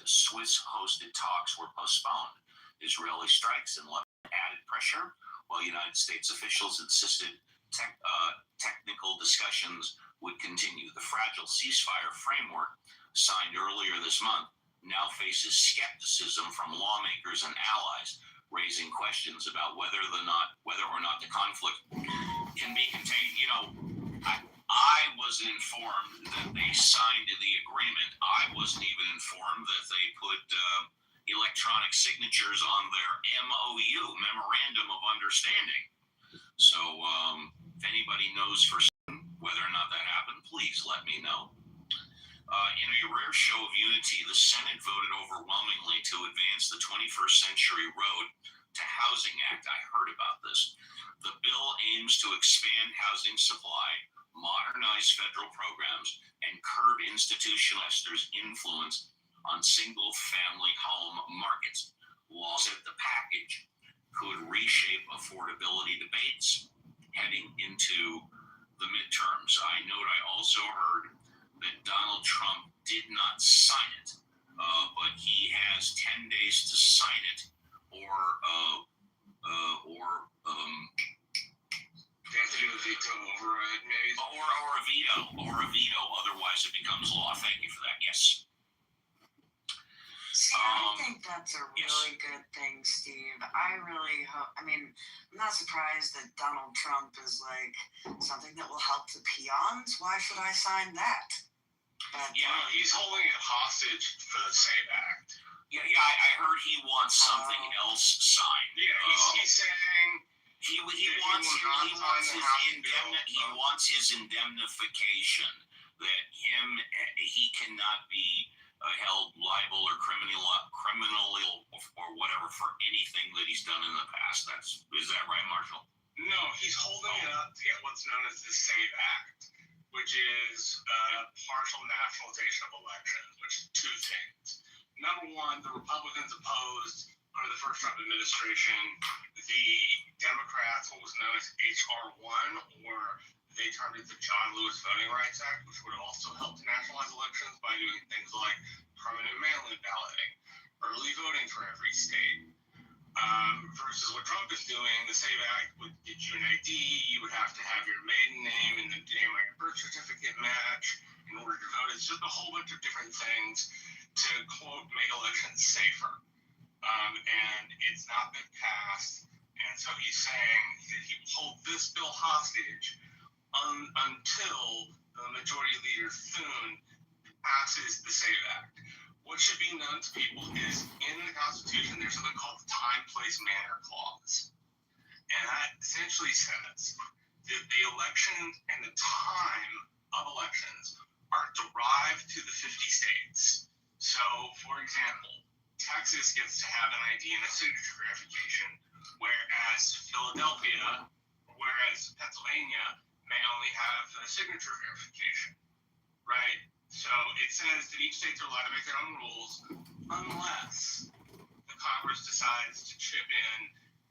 Swiss-hosted talks were postponed. Israeli strikes and Lebanon added pressure, while United States officials insisted technical discussions would continue. The fragile ceasefire framework, signed earlier this month, now faces skepticism from lawmakers and allies, raising questions about whether or not the conflict can be contained. You know, I wasn't informed that they signed the agreement. I wasn't even informed that they put electronic signatures on their MOU, Memorandum of Understanding. So if anybody knows for certain whether or not that happened, please let me know. In a rare show of unity, the Senate voted overwhelmingly to advance the 21st Century Road to Housing Act. I heard about this. The bill aims to expand housing supply, modernize federal programs, and curb institutional investors' influence on single-family home markets. Laws at the package could reshape affordability debates heading into the midterms. I also heard that Donald Trump did not sign it, but he has 10 days to sign it, or they have to do a veto override, maybe, or a veto. Otherwise, it becomes law. Thank you for that. Yes. See, I think that's a really good thing, Steve. I really hope. I mean, I'm not surprised that Donald Trump is like something that will help the peons. Why should I sign that? But, he's holding it hostage for the SAVE Act. Yeah, I heard he wants something else signed. Yeah, he's saying he wants his indemnification, that he cannot be held liable or criminally or whatever for anything that he's done in the past. Is that right, Marshall? No, he's holding it up to get what's known as the SAVE Act, which is partial nationalization of elections, which is two things. Number one, the Republicans opposed under the first Trump administration the Democrats, what was known as H.R. 1, or they termed it the John Lewis Voting Rights Act, which would have also helped to nationalize elections by doing things like permanent mail-in balloting, early voting for every state. Versus what Trump is doing, the SAVE Act would get you an ID, you would have to have your maiden name and the name on your birth certificate match in order to vote. It's just a whole bunch of different things to, quote, make elections safer. And it's not been passed, and so he's saying that he will hold this bill hostage until the majority leader Thune passes the SAVE Act. What should be known to people is in the Constitution there's something called the Time, Place, Manner Clause. And that essentially says that the election and the time of elections are derived to the 50 states. So, for example, Texas gets to have an ID and a signature verification, whereas Pennsylvania may only have a signature verification, right? So it says that each state is allowed to make their own rules unless the Congress decides to chip in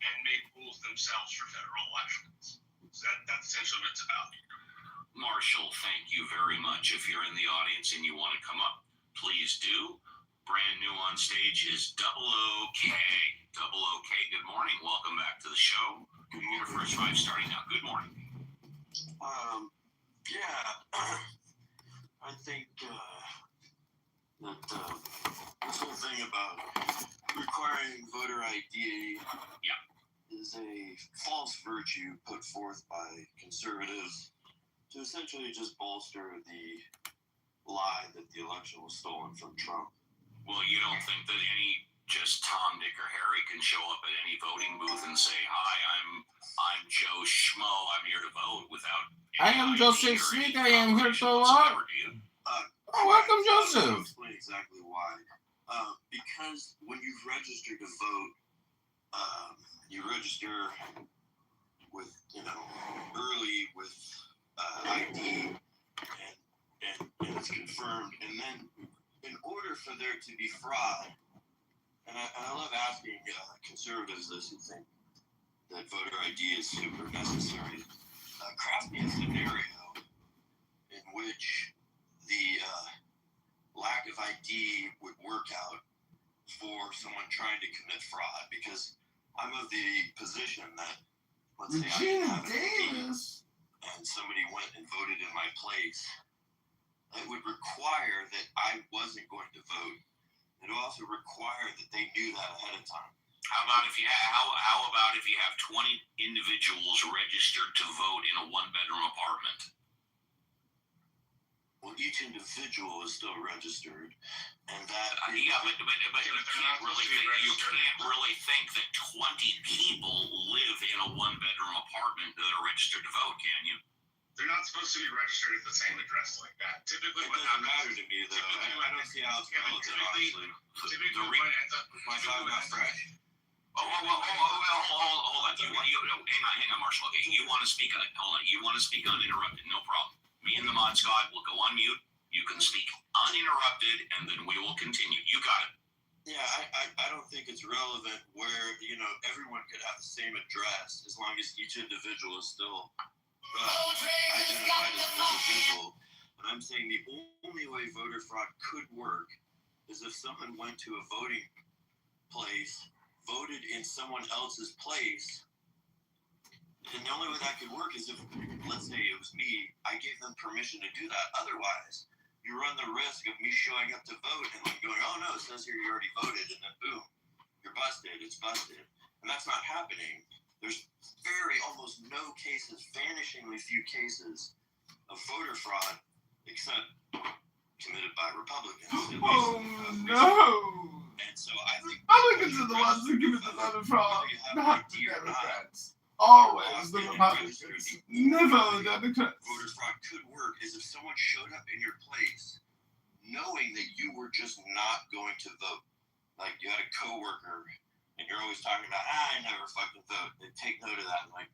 and make rules themselves for federal elections. So that's essentially what it's about. Marshall, thank you very much. If you're in the audience and you want to come up, please do. Brand new on stage is Double OK. Double OK, good morning. Welcome back to the show. You get your first 5 starting now. Good morning. I think that this whole thing about requiring voter ID is a false virtue put forth by conservatives to essentially just bolster the lie that the election was stolen from Trump. Well, you don't think that just Tom, Dick, or Harry can show up at any voting booth and say, "Hi, I'm Joe Schmo. I'm here to vote," without. I am Joseph Smith. I am here to vote. Welcome, Joseph. I'll explain exactly why. Because when you've registered to vote, you register with, early with ID, and it's confirmed, and then in order for there to be fraud, and I love asking conservatives this who think that voter ID is super necessary, craft me a scenario in which the lack of ID would work out for someone trying to commit fraud, because I'm of the position that, let's say I Regina have an ID Davis. and somebody went and voted in my place, it would require that I wasn't going to vote. It would also require that they knew that ahead of time. How about if you have 20 individuals registered to vote in a one-bedroom apartment? Well, each individual is still registered, and that Yeah, but you can't really think that 20 people live in a one-bedroom apartment that are registered to vote, can you? They're not supposed to be registered at the same address like that. Typically, it what doesn't happens matter to me, though. I don't see how it's relative, honestly. typically what ends up My five not fresh. Hold on. Hang on, Marshall. Okay, you want to speak? Hold on. You want to speak uninterrupted? No problem. Me and the mod squad will go on mute. You can speak uninterrupted, and then we will continue. You got it. Yeah, I don't think it's relevant where, everyone could have the same address as long as each individual is still identified as an individual. And I'm saying the only way voter fraud could work is if someone went to a voting place, voted in someone else's place, and the only way that could work is if, let's say it was me, I gave them permission to do that. Otherwise, you run the risk of me showing up to vote and then going, oh no, it says here you already voted, and then boom, you're busted, it's busted. And that's not happening. There's almost no cases, vanishingly few cases of voter fraud, except committed by Republicans. Oh no! And so I think Republicans are the ones who commit the voter fraud, not the ID or not, Democrats. Always the Republicans, never the Democrats. voter fraud could work is if someone showed up in your place knowing that you were just not going to vote. Like you had a coworker and you're always talking about, I never fucking vote. They take note of that and like,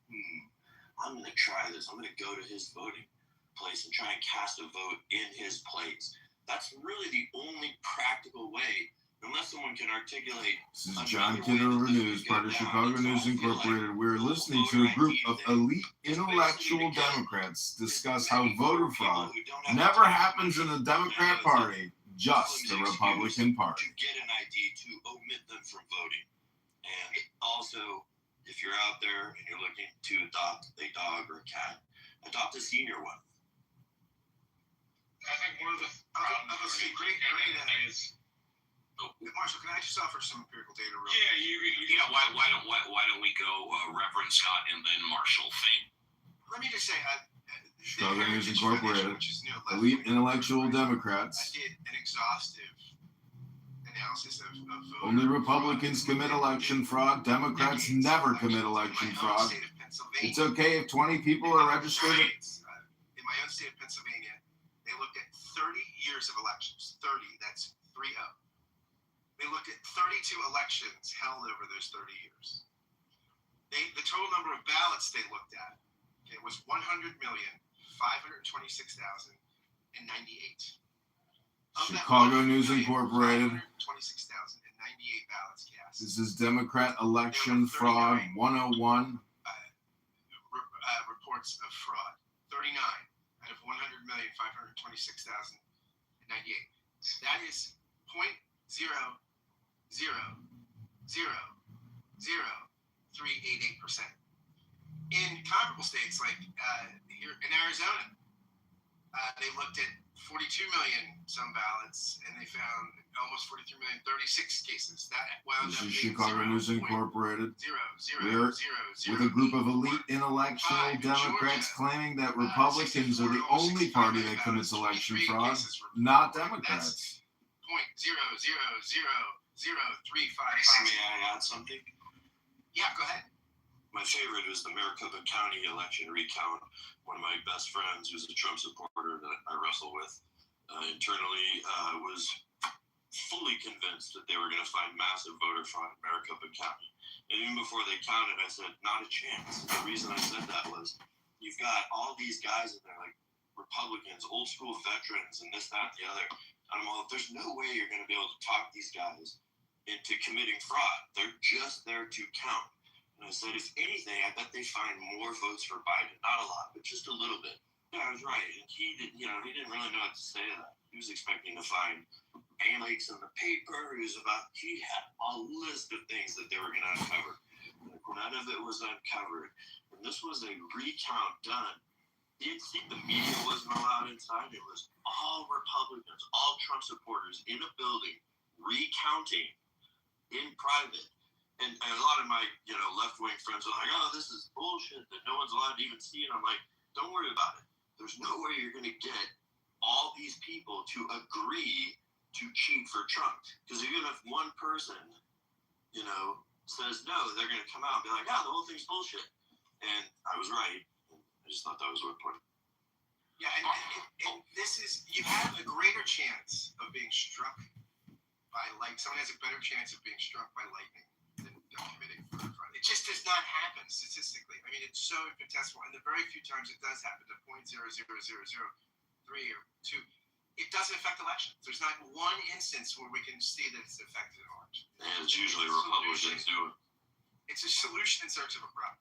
I'm going to try this. I'm going to go to his voting place and try and cast a vote in his place. That's really the only practical way, unless someone can articulate. This is John Kitover News, part of Chicago News Incorporated. We're listening to a group of elite intellectual Democrats discuss how voter fraud never happens in the Democrat Party, just the Republican Party. To get an ID to omit them from voting. And also, if you're out there and you're looking to adopt a dog or a cat, adopt a senior one. I think one of the problems is. Marshall, can I just offer some empirical data real Yeah, quick? Why don't we go Reverend Scott and then Marshall Fink? Let me just say, Chicago News Incorporated, which is new, elite intellectual Democrats. I did an exhaustive analysis of voter Only Republicans commit election fraud. Democrats never commit election fraud. It's okay if 20 people are registered. In my own state of Pennsylvania, they looked at 30 years of elections. 30, that's 3-0. They looked at 32 elections held over those 30 years. The total number of ballots they looked at, was 100,526,098. Chicago News Incorporated. 26,098 ballots cast. This is Democrat election fraud 101. Reports of fraud. 39 out of 100,526,098. That is 0.0000388%. In comparable states like here in Arizona, they looked at 42 million some ballots and they found almost 43 million, 36 cases. That wound This up is being Chicago News Incorporated. 0.00000. With a group of elite intellectual Democrats claiming that Republicans are the only party that commits election fraud, not Democrats. 0.0000355. May I add something? Yeah, go ahead. My favorite is the Maricopa County election recount. One of my best friends, who's a Trump supporter that I wrestle with internally, was fully convinced that they were going to find massive voter fraud in Maricopa County. And even before they counted, I said, not a chance. The reason I said that was, you've got all these guys in there, like Republicans, old school veterans, and this, that, and the other. And I'm all, there's no way you're going to be able to talk these guys into committing fraud. They're just there to count. And I said, if anything, I bet they find more votes for Biden. Not a lot, but just a little bit. Yeah, I was right. And he didn't really know what to say to that. He was expecting to find pancakes in the paper. He had a list of things that they were going to uncover. None of it was uncovered. And this was a recount done. You'd see the media wasn't allowed inside. It was all Republicans, all Trump supporters in a building recounting in private. And a lot of my, left-wing friends are like, oh, this is bullshit that no one's allowed to even see it. I'm like, don't worry about it. There's no way you're going to get all these people to agree to cheat for Trump. Because even if one person, says no, they're going to come out and be like, the whole thing's bullshit. And I was right. I just thought that was what point. Yeah, and this is, you have a greater chance of being struck by lightning. Someone has a better chance of being struck by lightning than committing murder. It just does not happen statistically. I mean, it's so infinitesimal. And the very few times it does happen, to 0.00003 or 2, it doesn't affect elections. There's not one instance where we can see that it's affected an election. And it's usually Republicans do it. It's a solution in search of a problem.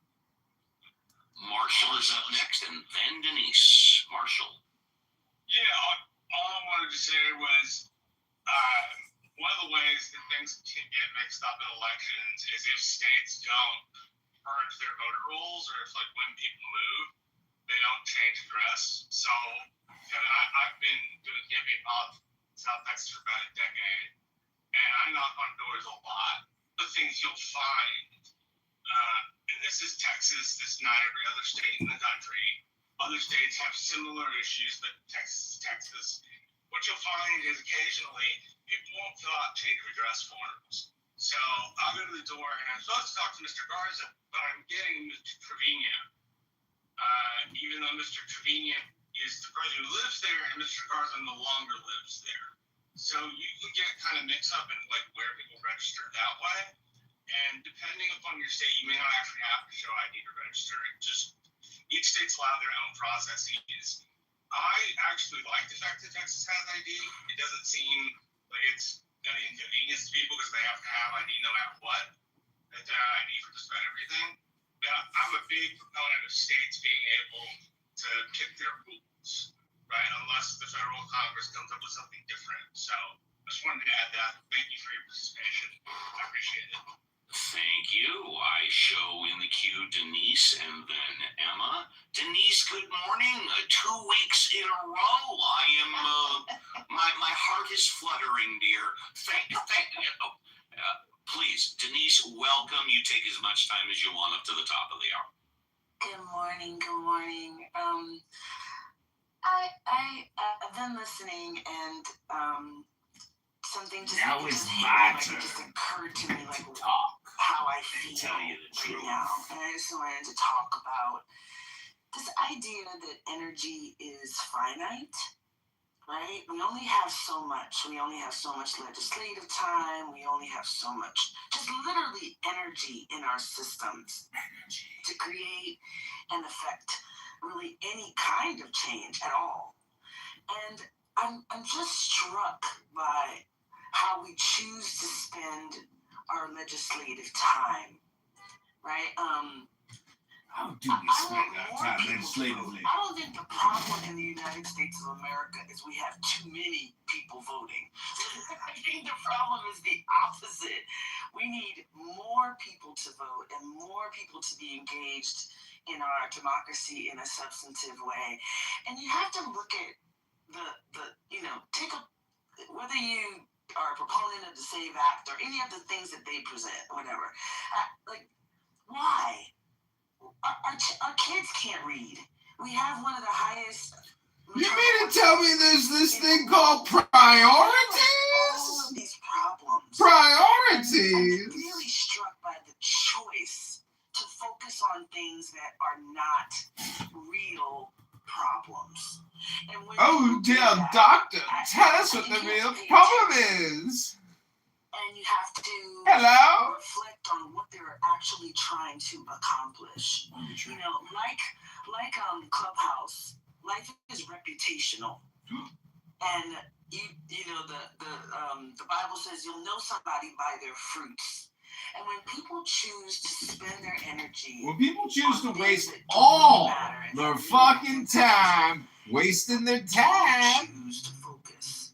Marshall is up next, and then Denise. Marshall. Yeah, all I wanted to say was one of the ways that things can get mixed up in elections is if states don't purge their voter rolls, or if, when people move, they don't change address. So, I've been doing campaign politics in South Texas for about a decade, and I knock on doors a lot. The things you'll find, and this is Texas, this is not every other state in the country. Other states have similar issues, but Texas is Texas. What you'll find is occasionally people won't fill out change of address forms. So I'll go to the door and I'm supposed to talk to Mr. Garza, but I'm getting Mr. Trevino. Even though Mr. Trevino is the person who lives there, and Mr. Garza no longer lives there. So you can get kind of mixed up in where people register that way. And depending upon your state, you may not actually have to show ID to register. Each state's allow their own processes. I actually like the fact that Texas has ID. It doesn't seem like it's an inconvenience to people because they have to have ID no matter what. They have to have ID for just about everything. But I'm a big proponent of states being able to pick their rules, right? Unless the federal Congress comes up with something different. So I just wanted to add that. Thank you for your participation. I appreciate it. Thank you. I show in the queue Denise and then Emma. Denise, good morning. 2 weeks in a row. I am, my heart is fluttering, dear. Thank you. Please, Denise, welcome. You take as much time as you want up to the top of the hour. Good morning. I've been listening, and something just Now it's my turn. It just occurred to me, Talk. how I feel Tell you the truth. right now, and I just wanted to talk about this idea that energy is finite. Right? We only have so much. We only have so much legislative time. We only have so much, just literally energy in our systems to create and affect really any kind of change at all. And I'm just struck by how we choose to spend our legislative time, right? How do we spend our time legislatively? I don't think the problem in the United States of America is we have too many people voting. I think the problem is the opposite. We need more people to vote and more people to be engaged in our democracy in a substantive way. And you have to look at whether you are a proponent of the SAVE Act or any of the things that they present, whatever. Why? Our kids can't read. We have one of the highest. You mean to tell me there's this thing called priorities? All of these problems. Priorities. I'm really struck by the choice to focus on things that are not real problems. And when doctor, tell us what the real problem is. And you have to reflect on what they're actually trying to accomplish. Like Clubhouse, life is reputational, and the Bible says you'll know somebody by their fruits. And when people choose to spend their energy, when people choose to waste all their fucking time wasting their time, choose to focus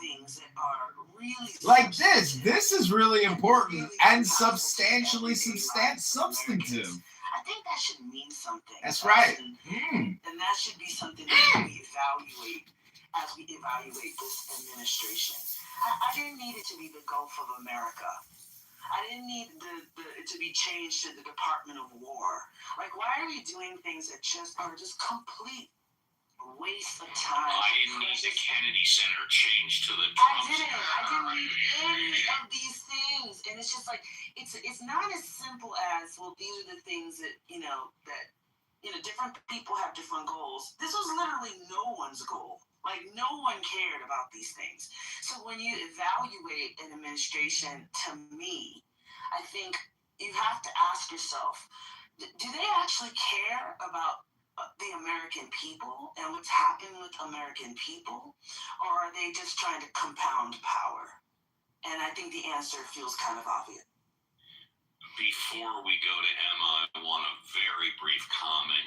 things that are really like this is really important and substantially substantive. I think that should mean something. That's right. And that should be something that we evaluate as we evaluate this administration. I didn't need it to be the Gulf of America. I didn't need it to be changed to the Department of War. Like, why are we doing things that are just complete waste of time? I didn't need the Kennedy Center changed to the Trump Center. I didn't need any of these things. And it's just like, it's not as simple as, well, these are the things that, different people have different goals. This was literally no one's goal. Like, no one cared about these things. So when you evaluate an administration, to me, I think you have to ask yourself, do they actually care about the American people and what's happening with American people? Or are they just trying to compound power? And I think the answer feels kind of obvious. Before we go to Emma, I want a very brief comment.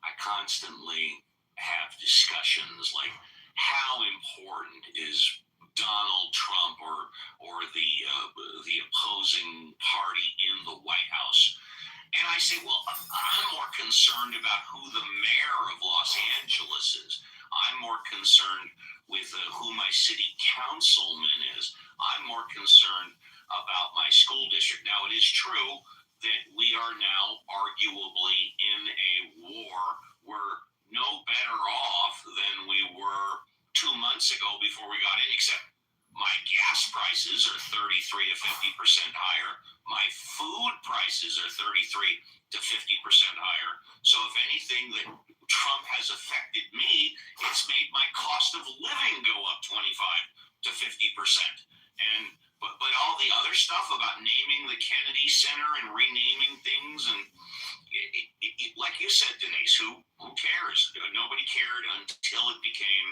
I constantly have discussions like, how important is Donald Trump or the opposing party in the White House? And I say, well, I'm more concerned about who the mayor of Los Angeles is. I'm more concerned with who my city councilman is. I'm more concerned about my school district. Now, it is true that we are now arguably in a war. We're no better off than we were 2 months ago before we got in, except my gas prices are 33 to 50% higher. My food prices are 33 to 50% higher. So if anything that Trump has affected me, it's made my cost of living go up 25 to 50%. But all the other stuff about naming the Kennedy Center and renaming things, and like you said, Denise, who cares? Nobody cared until it became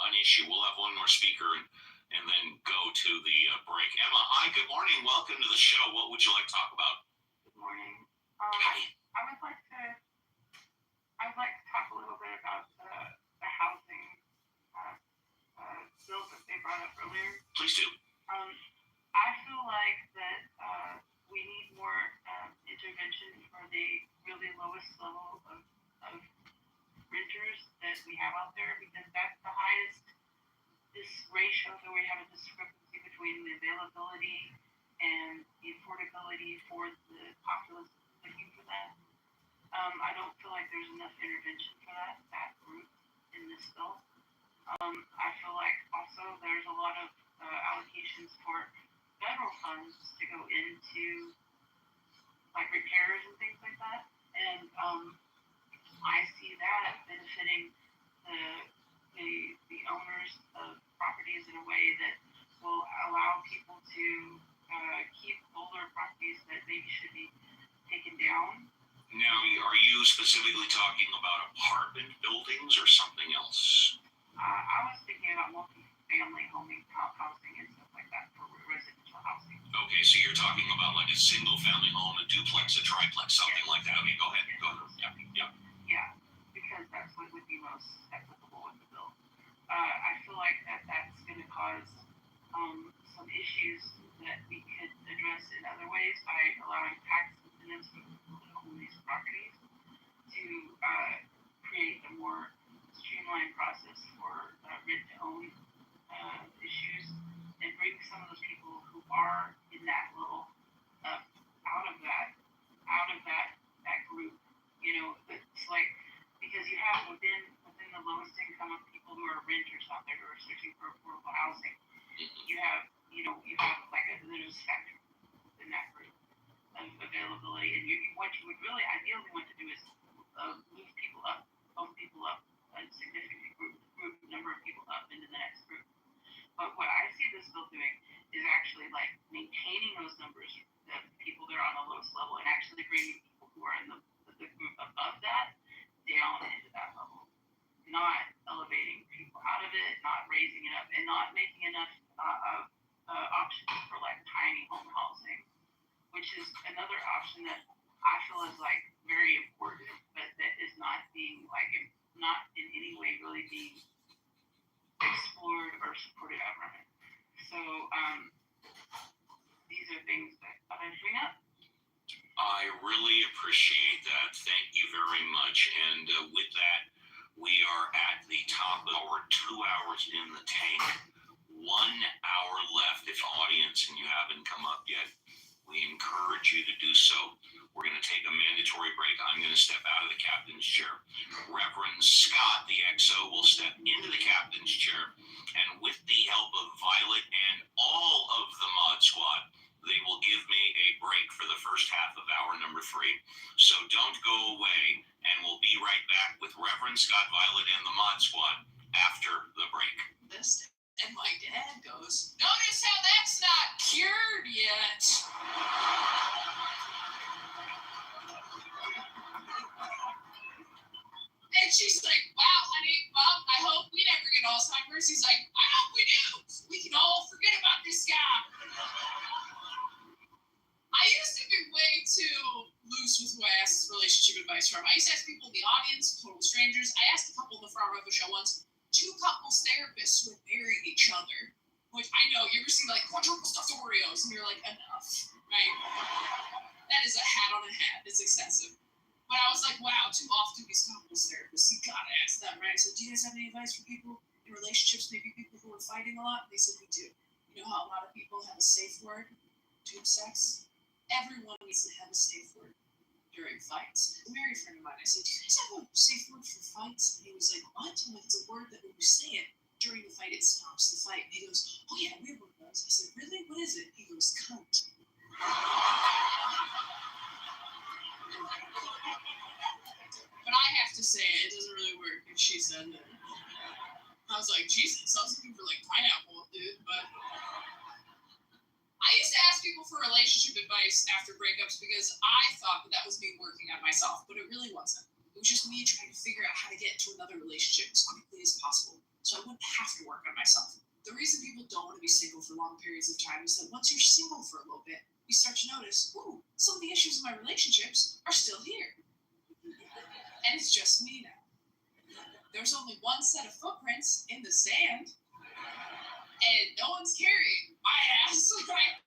an issue. We'll have one more speaker and then go to the break. Emma, hi, good morning. Welcome to the show. What would you like to talk about? Good morning. Hi. I'd like to talk a little bit about the housing bill that they brought up earlier. Please do. I feel like that we need more intervention for the really lowest level of renters that we have out there, because that's the highest. This ratio that we have a discrepancy between the availability and the affordability for the populace looking for that. I don't feel like there's enough intervention for that group in this bill. I feel like also there's a lot of allocations for federal funds to go into like repairs and things like that, and I see that benefiting the owners of properties in a way that will allow people to keep older properties that maybe should be taken down. Now, are you specifically talking about apartment buildings or something else? I was thinking about multi-family housing and stuff like that for residential housing. Okay, so you're talking about like a single-family home, a duplex, a triplex, something like that. Okay, go ahead. Yeah. Yeah, because that's what would be most applicable with the bill. I feel like that's going to cause some issues that we could address in other ways by allowing tax incentives for people that own these properties to create a more streamlined process for rent-to-own issues, and bring some of those people who are in that little out of that group. It's like, because you have within the lowest income of people who are renters out there who are searching for affordable housing, you have like there's a spectrum in that group of availability, and what you would really ideally want to do is move people up, a significant group number of people up into the next group. But what I see this bill doing is actually like maintaining those numbers of people that are on the lowest level, and actually bringing people who are in the group above that down into that level, not elevating people out of it, not raising it up, and not making enough options for like tiny home housing, which is another option that I feel is like very important, but that is not being not in any way really being explored or supported. So these are things that I thought I'd bring up. I really appreciate that. Thank you very much. And with that, we are at the top of our 2 hours in the tank. 1 hour left. If audience and you haven't come up yet, we encourage you to do so. We're going to take a mandatory break. I'm going to step out of the captain's chair. Reverend Scott, the XO, will step into the captain's chair. And with the help of Violet and all of the mod squad, they will give me a break for the first half of hour number 3. So don't go away, and we'll be right back with Reverend Scott, Violet, and the mod squad after the break. And my dad goes, "Notice how that's not cured yet." And she's like, "Wow, honey, Mom, I hope we never get Alzheimer's." He's like, "I hope we do. We can all forget about this guy." I used to be way too loose with who I asked relationship advice from. I used to ask people in the audience, total strangers. I asked a couple in the front row of the show once, 2 couples therapists who had married each other. Which I know, you ever see like quadruple stuffed Oreos and you're like, enough, right? That is a hat on a hat. It's excessive. But I was like, wow, too often these couples therapists, you gotta ask them, right? So do you guys have any advice for people in relationships, maybe people who are fighting a lot? They said we do. You know how a lot of people have a safe word? Tube sex? Everyone needs to have a safe word during fights. A married friend of mine, I said, "Do you guys have a safe word for fights?" And he was like, "What?" I'm like, "It's a word that when you say it during the fight, it stops the fight." And he goes, "Oh yeah, we have one of those." I said, "Really? What is it?" He goes, "Cunt." But I have to say, it doesn't really work if she said it. I was like, Jesus, I was looking for like pineapple, dude, but I used to ask people for relationship advice after breakups because I thought that was me working on myself, but it really wasn't. It was just me trying to figure out how to get into another relationship as quickly as possible so I wouldn't have to work on myself. The reason people don't want to be single for long periods of time is that once you're single for a little bit, you start to notice, ooh, some of the issues in my relationships are still here. And it's just me now. There's only one set of footprints in the sand, and no one's carrying my ass, right?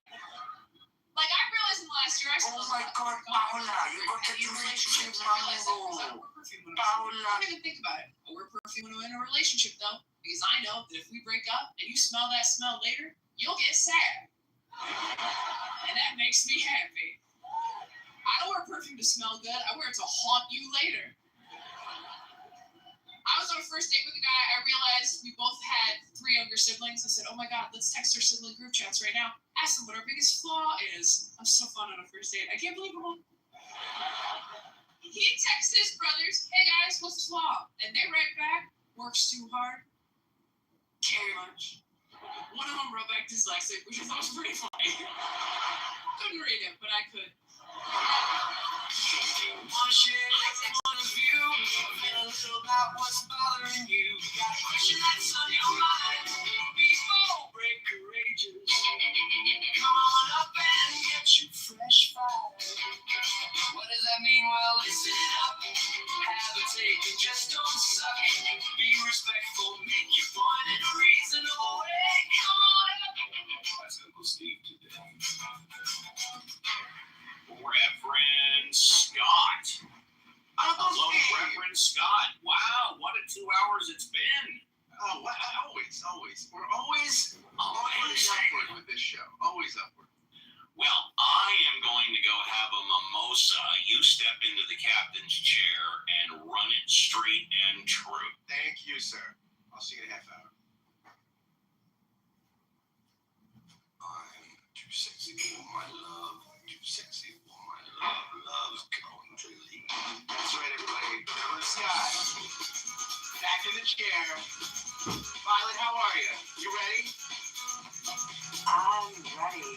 Like, I realized in the last year, I still Oh my God, Paula, you got to do relationship Paula. Don't even think about it. I wear perfume when I'm in a relationship, though, because I know that if we break up and you smell that smell later, you'll get sad. And that makes me happy. I don't wear perfume to smell good. I wear it to haunt you later. I was on a first date with a guy. I realized we both had 3 younger siblings. I said, "Oh my God, let's text our sibling group chats right now. Ask them what our biggest flaw is." I'm so fun on a first date. I can't believe it. He texts his brothers, "Hey guys, what's the flaw?" And they write back, "Works too hard, carry much." One of them wrote back dyslexic, which I thought was pretty funny. Couldn't read it, but I could. Point of view, feel a little about what's bothering you. Got a question that's on your mind. Before break courageous. Come on up and get you fresh fire. What does that mean? Well, listen up. Have a take and just don't suck. Be respectful, make your point in a reasonable way. Come on up. That's Uncle Steve today. Reverend Scott. Hello, Reverend Scott. Wow, what a 2 hours it's been. Oh, always. We're always upward with this show. Always upward. Well, I am going to go have a mimosa. You step into the captain's chair and run it straight and true. Thank you, sir. I'll see you in a half hour. I'm too sexy for my love. Too sexy for my love. Love's going to leave. That's right, everybody. Reverend Scott. Back in the chair. Violet, how are you? You ready? I'm ready.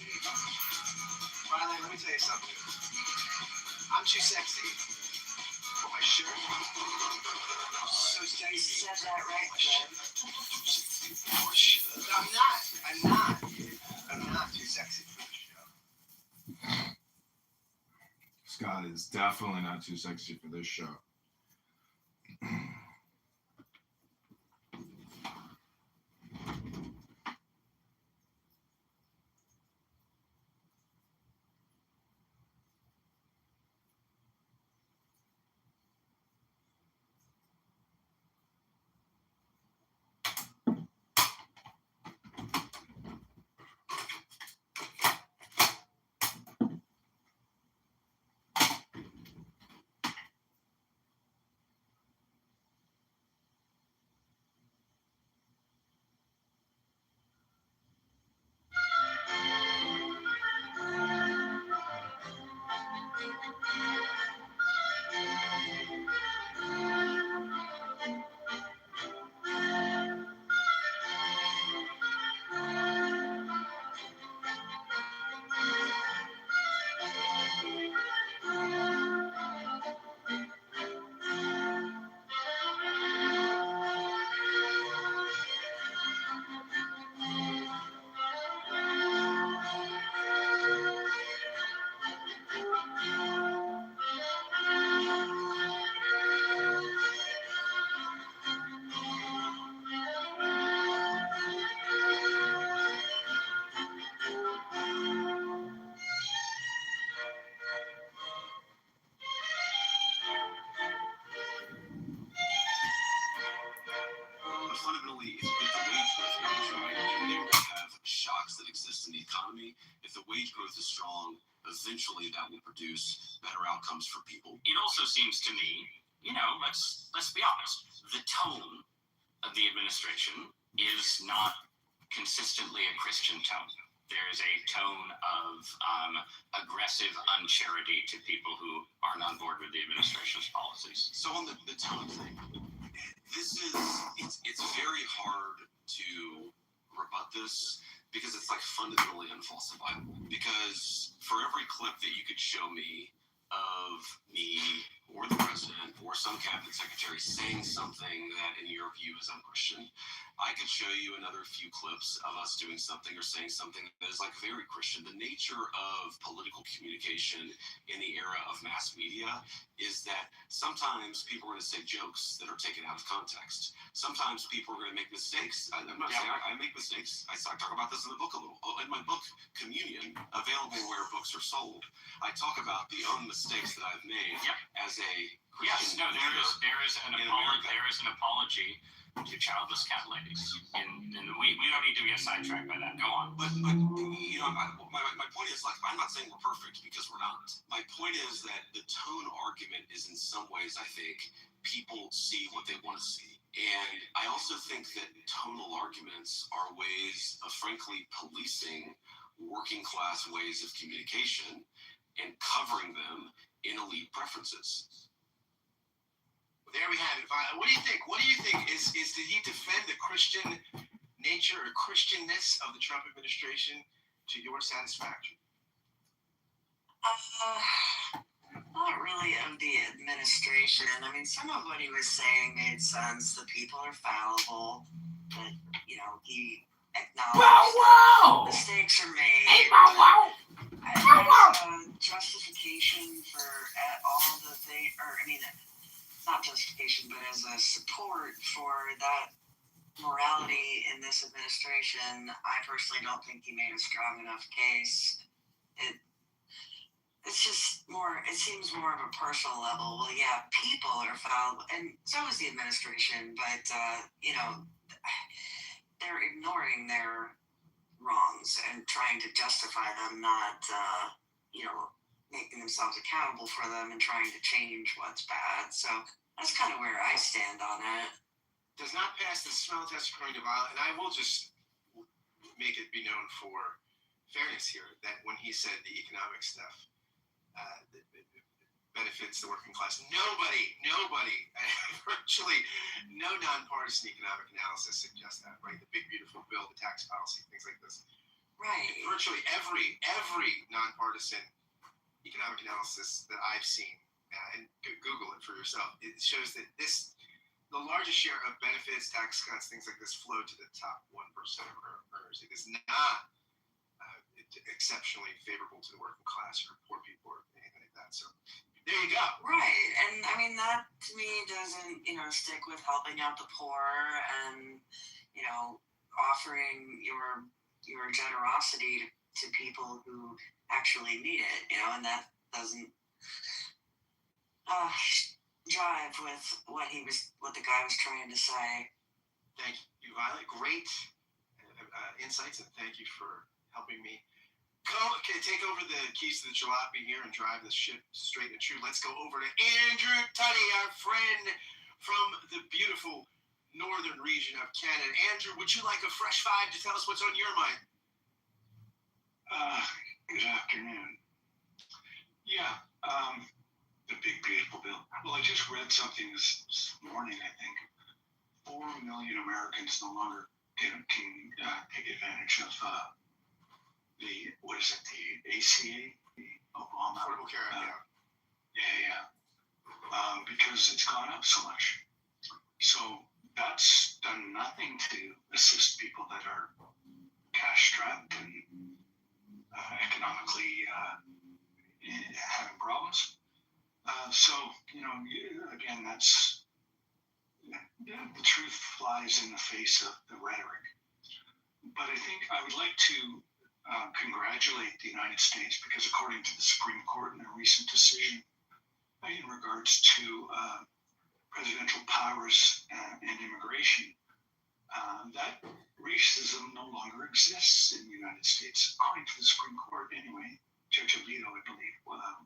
Violet, let me tell you something. I'm too sexy for my shirt. So You sexy. said that right, Fred. I'm not too sexy for this show. Scott is definitely not too sexy for this show. economy. If the wage growth is strong, eventually that will produce better outcomes for people. It also seems to me, let's be honest, the tone of the administration is not consistently a Christian tone. There is a tone of aggressive uncharity to people who aren't on board with the administration's policies. So on the tone thing, it's very hard to rebut this because it's like fundamentally unfalsifiable. Because for every clip that you could show me of me or the president or some cabinet secretary saying something that in your view is unchristian, I could show you another few clips of us doing something or saying something that is like very Christian. The nature of political communication in the era of mass media is that sometimes people are going to say jokes that are taken out of context. Sometimes people are going to make mistakes. I'm not saying I make mistakes. I talk about this in the book a little. In my book, Communion, available where books are sold, I talk about the own mistakes that I've made as a Christian leader there is an apology to childless cat ladies, and we don't need to get sidetracked by that. Go on. But my point is, like, I'm not saying we're perfect because we're not. My point is that the tone argument is in some ways, I think, people see what they want to see. And I also think that tonal arguments are ways of, frankly, policing working class ways of communication and covering them in elite preferences. There we have it. What do you think? What do you think? Did he defend the Christian nature or Christianness of the Trump administration to your satisfaction? Not really of the administration. I mean, some of what he was saying made sense. The people are fallible, but he acknowledged mistakes are made. Justification for all the things, not justification, but as a support for that morality in this administration. I personally don't think he made a strong enough case. It's just more, it seems more of a personal level. Well, yeah, people are fallible, and so is the administration, but, they're ignoring their wrongs and trying to justify them, not, making themselves accountable for them and trying to change what's bad. So that's kind of where I stand on it. Does not pass the smell test according to violence, and I will just make it be known for fairness here that when he said the economic stuff that benefits the working class, nobody, virtually no nonpartisan economic analysis suggests that, right? The big beautiful bill, the tax policy, things like this. Right. Virtually every nonpartisan economic analysis that I've seen, and Google it for yourself, it shows that the largest share of benefits, tax cuts, things like this flow to the top 1% of earners. It is not exceptionally favorable to the working class or poor people or anything like that. So there you go. Right. And I mean, that to me doesn't, stick with helping out the poor and, offering your generosity to people who actually need it, and that doesn't jive with what the guy was trying to say. Thank you, Violet. Great insights, and thank you for helping me take over the keys to the jalopy here and drive the ship straight and true. Let's go over to Andrew Tunney, our friend from the beautiful northern region of Canada. Andrew, would you like a fresh five to tell us what's on your mind? Good afternoon. Yeah, the big beautiful bill. Well, I just read something this morning, I think. 4 million Americans no longer can take advantage of the ACA, the Obama Affordable Care Act. Because it's gone up so much. So that's done nothing to assist people that are cash strapped and economically having problems. Again, that's the truth flies in the face of the rhetoric. But I think I would like to congratulate the United States because according to the Supreme Court in a recent decision in regards to presidential powers and immigration, that racism no longer exists in the United States, according to the Supreme Court anyway. Judge Alito, I believe,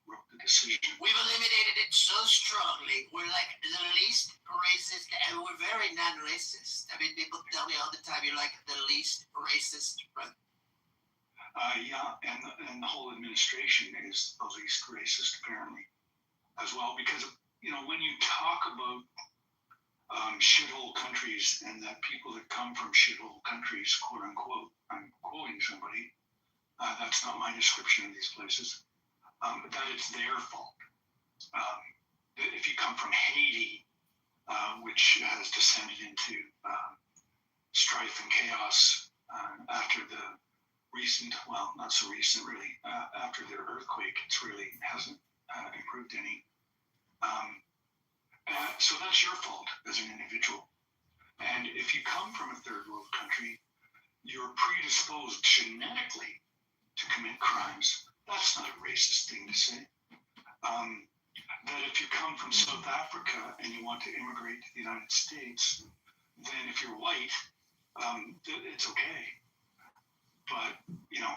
wrote the decision. We've eliminated it so strongly. We're like the least racist, and we're very non-racist. I mean, people tell me all the time, you're like the least racist. Right? Yeah, and the whole administration is the least racist, apparently, as well. Because, you know, when you talk about shithole countries and that people that come from shithole countries, quote unquote, I'm quoting somebody, that's not my description of these places, but that it's their fault. If you come from Haiti, which has descended into strife and chaos after the recent, well, not so recent really, after the earthquake, it's really hasn't improved any. So that's your fault as an individual. And if you come from a third world country, you're predisposed genetically to commit crimes. That's not a racist thing to say. That if you come from South Africa and you want to immigrate to the United States, then if you're white, it's okay. But, you know,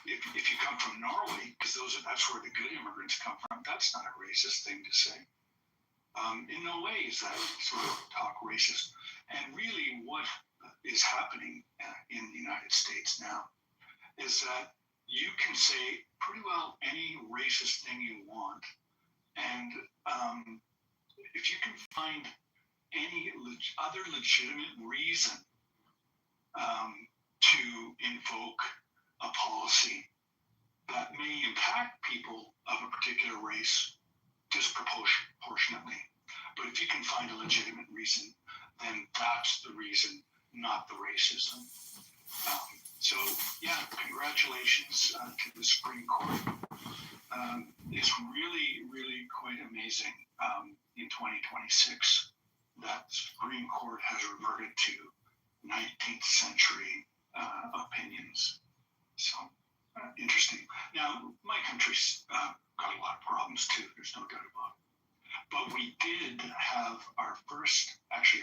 if you come from Norway, because that's where the good immigrants come from, that's not a racist thing to say. In no way is that sort of talk racist. And really what is happening in the United States now is that you can say pretty well any racist thing you want. And if you can find any other legitimate reason to invoke a policy that may impact people of a particular race disproportionately. But if you can find a legitimate reason, then that's the reason, not the racism. So, yeah, congratulations to the Supreme Court. It's really, really quite amazing in 2026 that the Supreme Court has reverted to 19th century opinions. So, interesting. Now, my country's got a lot of problems too, there's no doubt about it. But we did have our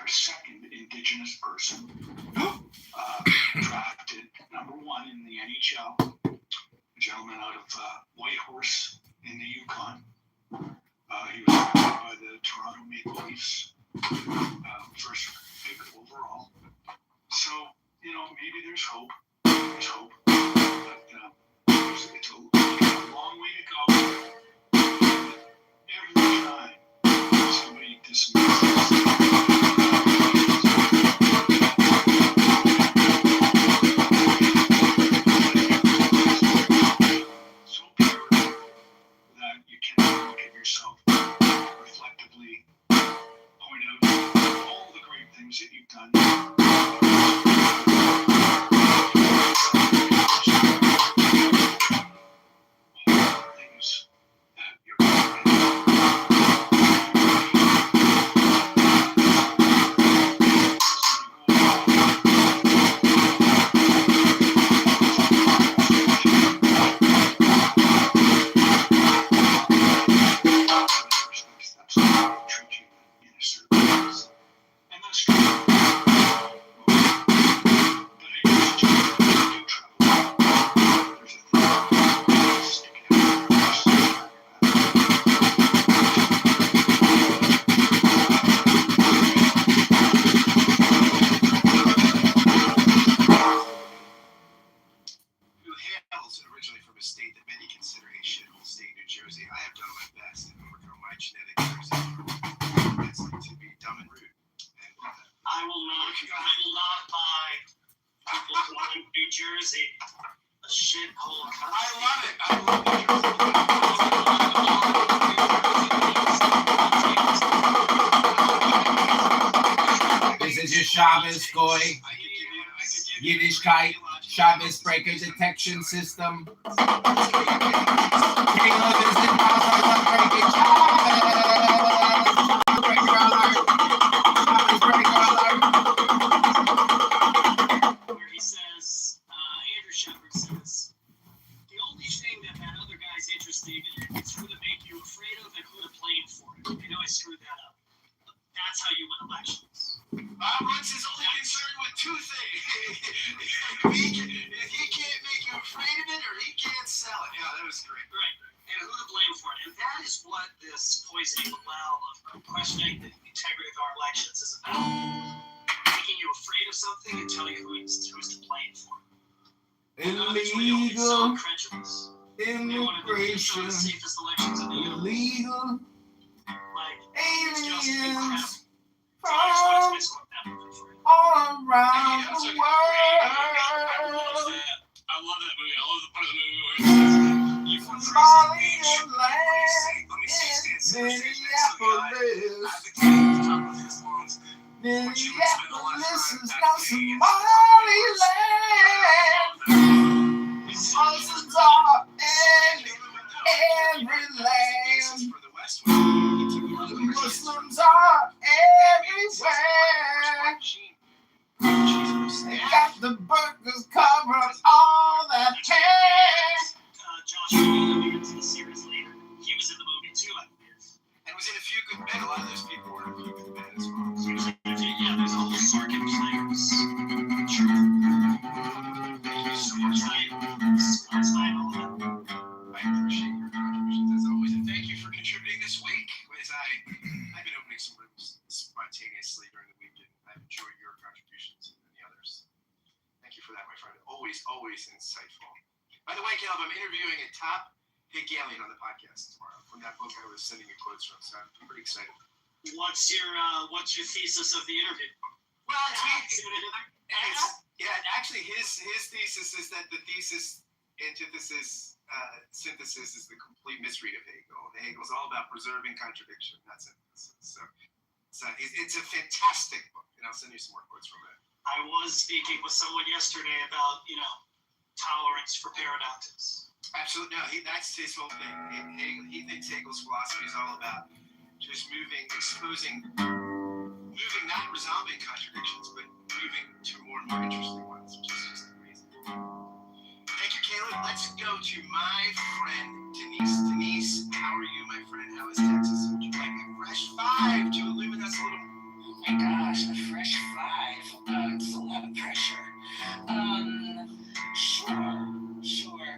second Indigenous person drafted, number one in the NHL, a gentleman out of Whitehorse in the Yukon. He was drafted by the Toronto Maple Leafs, first pick overall. So, you know, maybe there's hope. There's hope. But it's a long way to go. Every time somebody disagrees. So pure that you cannot look at yourself reflectively, point out all the great things that you've done. Things that you're originally from a state that many consider a shithole state, New Jersey. I have done my best to overthrow my genetic Jersey. It's like to be dumb and rude. And, I will not buy people calling New Jersey a shithole country. I love it. I love New Jersey. This is your Shabbos goy, Yiddishkeit, Shabbos breaker detection system. Caleb is in house, I love breaking Shabbos breaker alert. Shabbos breaker alert. Where he says, Andrew Shepard says, the only thing that other guy's interested in is who to make you afraid of and who to blame for it. I know I screwed that up. But that's how you win elections. Bob Roots is only concerned with two things. If he can't make you afraid of it or he can't sell it. Yeah, that was great. Right. And who to blame for it. And that is what this poisoning the well of questioning the integrity of our elections is about. Making you afraid of something and telling you who's to blame for it. Illegal immigration, illegal aliens from all around the world. I love that movie. I love the part of the movie where you from Somalian land in Minneapolis. Minneapolis is not Somaliland. Muslims are in every land. Muslims are everywhere. They got the burgers covering all that hair. Josh appeared to the series later. He was in the movie too, I guess. And was in A Few Good Men. A lot of those people were in A Few Good Men as well. Yeah, there's a whole circuit of players. Sports night, all that. I appreciate your contributions as always, and thank you for contributing this week. As I've been opening some rooms spontaneously during the weekend. I've enjoyed your contributions and the others. Thank you for that, my friend. Always insightful. By the way, Caleb, I'm interviewing a top Hegelian on the podcast tomorrow from that book I was sending you quotes from, so I'm pretty excited. What's your thesis of the interview? Well, actually, his thesis is that the thesis, antithesis, synthesis is the complete misread of Hegel. Hegel's all about preserving contradiction, not synthesis. So it's a fantastic book, and I'll send you some more quotes from it. I was speaking with someone yesterday about, tolerance for paradoxes. Absolutely. No, that's his whole thing. He thinks Hegel's philosophy is all about just moving, not resolving contradictions, but moving to more and more interesting ones, which is just amazing. Thank you, Caleb. Let's go to my friend Denise. Denise, how are you, my friend? How is Texas? Would you like a fresh five to illumine us a little? Oh my gosh, a fresh five. It's a lot of pressure. Sure.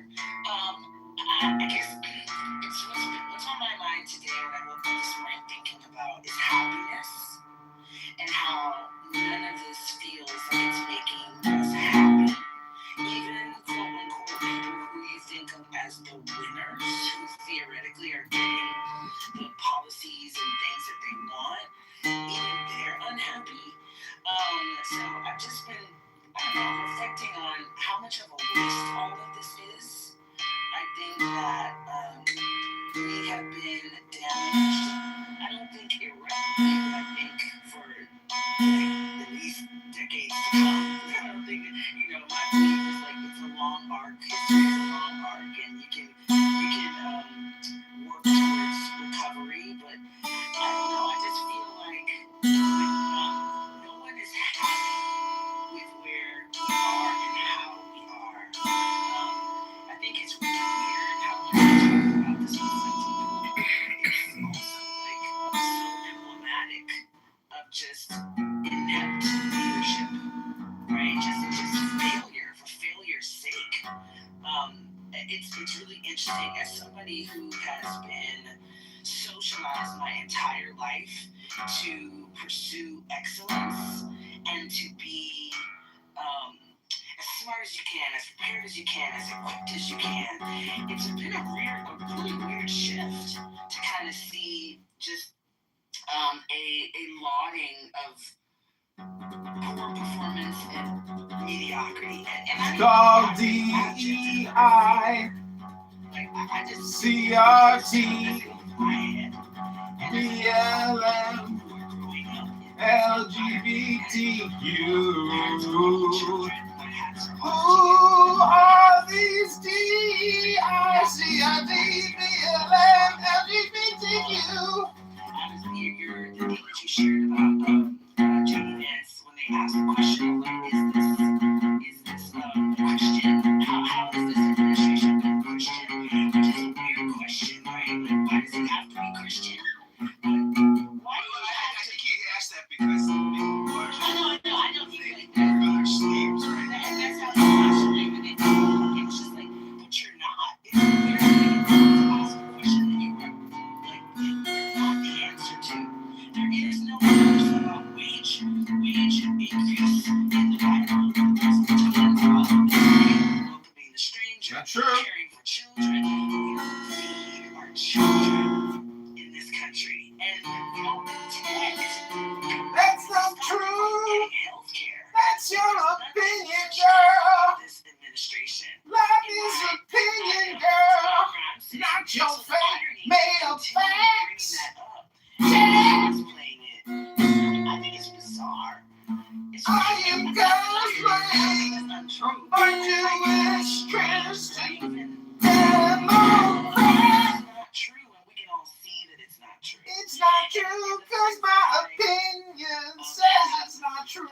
I guess it's what's on my mind today, what I woke up this morning thinking about is happiness and how none of this feels like it's making us happy. Even quote unquote people who you think of as the winners, who theoretically are getting the policies and things that they want, even they're unhappy. So I've just been reflecting on how much of a waste all of this is. I think that we have been damaged. I don't think irreparably, but I think for at least decades to come. I don't think my belief is it's a long arc. History is a long arc, and you can work towards recovery, but I don't know. I just feel like no one is happy with where we are and how we are. I think it's really weird how much I talk about this with some people. It's also so emblematic of just inept leadership, right? Just failure for failure's sake. It's really interesting as somebody who has been socialized my entire life to pursue excellence and to be as smart as you can, as prepared as you can, as equipped as you can. It's been a really weird shift to kind of see just a lauding of poor performance and mediocrity. And Dog DEI, CRT, BLM, LGBTQ. Who are these DEI, CRT, BLM, LGBTQ? The thing that you shared about Jody Vance when they asked the question, is this Christian? How is this administration been Christian? Which is a weird question, right? Why does it have to be Christian? Why do you have I can't ask that because people are caring for children. We don't feed our children in this country, and we don't protect. That's not true. Getting health care. That's your opinion, girl. This administration. Love is opinion, girl. Not your fake made up facts. Yeah. Explain it. I think it's bizarre. I am God's man, a Jewish Christian Democrat. It's not true, and we can all see that it's not true. It's not true, cause my opinion says it's not true. I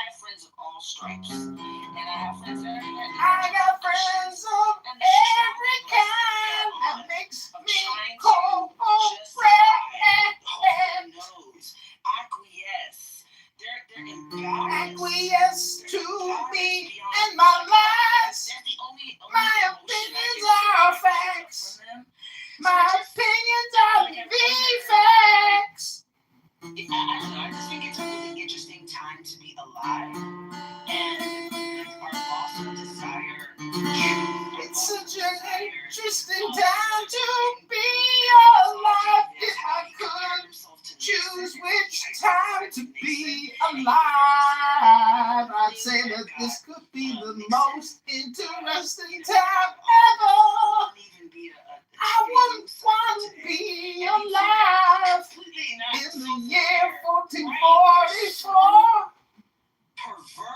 have friends of all stripes, and I have friends that I got friends of every kind that makes me cold red. Acquiesce. They're embarrassed. Acquiesce to me and my lies. That's the only My opinions are facts. My opinions are the facts. I don't know. I just think it's a really interesting time to be alive, and our loss of desire. It's such an interesting time to be alive. If I could choose which time to be alive, I'd say that this could be the most interesting time ever. I wouldn't want to be alive in the year 1444.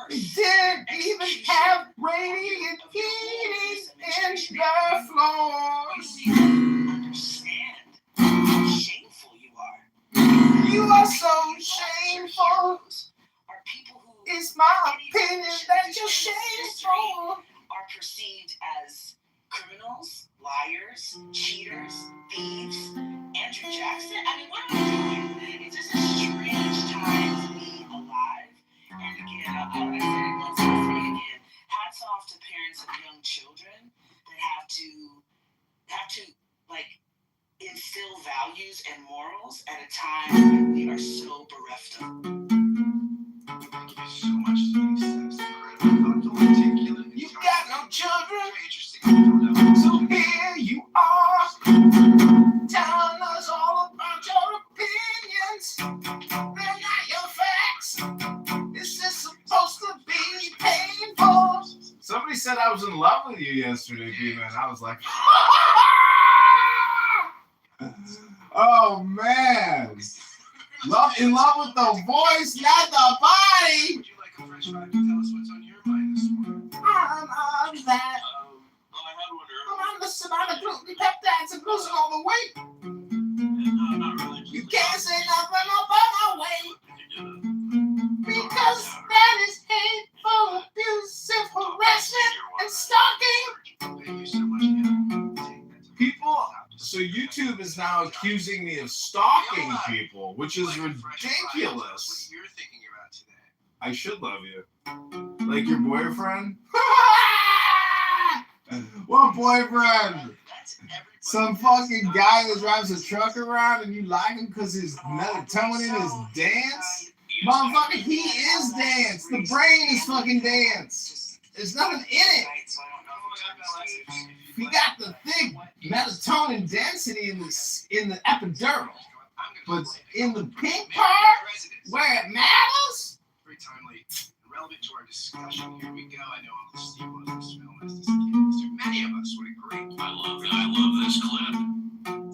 We didn't even have radiant heating in the floors. Understand how shameful you are. You are so shameful. Are people who It's my opinion that you're shameful. are perceived as criminals, liars, cheaters, thieves. Andrew Jackson. I mean, what are we doing? It's just a strange time to be alive. And again, I said it once, I'll say it again. Hats off to parents of young children that have to like instill values and morals at a time when we are so bereft of. Thank you so much. That's incredible. Articulate. You got no children, Very interesting. so here you are, telling us all about your opinions. They're not your facts. This is supposed to be painful. Somebody said I was in love with you yesterday, B-Man. I was like, oh man. In love with the voice, not the body. Would you like a fresh ride to tell us what's on your mind this morning? I'm on that. I had one I'm on the Savannah gluten peptides and losing all the weight. No, not really. You can't say nothing about my weight. Because that is hateful, abusive, harassment, and stalking. Thank you so much, Ken. People, so YouTube is now accusing me of stalking people, which is ridiculous. What you're thinking about today. I should love you. Like your boyfriend? What boyfriend? Some fucking guy that drives a truck around and you like him because his melatonin is dance? Motherfucker, he is dance. The brain is fucking dance. There's nothing in it. He got the thick melatonin density in the epidural. But in the pink part, where it matters? Very timely and relevant to our discussion. Here we go. I know all the Steve was Mr. Milnes, Mr. Many of us would agree. I love this clip.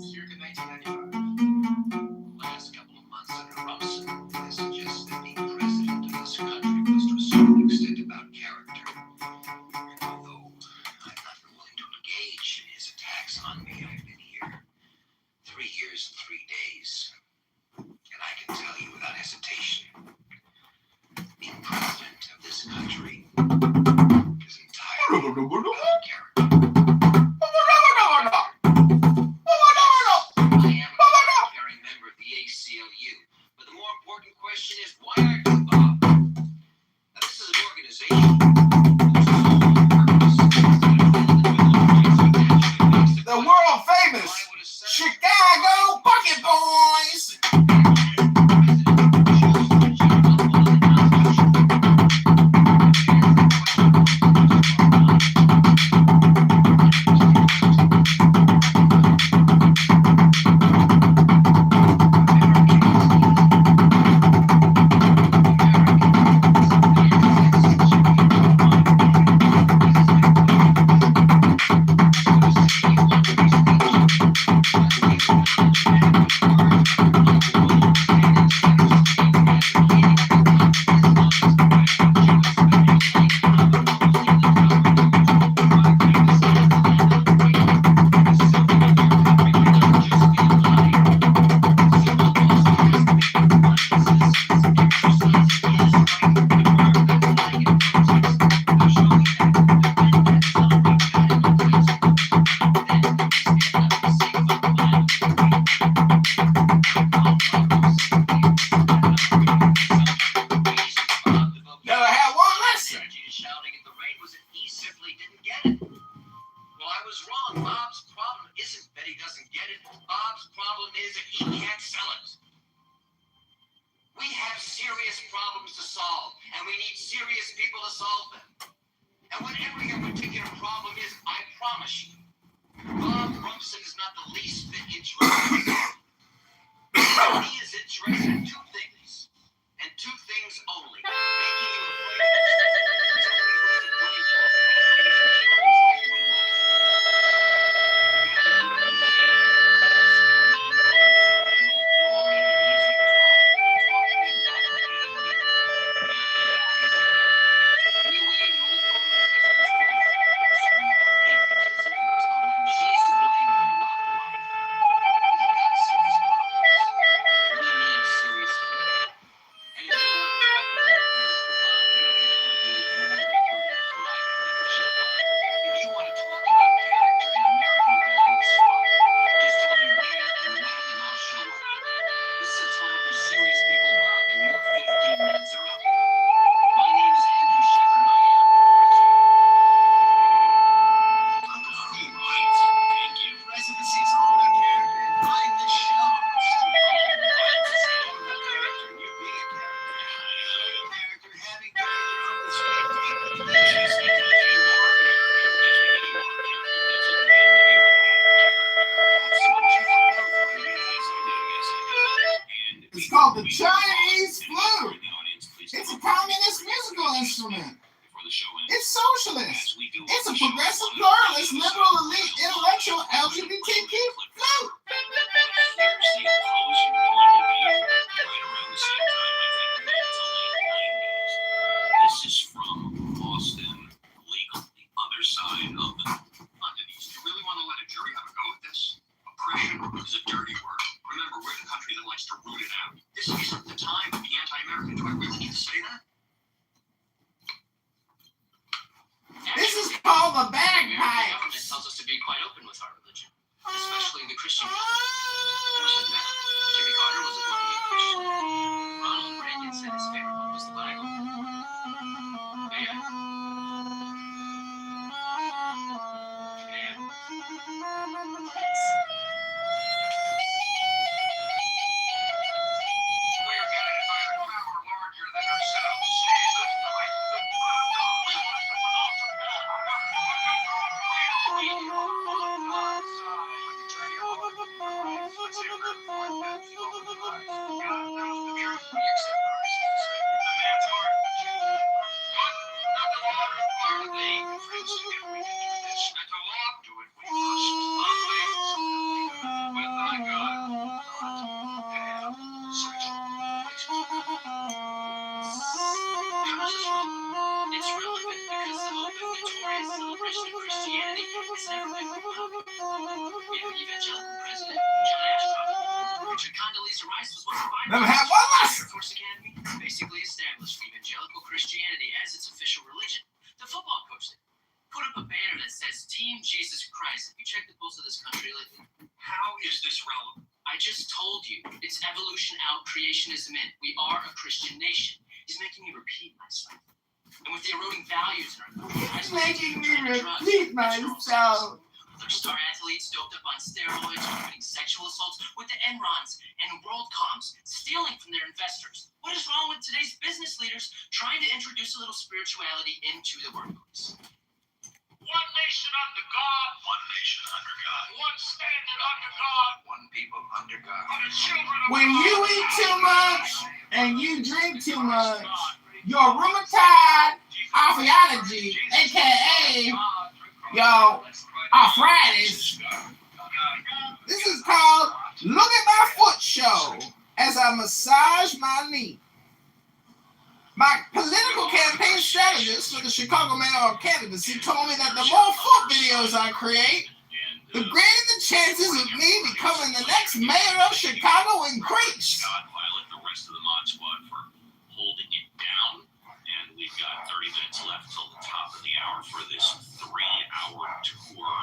Circa 1995. Last couple of months under Rumson has suggested that being president of this country must to a certain extent about character. Although I'm not willing to engage in his attacks on me, I've been here 3 years and 3 days. And I can tell you without hesitation, being president of this country is entirely about character. I am a carrying member of the ACLU, but the more important question is, why aren't you Bob? Now, this is an organization whose sole purpose is to The world famous Chicago Bucket Boys. was that he simply didn't get it. Well, I was wrong. Bob's problem isn't that he doesn't get it. Bob's problem is that he can't sell it. We have serious problems to solve, and we need serious people to solve them. And whatever your particular problem is, I promise you, Bob Rumson is not the least bit interested. He is interested in two things, and two things only. Making you afraid of it, telling you who's to blame for it. That, ladies and gentlemen, is all you want. It's called the Chinese flute. It's a communist musical instrument. It's socialist. It's a progressive, pluralist, liberal, elite, intellectual, LGBTQ flute. This is from Boston Legal, the other side of the underneath. You really want to let a jury have a go at this? Oppression is a dirty word. Remember, we're the country that likes to root it out. This isn't the time to be anti-American. Do I really need to say that? This is called the The bagpipe. government tells us to be quite open with our religion, especially the Christian religion. Jimmy Carter was a bloody Christian. Ronald Reagan said his favorite book was the Bible. Yeah. We are guided by a power larger than ourselves. Jesus Christ, the Son of God. We worship an awesome God. It's relevant because the open, notorious celebration of Christianity has never been more popular. We have an evangelical president, John Ashcroft. Richard Condoleezza Rice was once a Never had one lesson. Air Force Academy basically established evangelical Christianity as its official religion. The football coach did. Put up a banner that says Team Jesus Christ. Have you checked the pulse of this country lately? How is this relevant? I just told you. It's evolution out, creationism in. We are a Christian nation. He's making me repeat myself. And with the eroding values in our country, It's making me repeat myself. Other star athletes doped up on steroids, committing sexual assaults with the Enrons and WorldComs, stealing from their investors. What is wrong with today's business leaders trying to introduce a little spirituality into the workplace? One nation under God. One nation under God. One standard under God. One people under God. For the children of When God. you eat too much and you drink too much, your rheumatoid arthritis, aka your arthritis. This is called Look at My Foot Show as I massage my knee. My political campaign strategist for the Chicago mayoral candidacy told me that the more foot videos I create, the greater the chances of me becoming the next mayor of Chicago increase. Scott Violet, the rest of the Mod Squad for holding it down. And we've got 30 minutes left till the top of the hour for this 3-hour tour.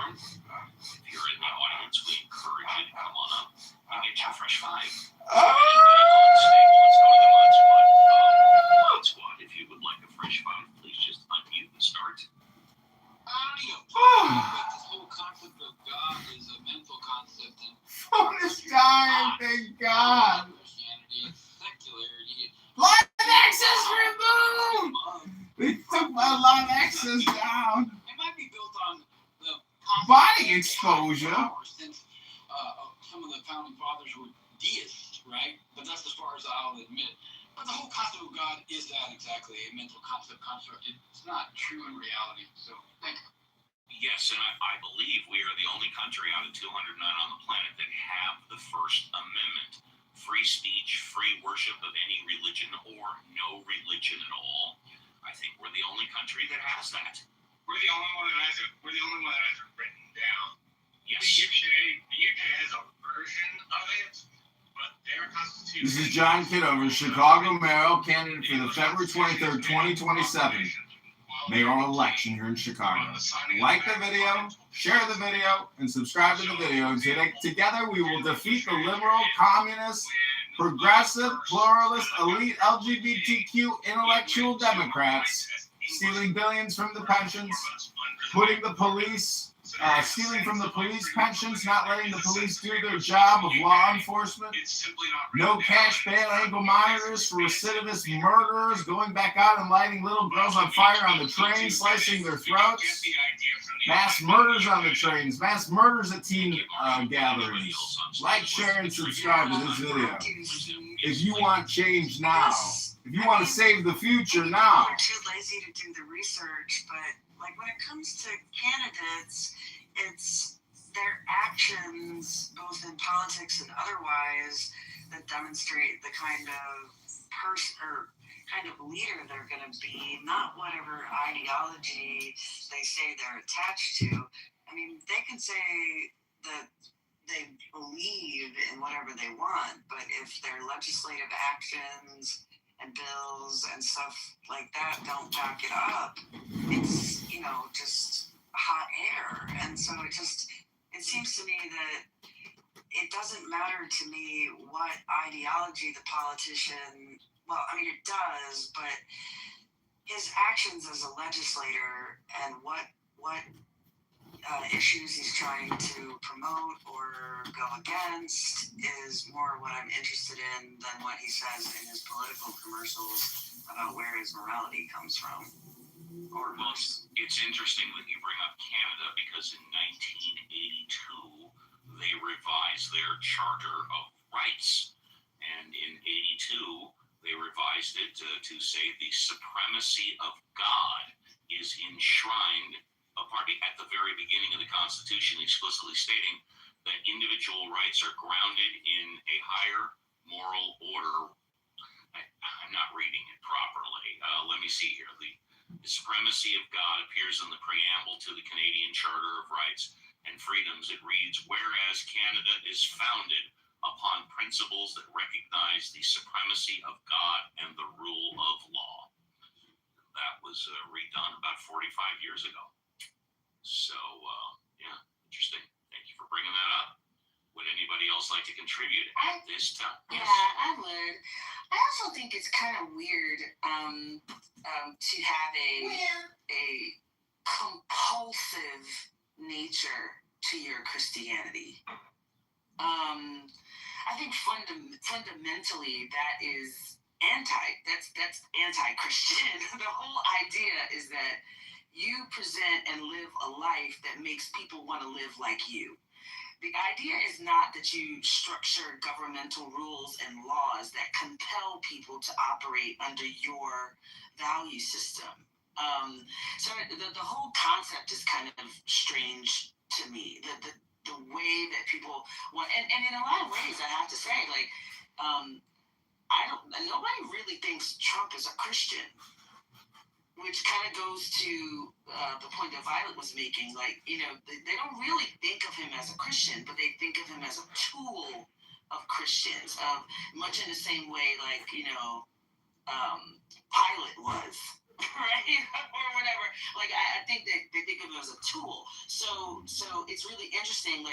If you're in the audience, we encourage you to come on up and get your fresh five. Oh! Let's go to the Mod Squad. Mod Squad, if you would like a fresh five, please just unmute and start It might be built on the body exposure. Since some of the founding fathers were deists, right? But that's as far as I'll admit it. But the whole concept of God is that exactly, a mental concept construct. It's not true in reality. So, thank you. Yes, and I believe we are the only country out of 209 on the planet that have the First Amendment. Free speech, free worship of any religion or no religion at all. I think we're the only country that has that. We're the only one that has it. We're the only one that has it written down. Yes. The UK has a version of it, but their constitution. This is John Kitover, Chicago Mayoral candidate for the February 23rd, 2027 mayoral election here in Chicago. Like the video, share the video, and subscribe to the video. Together we will defeat the liberal, communist, progressive, pluralist, elite, LGBTQ, intellectual Democrats stealing billions from the pensions, putting the police, stealing from the police pensions, not letting the police do their job of law enforcement, no cash bail ankle monitors for recidivist murderers going back out and lighting little girls on fire on the train, slicing their throats, mass murders on the trains, mass murders at teen gatherings. Like, share, and subscribe to this video if you want change now. If you want to save the future now. We're too lazy to do the research, but like when it comes to candidates, it's their actions, both in politics and otherwise, that demonstrate the kind of person or kind of leader they're going to be, not whatever ideology they say they're attached to. I mean, they can say that they believe in whatever they want, but if their legislative actions and bills and stuff like that don't back it up, it's, just hot air. And so it seems to me that it doesn't matter to me what ideology the politician, well, I mean, it does, but his actions as a legislator and what issues he's trying to promote or go against is more what I'm interested in than what he says in his political commercials about where his morality comes from. Or well, it's interesting that you bring up Canada because in 1982 they revised their Charter of Rights, and in 82 they revised it to say the supremacy of God is enshrined at the very beginning of the Constitution, explicitly stating that individual rights are grounded in a higher moral order. I'm not reading it properly. Let me see here. The supremacy of God appears in the preamble to the Canadian Charter of Rights and Freedoms. It reads, whereas Canada is founded upon principles that recognize the supremacy of God and the rule of law. That was redone about 45 years ago. So, interesting. Thank you for bringing that up. Would anybody else like to contribute at this time? Yeah, I would. I also think it's kind of weird to have a compulsive nature to your Christianity. I think fundamentally that is that's anti-Christian. The whole idea is that you present and live a life that makes people want to live like you. The idea is not that you structure governmental rules and laws that compel people to operate under your value system. So the whole concept is kind of strange to me. The way that people want, and in a lot of ways, I have to say, nobody really thinks Trump is a Christian. Which kind of goes to the point that Violet was making. They don't really think of him as a Christian, but they think of him as a tool of Christians, much in the same way, Pilate was, right? Or whatever. I think that they think of him as a tool. So it's really interesting.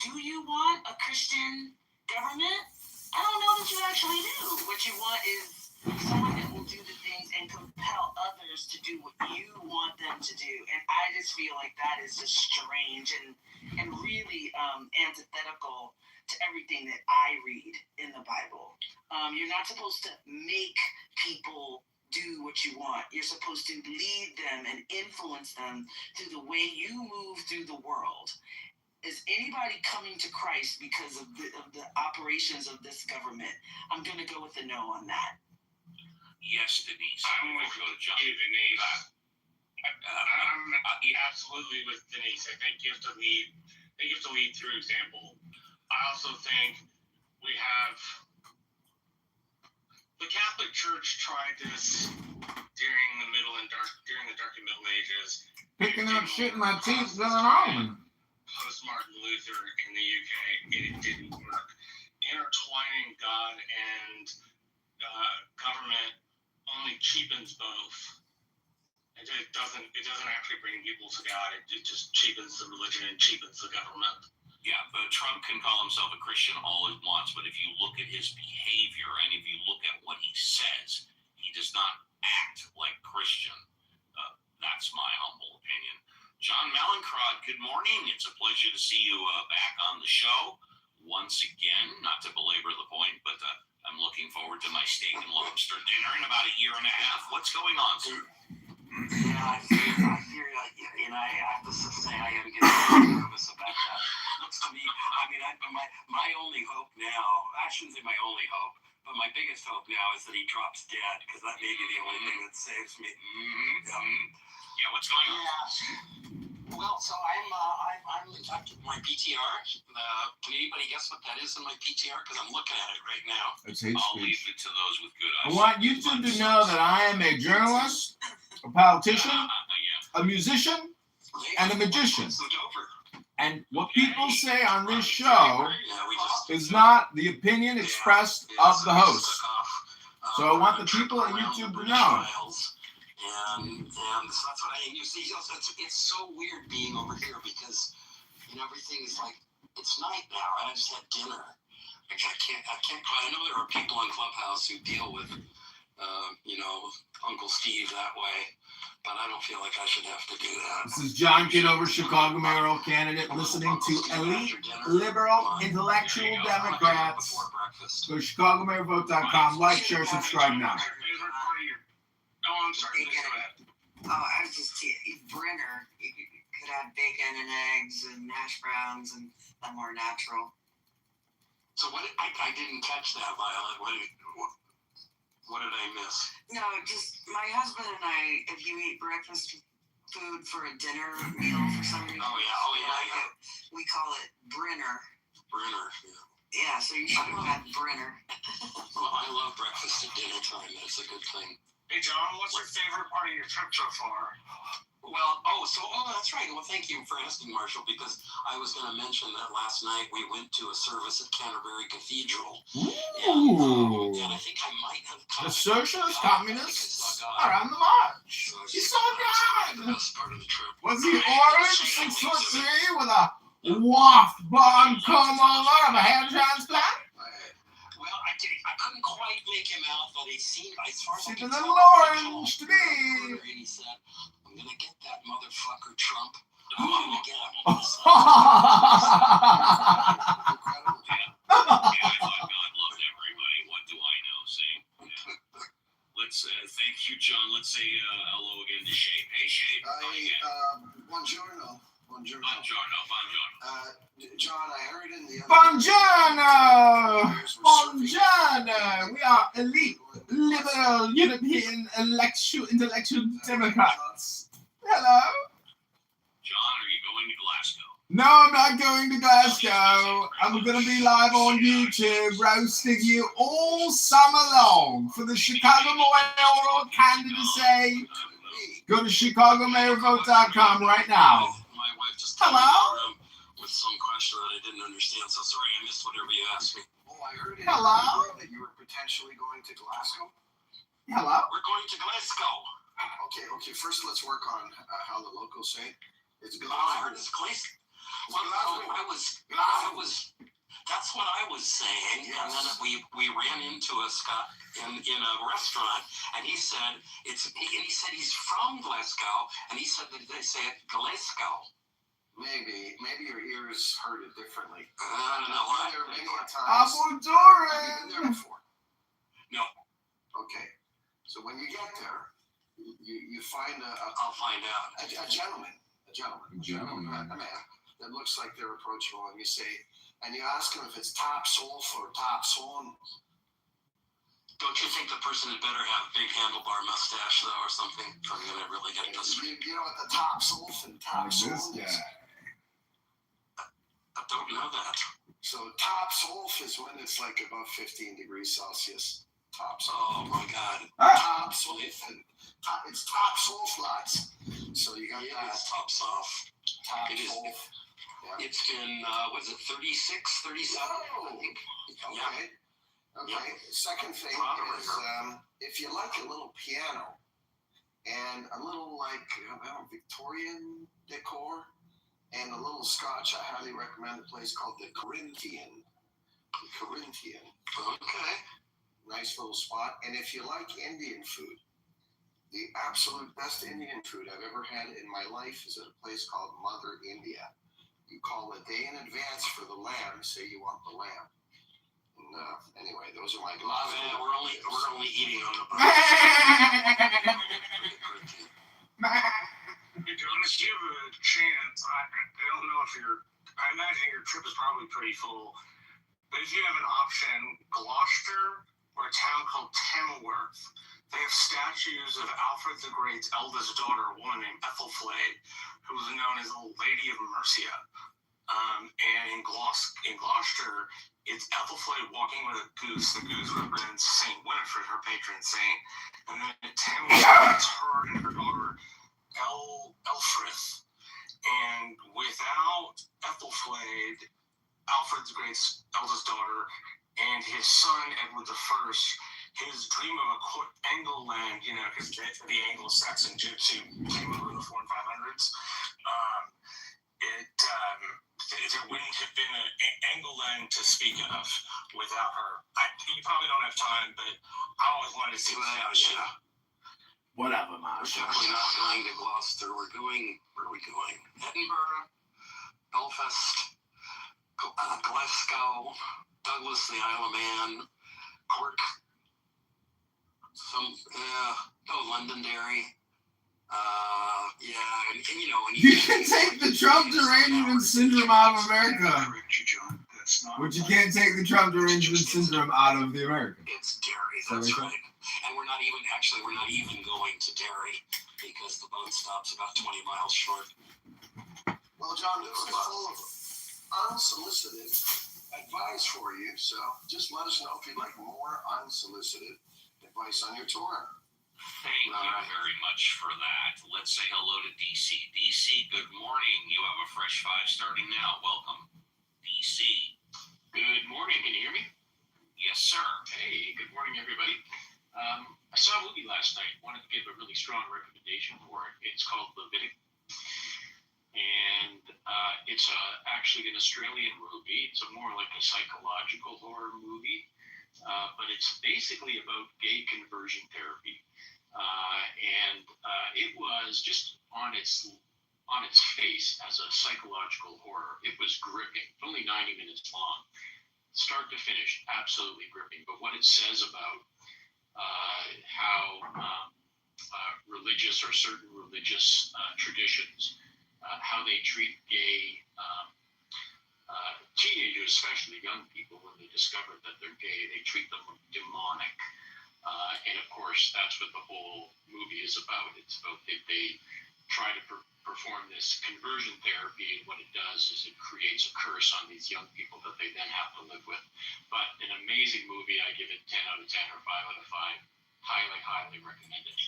Do you want a Christian government? I don't know that you actually do. What you want is someone that will do the things and compel others to do what you want them to do. And I just feel like that is just strange and really antithetical to everything that I read in the Bible. You're not supposed to make people do what you want. You're supposed to lead them and influence them through the way you move through the world. Is anybody coming to Christ because of the operations of this government? I'm going to go with the no on that. Yes, Denise. I'm going to go to John. Denise. I'm absolutely with Denise. I think you have to lead. I think you have to lead through example. I also think we have the Catholic Church tried this during the Dark and Middle Ages. Picking up shit in my teeth going on. Post Martin Luther in the UK, and it didn't work. Intertwining God and government only cheapens both. It doesn't actually bring people to God. It just cheapens the religion and cheapens the government. Yeah, but Trump can call himself a Christian all he wants, but if you look at his behavior and if you look at what he says, he does not act like Christian. That's my humble opinion. John Malincrod, good morning. It's a pleasure to see you back on the show once again. Not to belabor the point, but I'm looking forward to my steak and lobster dinner in about a year and a half. What's going on, sir? Yeah, I fear, and I have to say I am getting nervous about that. Looks to me, I mean, my only hope now, I shouldn't say my only hope, but my biggest hope now is that he drops dead, because that may be the only thing that saves me. Yeah, what's going on? Yeah. Well, so I'm I took my PTR. Can anybody guess what that is in my PTR? Because I'm looking at it right now. It's hate I'll leave speech. it to those with good I eyes. want YouTube to know that I am a journalist, a politician, a musician, and a magician. And what people say on this show is not the opinion expressed of the host. So I want the people at YouTube to know. And so that's what you see. Also, it's so weird being over here because everything's like it's night now, and I just had dinner. I can't. I know there are people in Clubhouse who deal with Uncle Steve that way, but I don't feel like I should have to do that. This is John Kitover, Chicago mayoral candidate, listening to elite, liberal, intellectual Democrats. Go to ChicagoMayorVote.com. Like, share, subscribe now. Oh, I'm sorry. Go ahead. Oh, I was just Brenner. You could have bacon and eggs and hash browns and more natural. So what? I didn't catch that, Violet. What did I miss? No, just my husband and I. If you eat breakfast food for a dinner meal for some reason, yeah. We call it Brenner. Brenner. Yeah, so you should have Brenner. Well, I love breakfast at dinner time. That's a good thing. Hey, John, what's your favorite part of your trip so far? Well, that's right. Well, thank you for asking, Marshall, because I was going to mention that last night we went to a service at Canterbury Cathedral. Ooh. And I think I might have The socialist communists are on the march. He's so good. The best part of the trip. Was he orange, 6'3", with a waft bomb comb over of a hair transplant? Well, I couldn't quite make him out, but he seemed, as far as I Seemed can a tell, little orange to me. And he said, I'm going to get that motherfucker Trump. I'm going to get him. Yeah, I thought God loved everybody. What do I know? See? Yeah. Let's thank you, John. Let's say hello again to Shape. Hey, Shape. Buongiorno. Buongiorno. John, I heard in the Buongiorno! Buongiorno! We are elite, liberal, European, intellectual Democrats. Hello? John, are you going to Glasgow? No, I'm not going to Glasgow. I'm going to be live on YouTube roasting you all summer long for the Chicago mayoral candidacy. Go to ChicagoMayorVote.com right now. My wife just Hello? With some question that I didn't understand, so sorry I missed whatever you asked me. Oh, I heard in Hello? that you were potentially going to Glasgow. Hello? We're going to Glasgow. Okay. First, let's work on how the locals say it. It's Oh, I heard Glasgow. it's Glasgow. Well, that's what I was saying, Yes. and then we ran into a Scot in a restaurant, and he said he's from Glasgow, and he said that they say it Glasgow. Maybe your ears heard it differently. I don't know. I've been there many a times. I'm Have you been there Honduran! before? No. Okay. So when you get there, you find I'll find out. a gentleman, a man that looks like they're approachable, and you ask him if it's top sulf or top swan. Don't you think the person had better have a big handlebar mustache, though, or something? If I'm going to really get this. You know what the top sulf and top swan is? I don't know that. So top sulf is when it's like above 15 degrees Celsius. Top sulf. Oh my God. Top sulf. It's top sulf lots. So you got that. It's top sulf. Top It is. sulf. Yeah. It's been, was it 36, 37? Oh, I think. okay. Yeah. Okay. Second thing is if you like a little piano and a little Victorian decor and a little scotch, I highly recommend a place called the Corinthian. Okay. Nice little spot. And if you like Indian food, the absolute best Indian food I've ever had in my life is at a place called Mother India. You call a day in advance for the lamb, say you want the lamb. And anyway, those are my Man, we're only eating on the boat. If you have a chance, I don't know if I imagine your trip is probably pretty full, but if you have an option, Gloucester or a town called Tamworth, they have statues of Alfred the Great's eldest daughter, a woman named Ethelflaed, who was known as the Lady of Mercia. And in Gloucester, it's Ethelflaed walking with a goose. The goose represents Saint Winifred, her patron saint. And then at Tamworth, it's her and her daughter, Elfrith. And without Ethelflaed, Alfred the Great's eldest daughter, and his son, Edward I, his dream of a Angleland, because the Anglo-Saxon gypsy came over in the 400s and 500s, there wouldn't have been an Angleland to speak of without her. You probably don't have time, but I always wanted to see that. Yeah. Whatever, We're definitely not going to Gloucester. Where are we going? Edinburgh, Belfast, Glasgow, Douglas, the Isle of Man, Cork, Londonderry. You can take the Trump derangement syndrome out of America, but you can't take the Trump derangement syndrome out of the American. It's Derry, that's right. And we're not even going to Derry because the boat stops about 20 miles short. Well, John, this is full of unsolicited advice for you, so just let us know if you'd like more unsolicited advice on your tour. Thank you very much for that. Let's say hello to DC. DC, good morning. You have a fresh five starting now. Welcome. DC. Good morning. Can you hear me? Yes, sir. Hey, good morning, everybody. I saw a movie last night. Wanted to give a really strong recommendation for it. It's called Leviticus. And it's actually an Australian movie. It's more like a psychological horror movie. But it's basically about gay conversion therapy. And it was just on its face as a psychological horror. It was gripping. It's only 90 minutes long, start to finish, absolutely gripping. But what it says about how religious or certain religious traditions, how they treat gay teenagers, especially young people, when they discover that they're gay, they treat them demonic. And of course, that's what the whole movie is about. It's about they try to perform this conversion therapy, and what it does is it creates a curse on these young people that they then have to live with. But an amazing movie. I give it 10 out of 10 or 5 out of 5. Highly recommend it.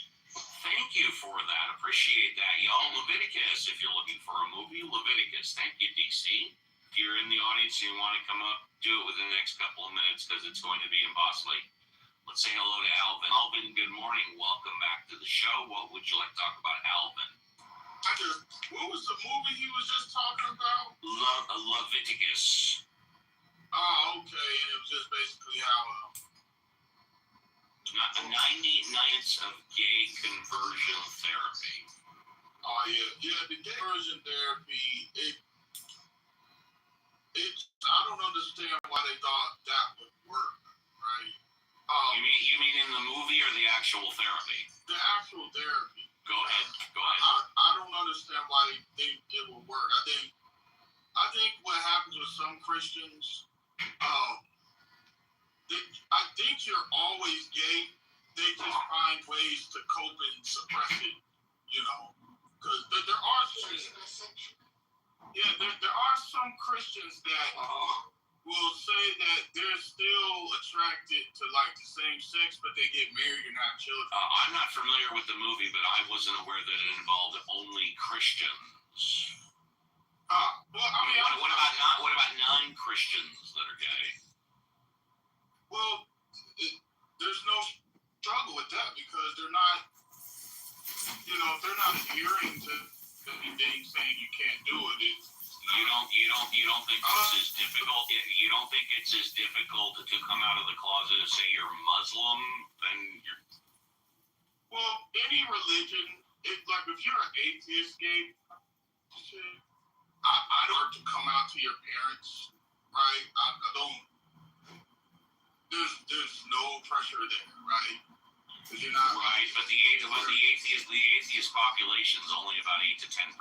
Thank you for that. Appreciate that, y'all. Leviticus, if you're looking for a movie, Leviticus. Thank you, DC. If you're in the audience and you want to come up, do it within the next couple of minutes because it's going to be impossible. Let's say hello to Alvin. Alvin, good morning. Welcome back to the show. What would you like to talk about, Alvin? What was the movie he was just talking about? Leviticus. Oh, okay. And it was just basically how... 90 nights of gay conversion therapy. Oh, yeah. Yeah, the gay conversion therapy, I don't understand why they thought that would work, right? You mean in the movie or the actual therapy? The actual therapy. Go ahead. I don't understand why they think it will work. I think what happens with some Christians, I think you're always gay. They just find ways to cope and suppress it, because there are some Christians that will say that they're still attracted to like the same sex, but they get married and have children. I'm not familiar with the movie, but I wasn't aware that it involved only Christians. What about non-Christians that are gay? Well, there's no struggle with that because they're not, they're not adhering to anything saying you can't do it. You don't think it's as difficult? You don't think it's as difficult to come out of the closet and say you're Muslim than you're? Well, any religion, if you're an atheist, Gabe, I don't have to come out to your parents, right? I don't. There's no pressure there, right? Because you're not right. But the atheist population is only about 8 to 10%.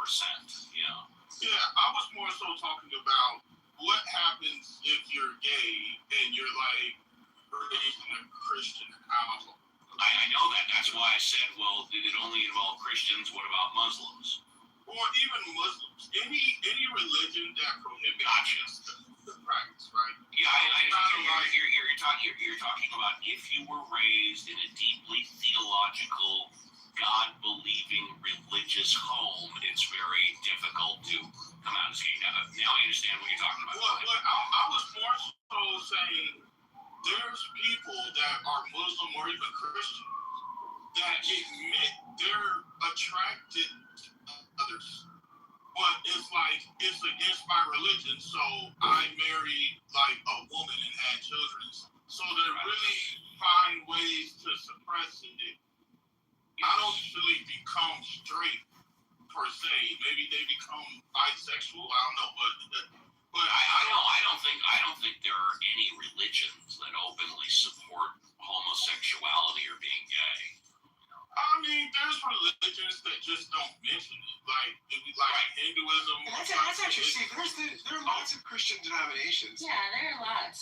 Yeah. Yeah, I was more so talking about what happens if you're gay and you're raised in a Christian household. I know that. That's why I said, well, did it only involve Christians? What about Muslims? Or even Muslims. Any religion that prohibits the practice, right? Yeah, you're talking about if you were raised in a deeply theological, God-believing religious home, it's very difficult to come out as gay. Now I understand what you're talking about. I was more so saying there's people that are Muslim or even Christian that admit they're attracted to others. But it's against my religion, so I married a woman and had children. So they really find ways to suppress it. I don't usually become straight per se. Maybe they become bisexual. I don't know, but I don't think there are any religions that openly support homosexuality or being gay. I mean, there's religions that just don't mention it, like Hinduism. That's interesting. There are lots of Christian denominations. Yeah, there are lots.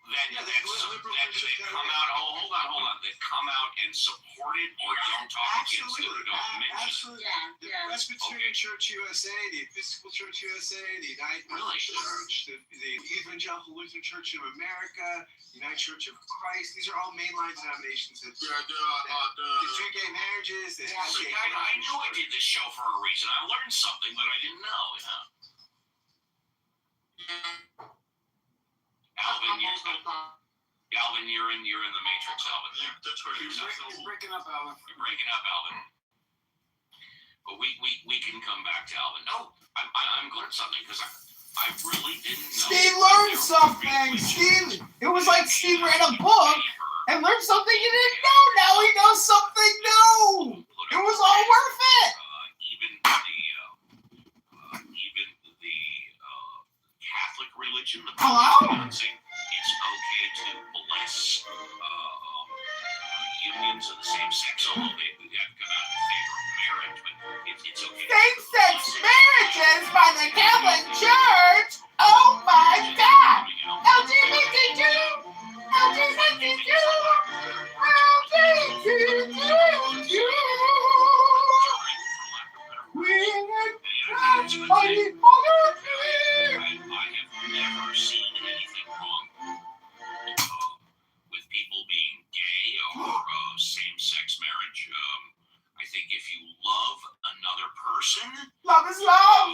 That come out. Hold on. That come out and support it or don't talk against it or don't mention it. The Presbyterian Church USA, the Episcopal Church USA, the United Methodist Church, the Evangelical Lutheran Church of America, the United Church of Christ. These are all mainline denominations that do gay marriages. I knew I did this show for a reason. I learned something that I didn't know. Alvin, you're in the Matrix, Alvin. You're breaking up, Alvin. But we can come back to Alvin. No, I'm learned something because I really didn't know. Steve learned something. It was like Steve read a book and learned something he didn't know. Now he knows something new. It was all worth it. Even the Catholic religion, the pronouncing, it's okay to bless unions of the same sex, although they have come out in favor of marriage, but it's okay. Same-sex marriages by the Catholic Church? Oh my God! LGBTQ! LGBTQ! LGBTQ! I have never seen anything wrong with people being gay or same-sex marriage. I think if you love another person, love is love.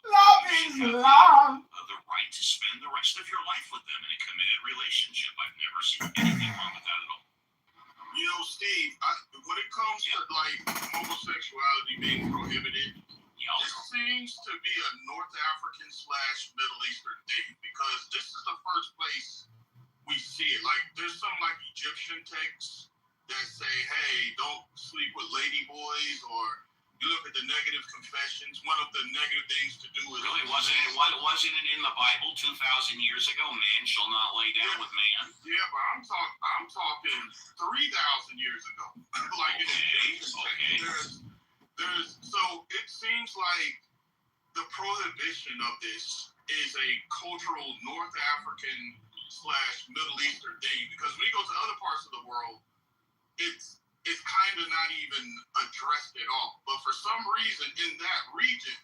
Love is love. The right to spend the rest of your life with them in a committed relationship. I've never seen anything wrong with that at all. Steve, when it comes to homosexuality being prohibited, this seems to be a North African / Middle Eastern thing because this is the first place we see it. There's some Egyptian texts that say, hey, don't sleep with lady boys, or You look at the negative confessions. One of the negative things to do is Really, wasn't it in the Bible 2,000 years ago? Man shall not lay down with man. Yeah, but I'm talking 3,000 years ago. Like so it seems like the prohibition of this is a cultural North African / Middle Eastern thing, because when you go to other parts of the world, it's kind of not even addressed at all. But for some reason in that region,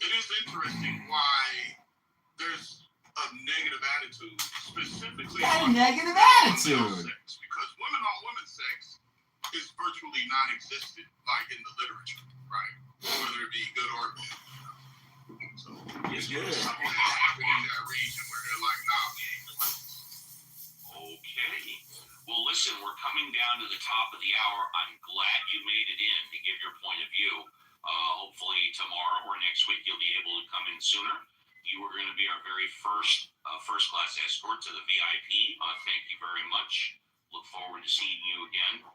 it is interesting why there's a negative attitude, specifically Got a negative attitude. Sex, because women on women sex is virtually non-existent, like in the literature, right? Whether it be good or bad. So it's good. Something happening in that region where they're like, nah, we ain't doing this. Okay. Well, listen, we're coming down to the top of the hour. I'm glad you made it in to give your point of view. Hopefully tomorrow or next week you'll be able to come in sooner. You are going to be our very first class escort to the VIP. Thank you very much. Look forward to seeing you again.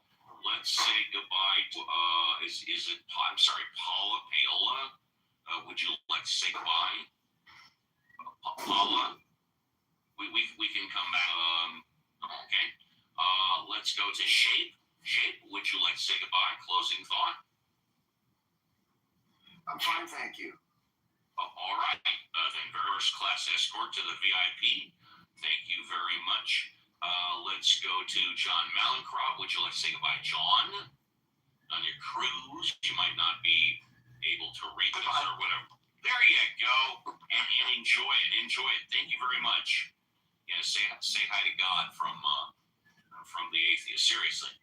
Let's say goodbye to Paola. Would you like to say goodbye? Paula? We can come back. Okay. Let's go to Shape. Shape, would you like to say goodbye? Closing thought? I'm fine, thank you. All right. Then first class escort to the VIP. Thank you very much. Let's go to John Malencrop. Would you like to say goodbye, John? On your cruise, you might not be able to reach us or whatever. There you go. And enjoy it. Enjoy it. Thank you very much. Yeah, say hi to God from the atheist. Seriously.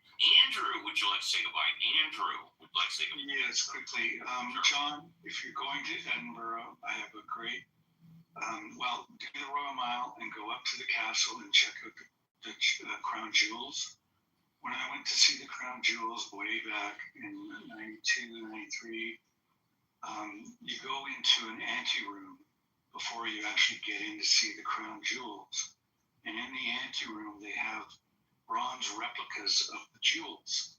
Andrew, would you like to say goodbye? Andrew, would you like to say goodbye? Yes, quickly. John, if you're going to Edinburgh, I have a great, do the Royal Mile and go up to the castle and check out the Crown Jewels. When I went to see the Crown Jewels way back in 92, 93, you go into an anteroom before you actually get in to see the Crown Jewels. And in the anteroom, they have bronze replicas of the jewels.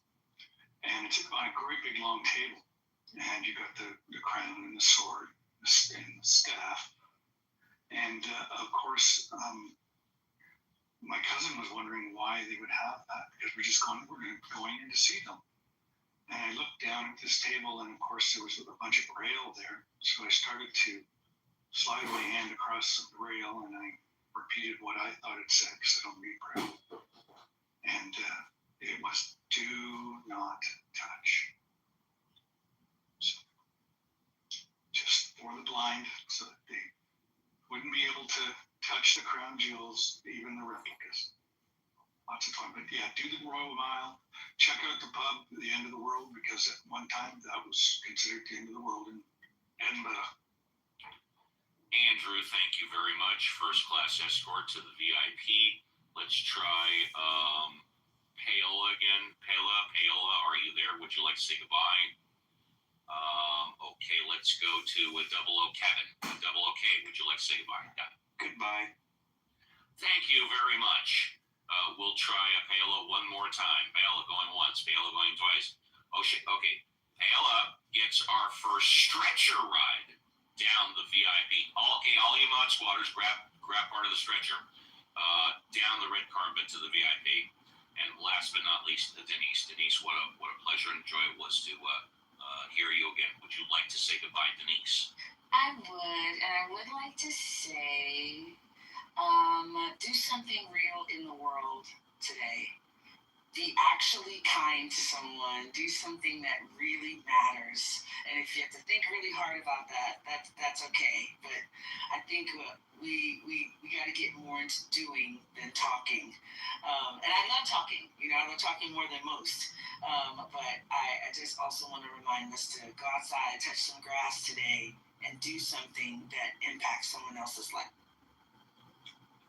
And it's on a great big long table. And you got the crown and the sword and the staff. And of course, my cousin was wondering why they would have that, because we're going in to see them. And I looked down at this table, and of course there was a bunch of braille there. So I started to slide my hand across the braille, and I repeated what I thought it said, because I don't read braille. And it was, do not touch. So, just for the blind, so that they wouldn't be able to touch the crown jewels, even the replicas. Lots of fun. But yeah, do the Royal Mile. Check out the pub, the end of the world, because at one time that was considered the end of the world in Edinburgh. Andrew, thank you very much. First class escort to the VIP. Let's try Paola again. Paola, are you there? Would you like to say goodbye? Okay, let's go to Double O Kevin. Double O K, would you like to say goodbye? Yeah. Goodbye. Thank you very much. We'll try Paola one more time. Paola going once, Paola going twice. Oh shit, okay. Paola gets our first stretcher ride down the VIP. All you mod squatters, grab part of the stretcher. Down the red carpet to the VIP. And last but not least, Denise. Denise, what a pleasure and joy it was to hear you again. Would you like to say goodbye, Denise? I would, and I would like to say, do something real in the world today. Be actually kind to someone. Do something that really matters. And if you have to think really hard about that, that's okay. But I think we got to get more into doing than talking. And I love talking. I love talking more than most. But I just also want to remind us to go outside, touch some grass today, and do something that impacts someone else's life.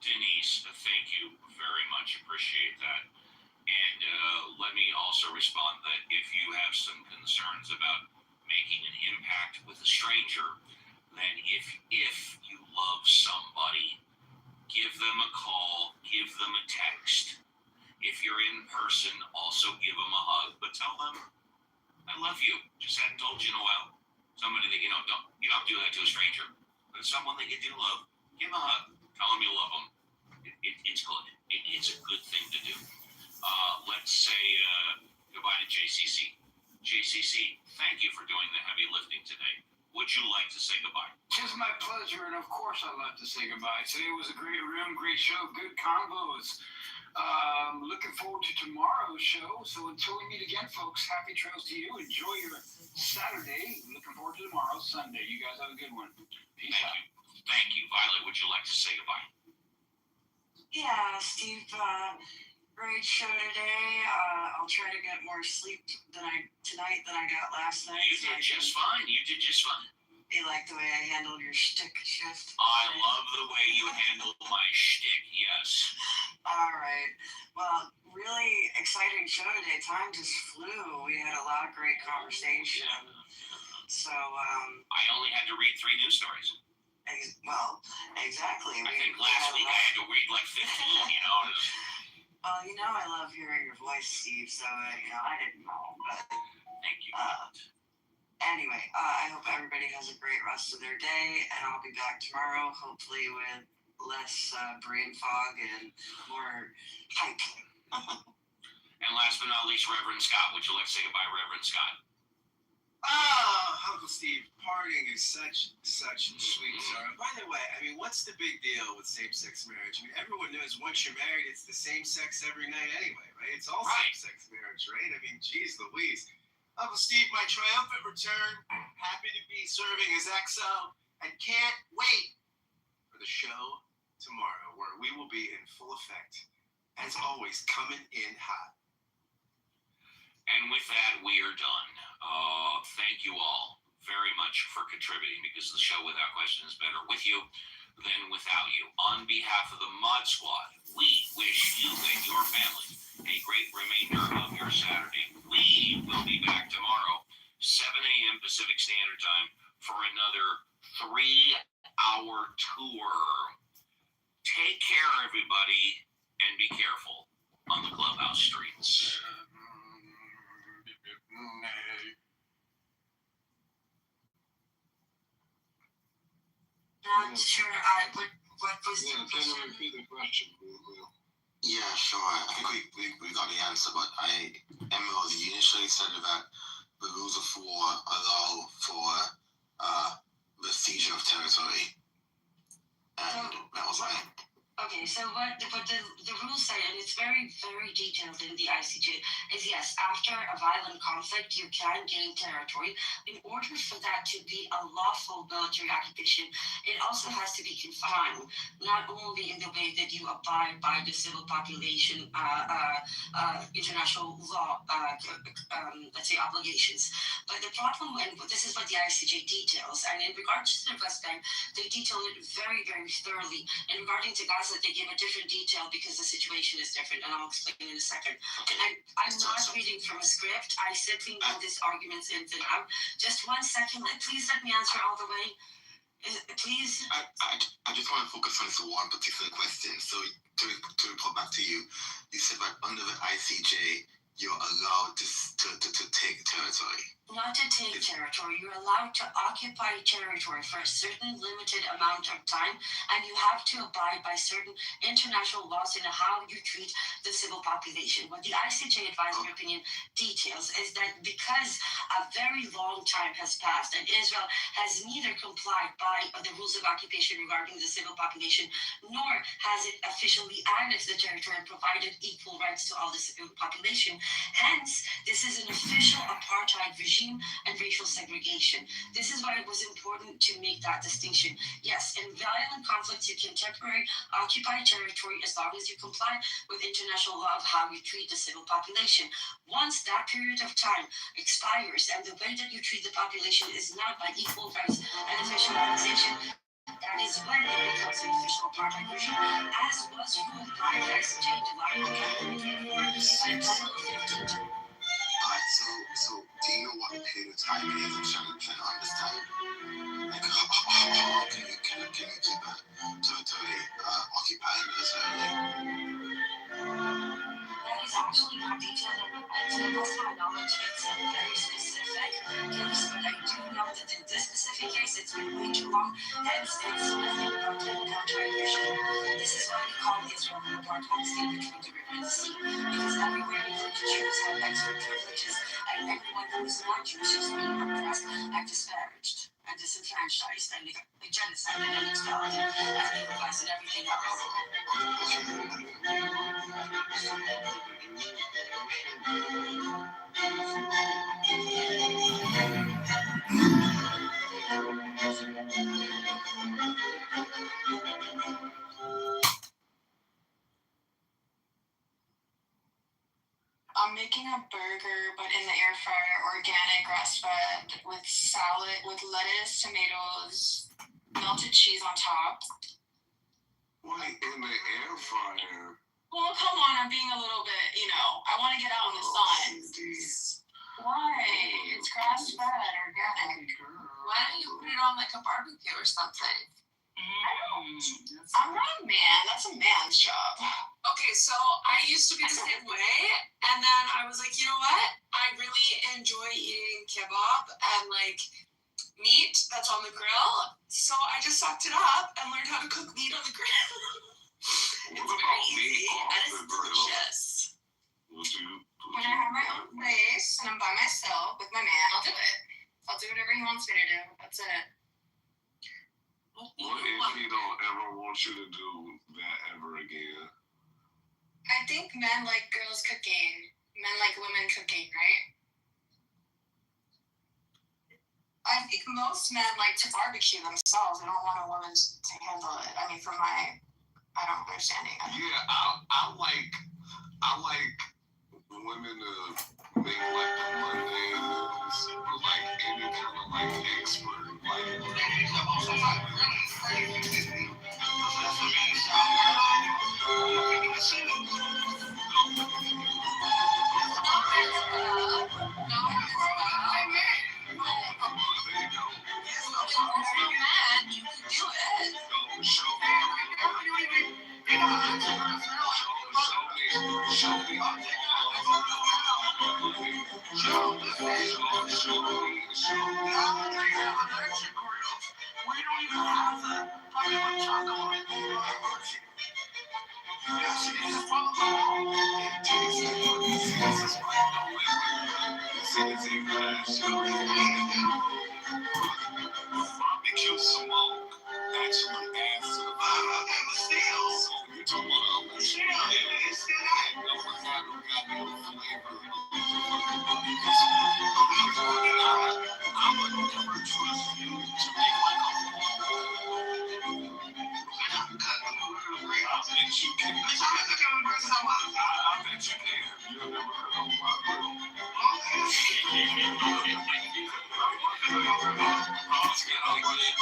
Denise, thank you very much. Appreciate that. And let me also respond that if you have some concerns about making an impact with a stranger, then if you love somebody, give them a call, give them a text. If you're in person, also give them a hug, but tell them I love you. Just hadn't told you in a while. Somebody that you don't do that to a stranger, but someone that you do love, give them a hug. Tell them you love them. It's good. It's a good thing to do. Let's say goodbye to JCC. JCC, thank you for doing the heavy lifting today. Would you like to say goodbye? It's my pleasure, and of course I'd love to say goodbye. Today was a great room, great show, good combos. Looking forward to tomorrow's show. So until we meet again, folks, happy trails to you. Enjoy your Saturday. Looking forward to tomorrow, Sunday. You guys have a good one. Peace out. Thank you. Violet, would you like to say goodbye? Yeah, Steve, great show today. I'll try to get more sleep tonight than I got last night. You did just fine. You did just fine. You like the way I handled your shtick shift? I love the way you handled my shtick, yes. All right. Well, really exciting show today. Time just flew. We had a lot of great conversation. So, I only had to read 3 news stories. Well, exactly. I think last week I had to read like 15, Well, I love hearing your voice, Steve, so, I didn't know, but... Thank you. Anyway, I hope everybody has a great rest of their day, and I'll be back tomorrow, hopefully with less brain fog and more hype. And last but not least, Reverend Scott. Would you like to say goodbye, Reverend Scott? Uncle Steve, partying is such a sweet sorrow. By the way, what's the big deal with same-sex marriage? Everyone knows once you're married, it's the same sex every night anyway, right? It's all same-sex marriage, right? Geez Louise. Uncle Steve, my triumphant return. Happy to be serving as XO, and can't wait for the show tomorrow, where we will be in full effect. As always, coming in hot. And with that, we are done. Thank you all very much for contributing, because the show without question is better with you than without you. On behalf of the Mod Squad, we wish you and your family a great remainder of your Saturday. We will be back tomorrow, 7 a.m. Pacific Standard Time, for another 3-hour tour. Take care, everybody, and be careful on the clubhouse streets. Not sure what was the question? Yeah, sure. I think we got the answer, but Emma was initially said that the rules of war allow for the seizure of territory, and that was right. Okay, so what the rules say, and it's very, very detailed in the ICJ, is yes, after a violent conflict, you can gain territory. In order for that to be a lawful military occupation, it also has to be confined, not only in the way that you abide by the civil population, international law, let's say obligations, but the problem, and this is what the ICJ details, and in regards to the West Bank, they detail it very, very thoroughly. And regarding to Gaza, they give a different detail because the situation is different, and I'll explain in a second. And I'm not reading from a script. I simply know this argument's ins and out. Just 1 second. Please let me answer all the way. Please. I just want to focus on one particular question. So to report back to you, you said that under the ICJ, you're allowed to take territory. Not to take territory. You're allowed to occupy territory for a certain limited amount of time, and you have to abide by certain international laws in how you treat the civil population. What the ICJ advisory opinion details is that because a very long time has passed and Israel has neither complied by the rules of occupation regarding the civil population, nor has it officially annexed the territory and provided equal rights to all the civil population. Hence, this is an official apartheid regime and racial segregation. This is why it was important to make that distinction. Yes, in violent conflicts, you can temporarily occupy territory as long as you comply with international law of how you treat the civil population. Once that period of time expires and the way that you treat the population is not by equal rights and official organization, that is when it becomes an official apartheid regime, as was ruled by the ICJ in July 1994 by Title 15. Alright, so do you know what the period of time is? I'm trying to understand. Like, how can you keep a territory occupied militarily? That is actually not detailed, and to the best of my knowledge, it's very specific. way too long. It's nothing about military mission. This is why we call Israel an apartheid state between the river and the sea. Because everywhere you look, Jews have extra privileges, and everyone who is not Jewish is being oppressed and disparaged and disenfranchised and genocided and expelled and legalized and everything else. I'm making a burger, but in the air fryer, organic, grass-fed, with salad, with lettuce, tomatoes, melted cheese on top. Why in the air fryer? Well, come on, I'm being a little bit, I want to get out in the sun. Why? It's grass-fed, organic. Why don't you put it on like a barbecue or something? I'm not a man. That's a man's job. Okay, so I used to be the same way, and then I was like, you know what? I really enjoy eating kebab and like meat that's on the grill. So I just sucked it up and learned how to cook meat on the grill. It's very easy and it's delicious. When I have my own place and I'm by myself with my man, I'll do it. I'll do whatever he wants me to do. That's it. What if he don't ever want you to do that ever again? I think men like girls cooking. Men like women cooking, right? I think most men like to barbecue themselves. They don't want a woman to handle it. I mean, from my understanding. Yeah, I like women to make like the Mondays, like any kind of like expert, barbecue smoke actually adds to the flavor. So you talking about the I would never trust you to make like a I bet you can. I bet you can. You'll never cook on my grill.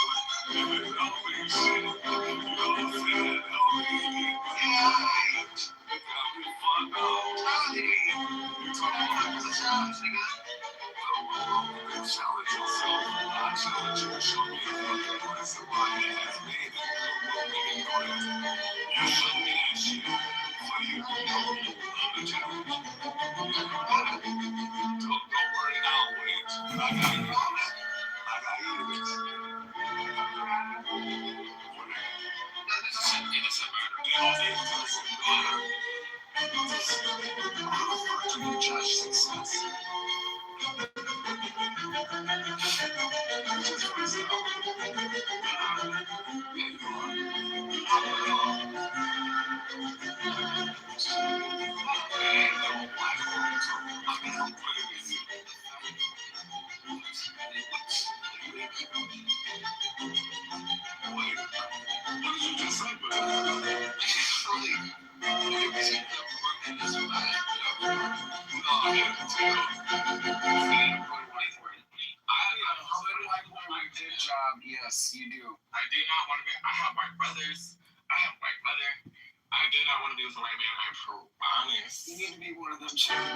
Yes, you do. I do not want to be. I have white brothers. I have white mother. I do not want to be with a white man. I promise. You need to be one of them too. I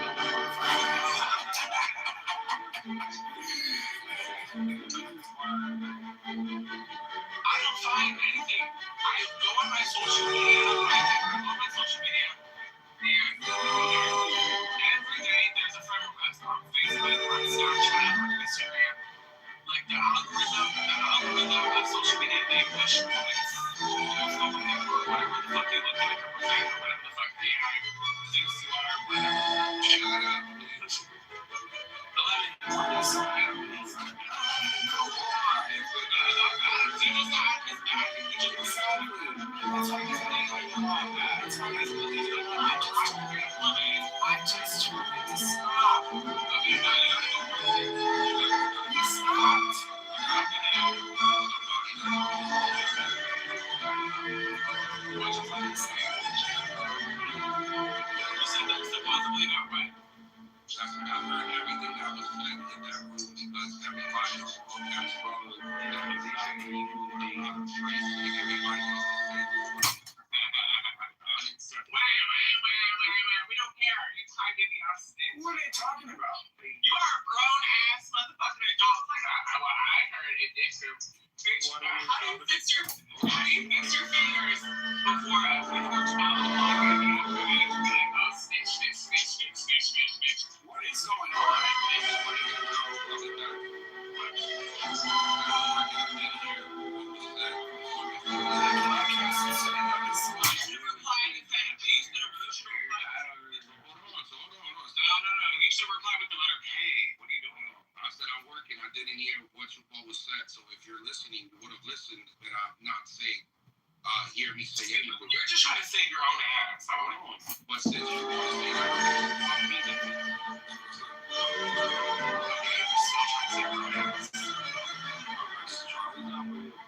don't find anything. I go on my social media. And every day there's a friend request on Facebook, on Snapchat, on Instagram. Like the algorithm social media, they push points. Whatever the fuck they look like, or whatever the fuck the AI thinks you are, whatever. Shut up.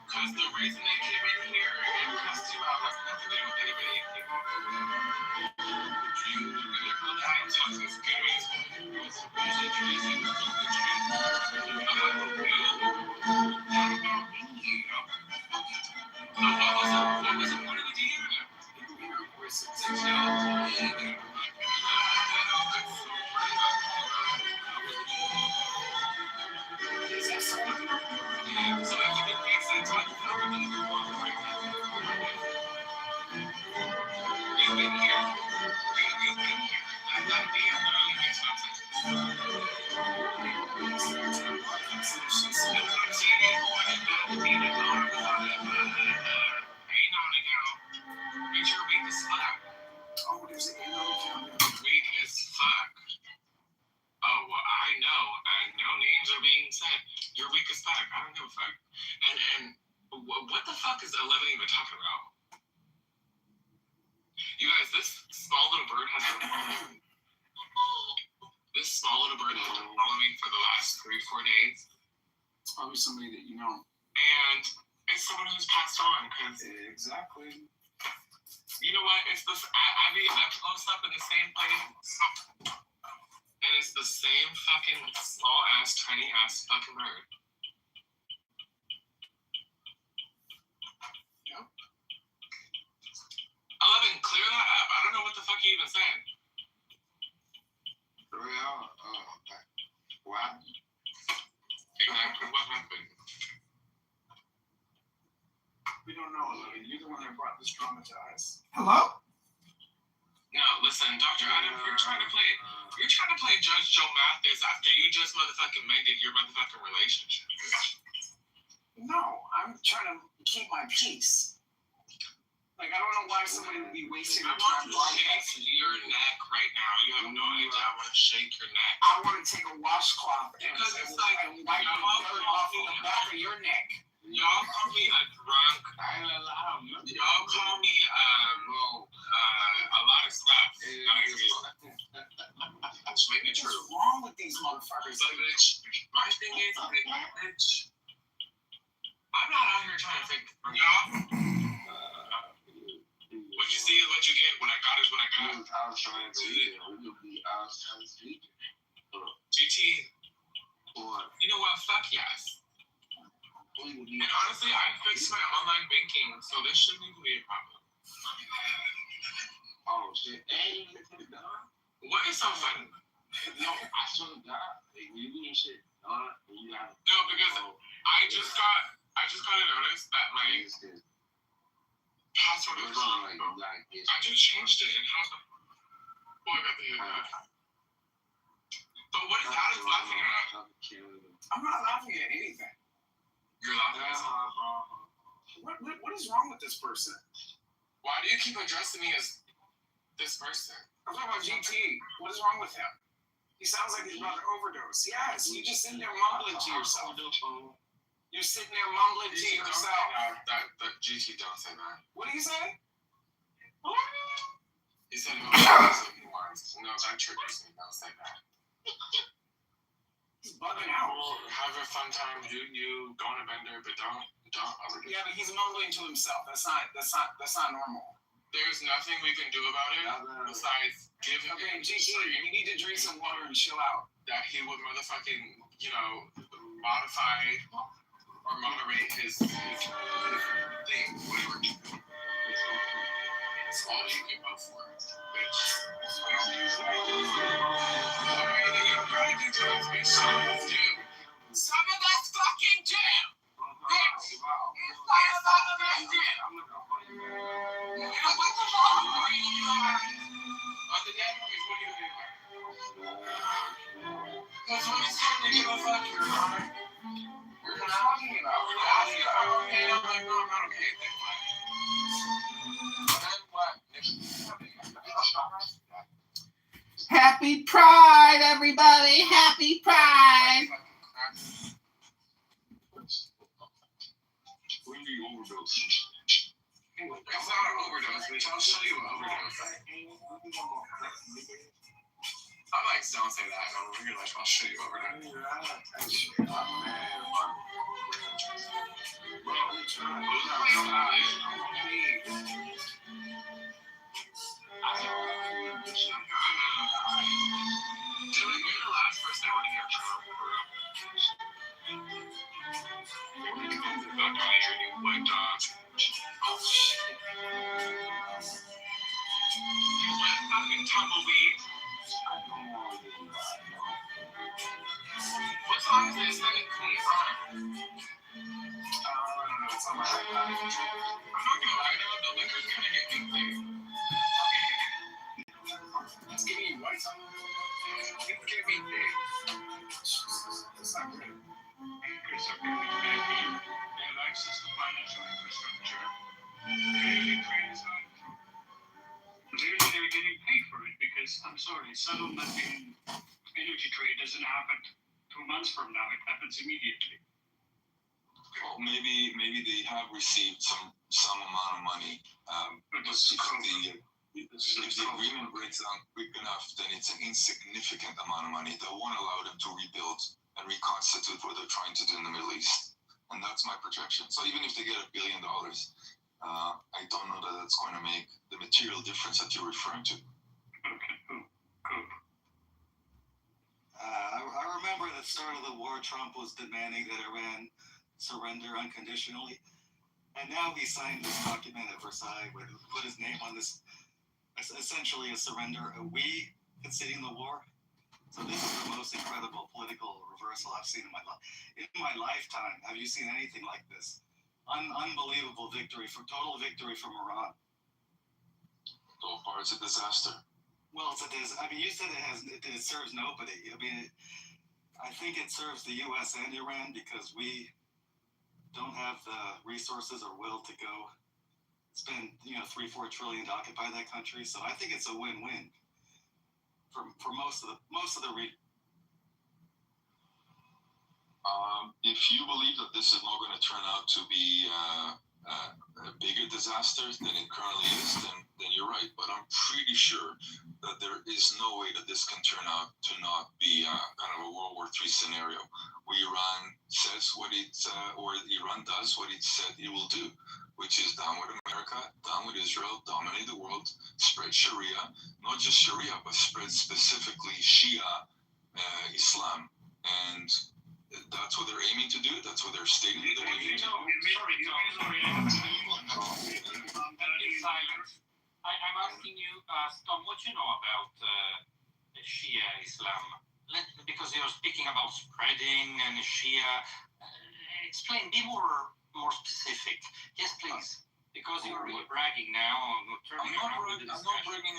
'Cause the reason they came in here and cussed you out has nothing to do with anybody. What the fuck is 11 even talking about? You guys, this small little bird has been following me for the last 3-4 days. It's probably somebody that you know. And it's someone who's passed on. Exactly. You know what? It's this. I post up in the same place, and it's the same fucking small ass, tiny ass fucking bird. Yep. 11, clear that up. I don't know what the fuck you even said. What? Exactly. What happened? We don't know, 11. You're the one that brought this drama to us. Hello? No, listen, Dr. Adam, you're trying to play Judge Joe Mathis after you just motherfucking mended your motherfucking relationship. No, I'm trying to keep my peace. Like, I don't know why somebody would be wasting their time broadcasting. Your neck right now. You have no idea. I want to shake your neck. I want to take a washcloth because it's like and wipe the dirt off of the back of your neck. Y'all call me a drunk. Y'all call me a lot of stuff. Which may be true. What's wrong with these motherfuckers? But bitch, my thing is, bitch, I'm not out here trying to fake y'all. What you see is what you get. What I got is what I got. I was trying to speak. GT. You know what? Fuck yes. And honestly, I fixed my online banking, so this shouldn't even be a problem. Oh shit! Hey, what is so funny? No, I swear to God, you doing shit. No, because I just got a notice that my password is wrong. I just changed it, and how's the? Oh, I got the haircut. But what is Adam's laughing at? I'm not laughing at anything. You're laughing at something. What is wrong with this person? Why do you keep addressing me as this person? I'm talking about GT. What is wrong with him? He sounds like he's about to overdose. Yes, you just sitting there mumbling to yourself. You're sitting there mumbling to yourself. That GT don't say that. What do you say? He said he'll overdose if he wants. No, that triggers me. Don't say that. He's bugging out. Well, have a fun time. You go on a bender, but don't overdose. Yeah, but he's mumbling to himself. That's not normal. There's nothing we can do about it besides give him. Okay, GT, you need to drink some water and chill out. That he would motherfucking, modify or moderate his thing, whatever. That's all you can go for, bitch. Some of us fucking do. Bitch. It's not about the rest of you. What the fuck? On the dead movies, what are you doing? Because when it's time to give a fuck, you're not. You're talking about. Okay, I'm like, no, I'm not okay with that. Then what? Happy Pride, everybody! Happy Pride! When do you overdose? It's not an overdose, bitch. I'll show you an overdose. I'm like, don't say that. No, you're like, I'll show you overdose. Dylan, you're the last person I want to hear Trump. Fuck out here, you white dog. Oh, shit. You wet fucking tumbleweed. What song is this that it came from? I don't know. It's on my iPad. I'm not gonna lie, though. The liquor's gonna get me thick. It's giving you white song. It's giving me thick. It's not good. It's okay. They have access to financial infrastructure. They trade is not. Clearly they're getting paid for it because, I'm sorry, settlement in energy trade doesn't happen 2 months from now. It happens immediately. Well, maybe they have received some amount of money. But if the agreement breaks down quick enough, then it's an insignificant amount of money that won't allow them to rebuild and reconstitute what they're trying to do in the Middle East. And that's my projection. So even if they get $1 billion, I don't know that that's going to make the material difference that you're referring to. I remember at the start of the war, Trump was demanding that Iran surrender unconditionally. And now he signed this document at Versailles where he put his name on this, essentially a surrender. Are we conceding the war? So this is the most incredible political reversal I've seen in my lifetime. Have you seen anything like this? Unbelievable victory, total victory from Iran. So far, it's a disaster. Well, you said it serves nobody. I think it serves the U.S. and Iran because we don't have the resources or will to go spend, $3-4 trillion to occupy that country. So I think it's a win-win for most of the region. If you believe that this is not going to turn out to be a bigger disaster than it currently is, then you're right. But I'm pretty sure that there is no way that this can turn out to not be kind of a World War III scenario where Iran says or Iran does what it said it will do, which is down with America, down with Israel, dominate the world, spread Sharia, not just Sharia, but spread specifically Shia Islam. And that's what they're aiming to do. That's what they're stating they're aiming to do. I'm asking you, Tom, what you know about Shia Islam? Because you're speaking about spreading and Shia. Explain, be more specific. Yes, please. Because you're really bragging now. I'm not bragging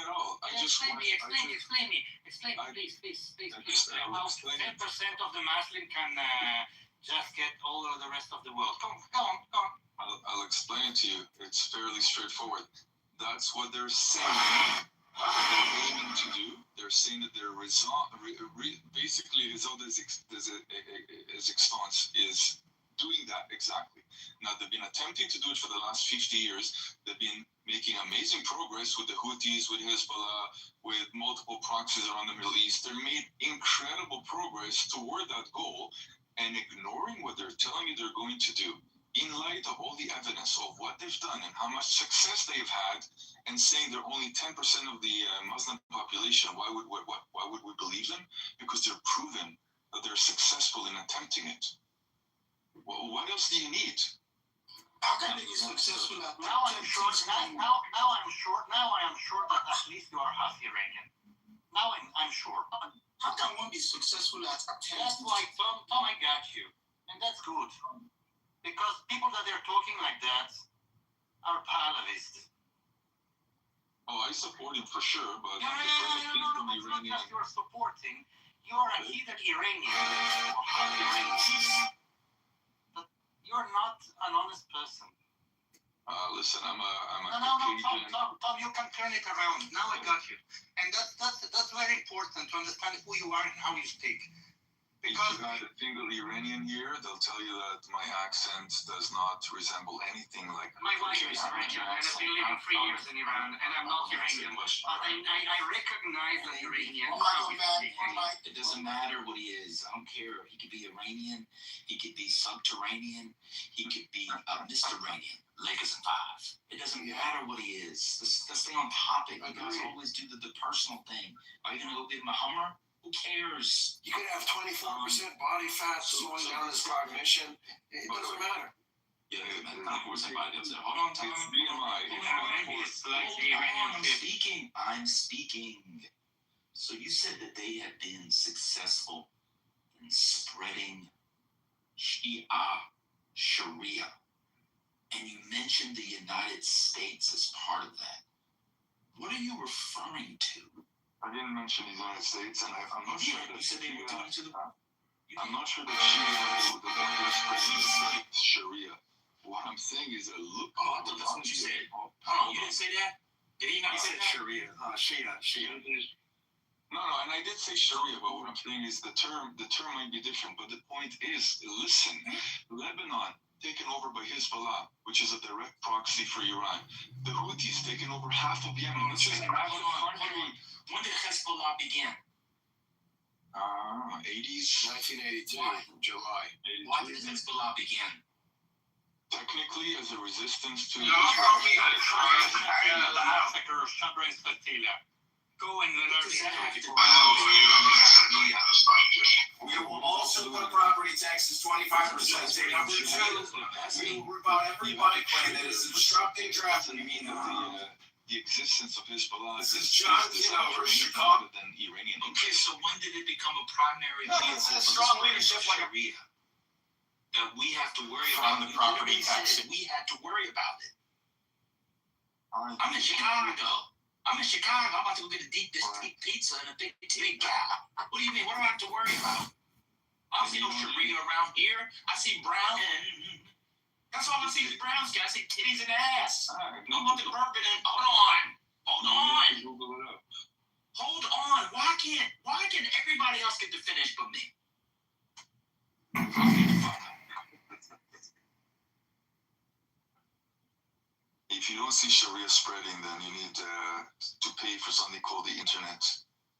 at all. Explain me, please. How 10% of the Muslim can just get all of the rest of the world. Come on. I'll explain it to you. It's fairly straightforward. That's what they're saying. They're aiming to do. They're saying that their basically result as extons is doing that exactly. Now they've been attempting to do it for the last 50 years. They've been making amazing progress with the Houthis, with Hezbollah, with multiple proxies around the Middle East. They're made incredible progress toward that goal, and ignoring what they're telling you they're going to do in light of all the evidence of what they've done and how much success they've had, and saying they're only 10% of the Muslim population. Why would we believe them? Because they're proven that they're successful in attempting it. Well, what else do you need? How can they be successful at Now I am sure that at least you are half Iranian. Now I'm sure. How can one be successful at That's attempting? why Tom, I got you. And that's good. Because people that are talking like that are Pahlavists. Oh, I support him for sure, but No, it's not just you're supporting. You're either Iranian or half Iranian. But you're not an honest person. Listen, I'm a Caucasian. Tom, you can turn it around. Now I got you. And that's very important to understand who you are and how you speak. Because if you got a single Iranian here, they'll tell you that my accent does not resemble anything like my wife is Iranian, and I've been living 3 years in Iran, and I'm not Iranian. But I recognize an Iranian. It doesn't matter what he is. I don't care. He could be Iranian. He could be subterranean. He could be Mr. Iranian. Lakers and five. It doesn't matter what he is. Let's stay on topic. You guys always do the personal thing. Are you gonna go give him a Hummer? Who cares? You could have 24% body fat slowing down his cognition. It doesn't matter. Yeah, of course, everybody does it. Hold on, Tom. It's BMI. I'm speaking. So you said that they have been successful in spreading Sharia, and you mentioned the United States as part of that. What are you referring to? I didn't mention the United States, and I'm not sure that you said they were doing to the. I'm not sure that Sharia, the one who's spreading Sharia. What I'm saying is a look. Oh, that's what you said. Hold on, you didn't say that? Did he not say that? Sharia. Shia. No, and I did say Sharia, but what I'm saying is the term might be different. But the point is, listen, Lebanon taken over by Hezbollah, which is a direct proxy for Iran. The Houthis taken over half of Yemen, which is a massive country. When did Hezbollah begin? 80s. 1982, July. Why did Hezbollah begin? Technically, as a resistance to Go and learn. We will also put property taxes 25%. Take number two, we will rip out every bike lane that is obstructing traffic. You mean that the existence of Hezbollah This is John Kitover, Chicago. Than Iranian. Okay, so when did it become a primary It's a strong leadership like Sharia that we have to worry about? the property tax. We had to worry about it. I'm in Chicago. I'm about to go get this deep pizza and a big cow. What do you mean? What do I have to worry about? I don't see no Sharia around here. I see brown. That's all I see is brown skin. I see titties and ass. I want the bourbon and hold on. Hold on. Why can everybody else get to finish but me? If you don't see Sharia spreading, then you need to pay for something called the internet,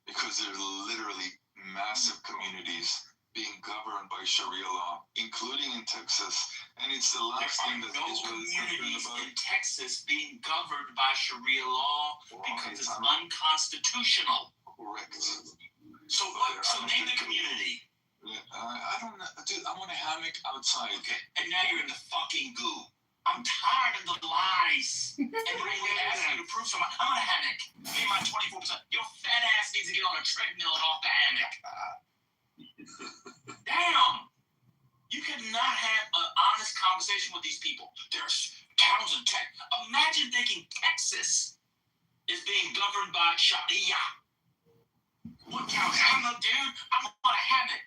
because there are literally massive communities being governed by Sharia law, including in Texas, and it's the last thing that Israel is concerned about. In Texas being governed by Sharia law because it's unconstitutional. Correct. So what? So name the community. I don't know, dude. I'm on a hammock outside. Okay, and now you're in the fucking goo. I'm tired of the lies. And when they ask you to prove something, I'm on a hammock. Pay my 24%. Your fat ass needs to get on a treadmill and off the hammock. Damn. You cannot have an honest conversation with these people. There's towns in Texas. Imagine thinking Texas is being governed by Sharia. What counts? I don't know, dude. I'm on a hammock.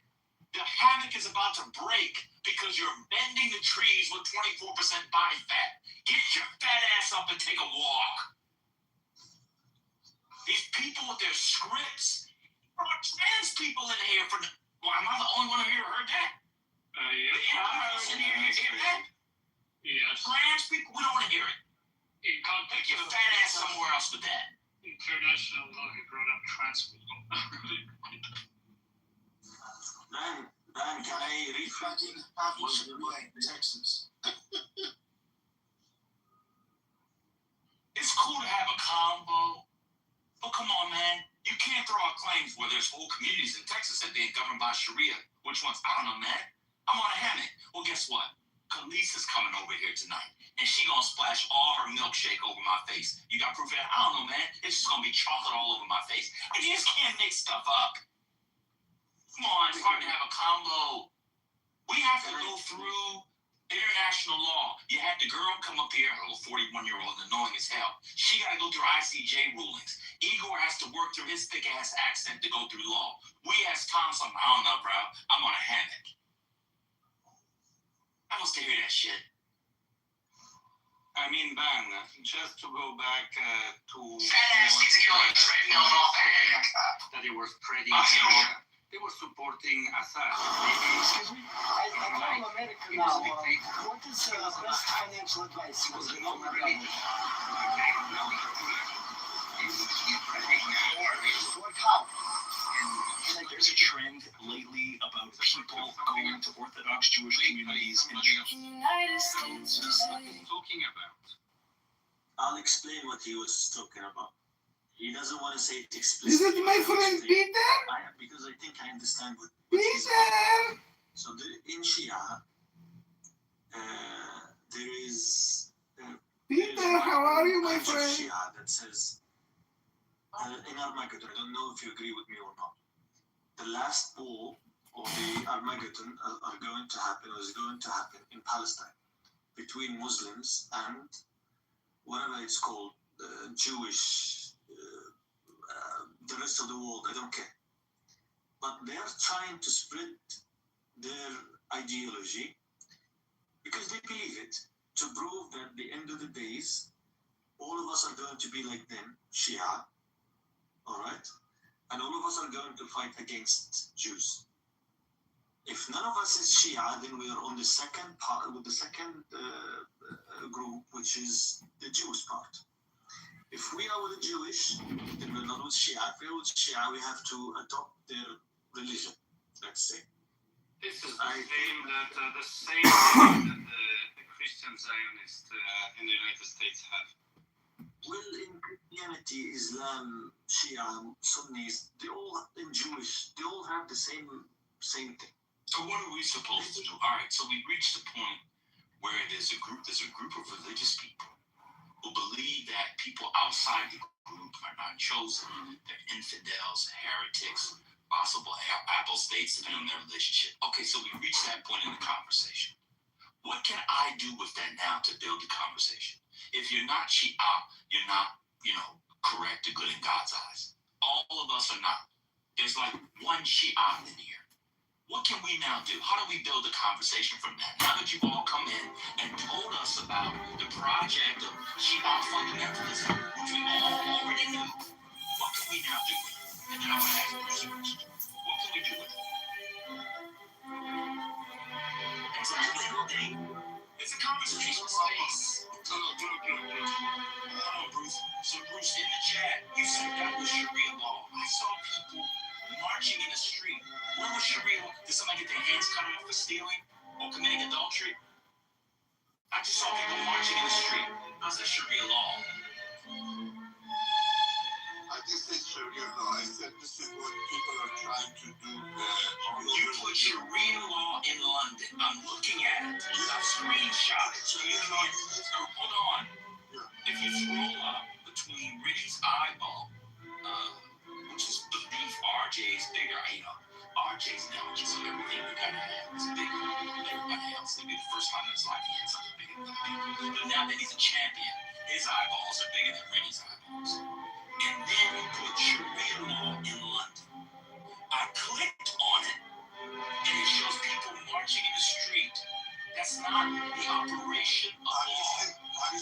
The hammock is about to break because you're bending the trees with 24% body fat. Get your fat ass up and take a walk. These people with their scripts, brought trans people in here for. Well, am I the only one here who heard that? Yes. In here, you hear that? Yes. Trans people, we don't want to hear it. In context Take your fat ass somewhere else with that. International law, he brought up trans people. Man, can I reflecting was in Texas? It's cool to have a combo, but come on, man. You can't throw out claims where there's whole communities in Texas that being governed by Sharia. Which ones? I don't know, man. I'm on a hammock. Well, guess what? Khalees is coming over here tonight, and she gonna splash all her milkshake over my face. You got proof of that? I don't know, man. It's just gonna be chocolate all over my face. And you just can't make stuff up. Come on, it's hard to have a combo. We have to go through international law. You had the girl come up here, a little 41-year-old, annoying as hell. She got to go through ICJ rulings. Igor has to work through his thick-ass accent to go through law. We asked Tom something. I don't know, bro. I'm on a hammock. I must hear that shit. I mean, Ben, just to go back to that they were spreading. They were supporting Assad. Excuse me? I told America now, what is the best financial advice you will give to my brother? Work out. There's a trend lately about people going to Orthodox Jewish communities in United States. Talking about. I'll explain what he was talking about. He doesn't want to say it explicitly. Is it my friend Peter? Because I think I understand what Peter! So in Shia, there is. Peter, how are you, my friend? Shia that says in Armageddon. I don't know if you agree with me or not. The last war of the Armageddon are going to happen, or is going to happen in Palestine between Muslims and whatever it's called, Jewish. The rest of the world, I don't care. But they're trying to spread their ideology because they believe it, to prove that at the end of the days, all of us are going to be like them, Shia, all right? And all of us are going to fight against Jews. If none of us is Shia, then we are on the second part, with the second group, which is the Jewish part. If we are with the Jewish, then we're not with Shia. If we're with Shia, we have to adopt their religion, let's say. This is the same thing that the Christian Zionists in the United States have. Well, in Christianity, Islam, Shia, Sunnis, they all, in Jewish, they all have the same thing. So what are we supposed to do? All right, so we reached the point where there's a group of religious people who believe that people outside the group are not chosen, they're infidels, heretics, possible apple states depending on their relationship. Okay, so we reached that point in the conversation. What can I do with that now to build the conversation? If you're not Shia, you're not, correct or good in God's eyes. All of us are not. There's like one Shia in here. What can we now do? How do we build a conversation from that? Now that you've all come in and told us about the project of Shia fundamentalism, which we all already knew, what can we now do with it? And then I want to ask Bruce a question. What can we do with it? Exactly. It's a conversation space. Hold on, Bruce. So, Bruce, in the chat, you said that was Sharia law. I saw people marching in the street. When was Sharia? Did somebody get their hands cut off for stealing or committing adultery? I just saw people marching in the street. How's that Sharia law? I just said Sharia law. I said this is what people are trying to do. You put Sharia law in London. I'm looking at it. I've screenshot it. So hold on. If you scroll up between Riddy's eyeball, which is beneath RJ's bigger, RJ's now just everything we gotta have is bigger than everybody else. It'll be the first time in his life he had something bigger than me. But now that he's a champion, his eyeballs are bigger than Riddy's eyeballs. And then you put Sharia law in London. I clicked on it, and it shows people marching in the street. That's not the operation of law. How do you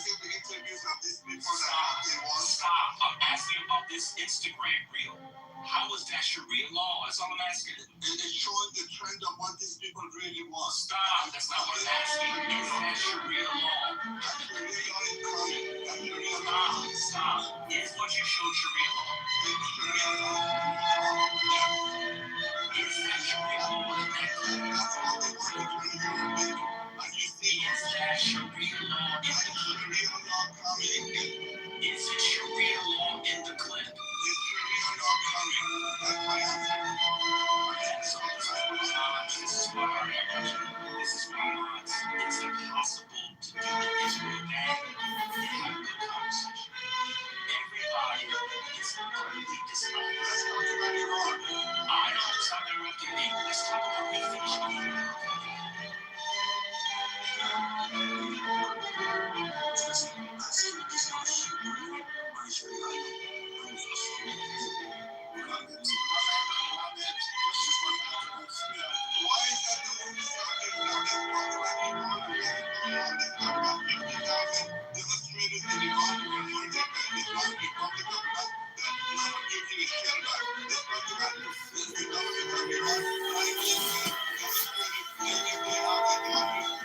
these people that they want. Stop. I'm asking about this Instagram reel. How is that Sharia law? That's all I'm asking. It's showing the trend of what these people really want. Stop. That's not what I'm asking. Is that Sharia law? That's the real income. That's the real Stop. Is what you showed Sharia law? It's Sharia law. Is that Sharia law? That's what they want to do in your video. And you see Is that Sharia law in the clip? Sharia law coming. Is it Sharia law in the clip? It's Sharia law coming. That's my answer. This is why it's impossible to do the Israel ban and have a good conversation. Everybody is completely dishonest. I know it's not interrupting me. Let's talk about me finishing. Why is that the only subject now that's talking about demonstrators in Iran before they ban Islam Republic of Iran that none of you give a shit about? This document is the government of Iran. I give demonstrators every day out the government.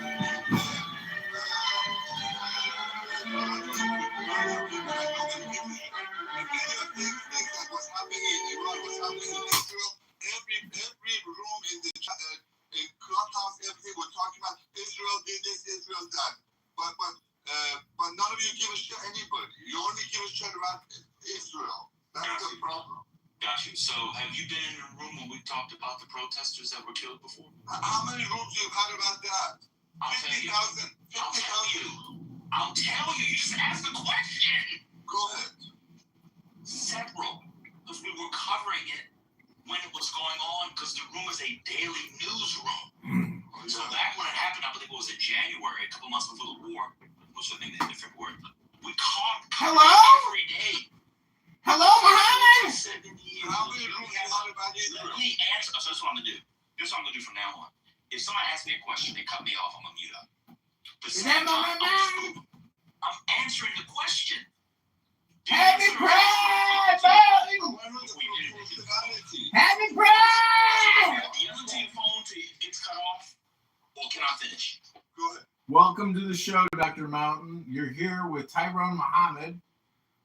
Things like what's happening in Iran, what's happening in Israel, every room in the clubhouse, everything we're talking about, Israel did this, Israel that. But none of you give a shit anybody. You only give a shit about Israel. That's the problem. Got you. So, have you been in a room when we talked about the protesters that were killed before? How many rooms you've had about that? 50,000. 50,000. I'll tell you. You just asked the question. Go ahead. Several. Because we were covering it when it was going on, because the room is a daily newsroom. So back when it happened, I believe it was in January, a couple months before the war, which I think is a different word. We covered every day. Hello, Mohammed. 7 years. How many rooms you had about Israel? Let me answer. So that's what I'm gonna do. This is what I'm gonna do from now on. If somebody asks me a question, they cut me off, I'm gonna mute up. I'm answering the question. Happy Pride, baby! Happy Pride! Do you listen to your phone till it gets cut off? Or can I finish? Go ahead. Welcome to the show, Dr. Mountain. You're here with Tyrone Muhammad.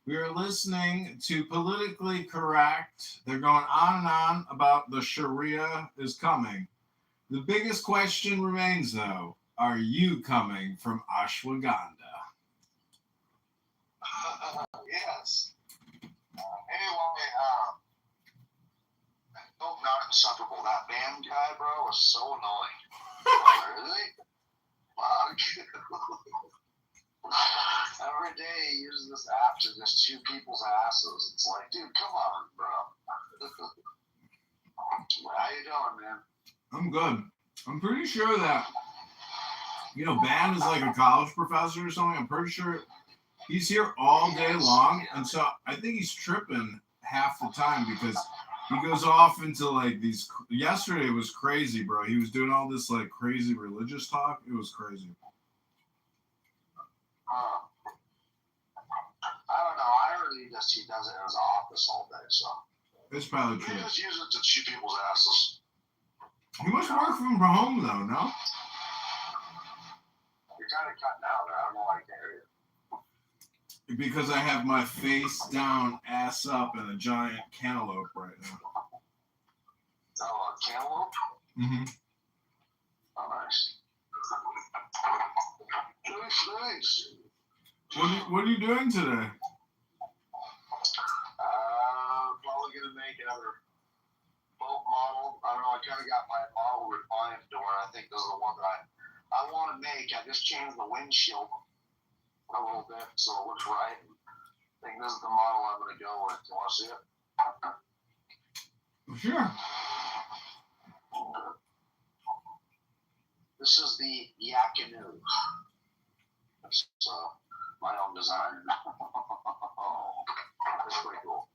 We are listening to Politically Correct. They're going on and on about the Sharia is coming. The biggest question remains, though, are you coming from ashwagandha? Yes. Anyway, not in the Super Bowl. That band guy, bro, was so annoying. Really? Fuck. Every day he uses this app to just chew people's asses. It's like, dude, come on, bro. How you doing, man? I'm good. I'm pretty sure that, Ban is like a college professor or something. I'm pretty sure he's here all day long. And so I think he's tripping half the time because he goes off into like these. Yesterday was crazy, bro. He was doing all this like crazy religious talk. It was crazy. I don't know. I heard he does it in his office all day, so. It's probably true. He just uses it to chew people's asses. He must work from home, though, no? You're kind of cutting out there. I don't know why I can't hear you. Because I have my face down, ass up, and a giant cantaloupe right now. Oh, a cantaloupe? Mm-hmm. Oh, nice. Nice. What are you doing today? Probably gonna make another boat model. I don't know. I kind of got my model refined to where I think this is the one that I want to make. I just changed the windshield a little bit so it looks right. I think this is the model I'm gonna go with. You want to see it? Sure. This is the Yakinu. It's my own design. That's pretty cool.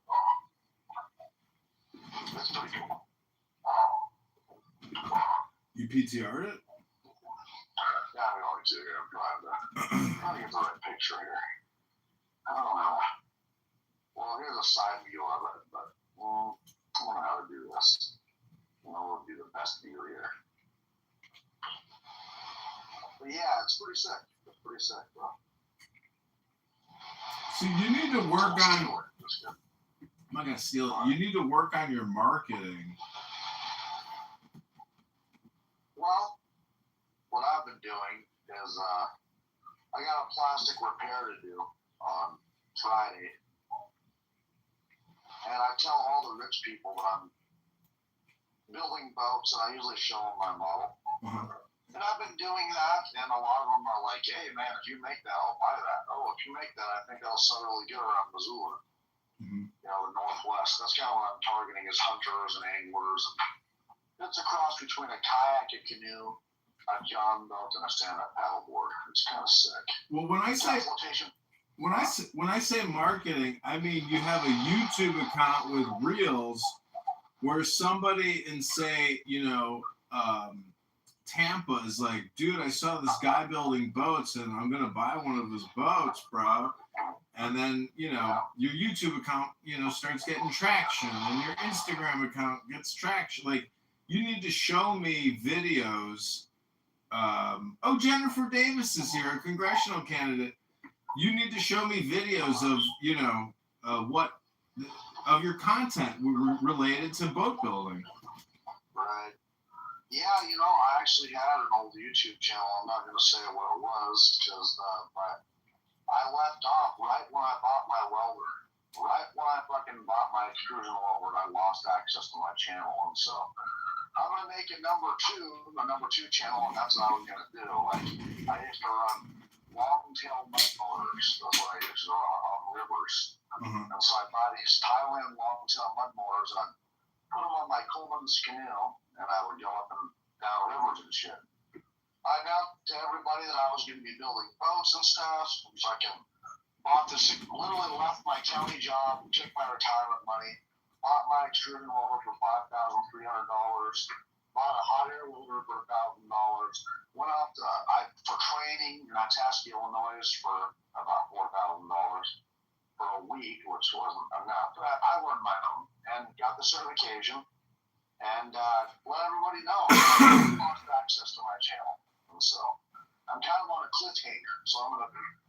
That's pretty cool. You PTR'd it? Yeah, I always do. I'm trying to get the right picture here. I don't know. Well, here's a side view of it, but I don't know how to do this. What would be the best view here? But yeah, it's pretty sick. It's pretty sick, bro. See, you need to work on. I'm not gonna steal it. You need to work on your marketing. Well, what I've been doing is I got a plastic repair to do on Friday, and I tell all the rich people that I'm building boats, and I usually show them my model. And I've been doing that, and a lot of them are like, hey, man, if you make that, I'll buy that. Oh, if you make that, I think that'll sell really good around Missoula. The Northwest. That's kind of what I'm targeting is hunters and anglers. It's a cross between a kayak, a canoe, a john boat, and a stand-up paddleboard. It's kind of sick. Well, when I say marketing, I mean you have a YouTube account with reels where somebody in, say, Tampa is like, dude, I saw this guy building boats and I'm gonna buy one of his boats, bro. And then, your YouTube account, starts getting traction, and your Instagram account gets traction. Like, you need to show me videos. Jennifer Davis is here, a congressional candidate. You need to show me videos of, of your content related to boat building. Right. Yeah, I actually had an old YouTube channel. I'm not going to say what it was because I left off right when I bought my welder. Right when I fucking bought my extrusion welder, I lost access to my channel. And so I'm going to make it number two channel, and that's what I was going to do. Like, I used to run long-tail mud motors. That's what I used to run on rivers. And so I buy these Thailand long-tail mud motors, and I'd put them on my Coleman's canoe, and I would go up and down rivers and shit. I announced to everybody that I was going to be building boats and stuff, so I bought this, literally left my county job, took my retirement money, bought my extrusion welder for $5,300, bought a hot air welder for $1,000, went out for training in Itasca, Illinois for about $4,000 for a week, which wasn't enough. But I learned my own and got the certification and let everybody know I lost access to my channel. And so I'm kind of on a cliffhanger. So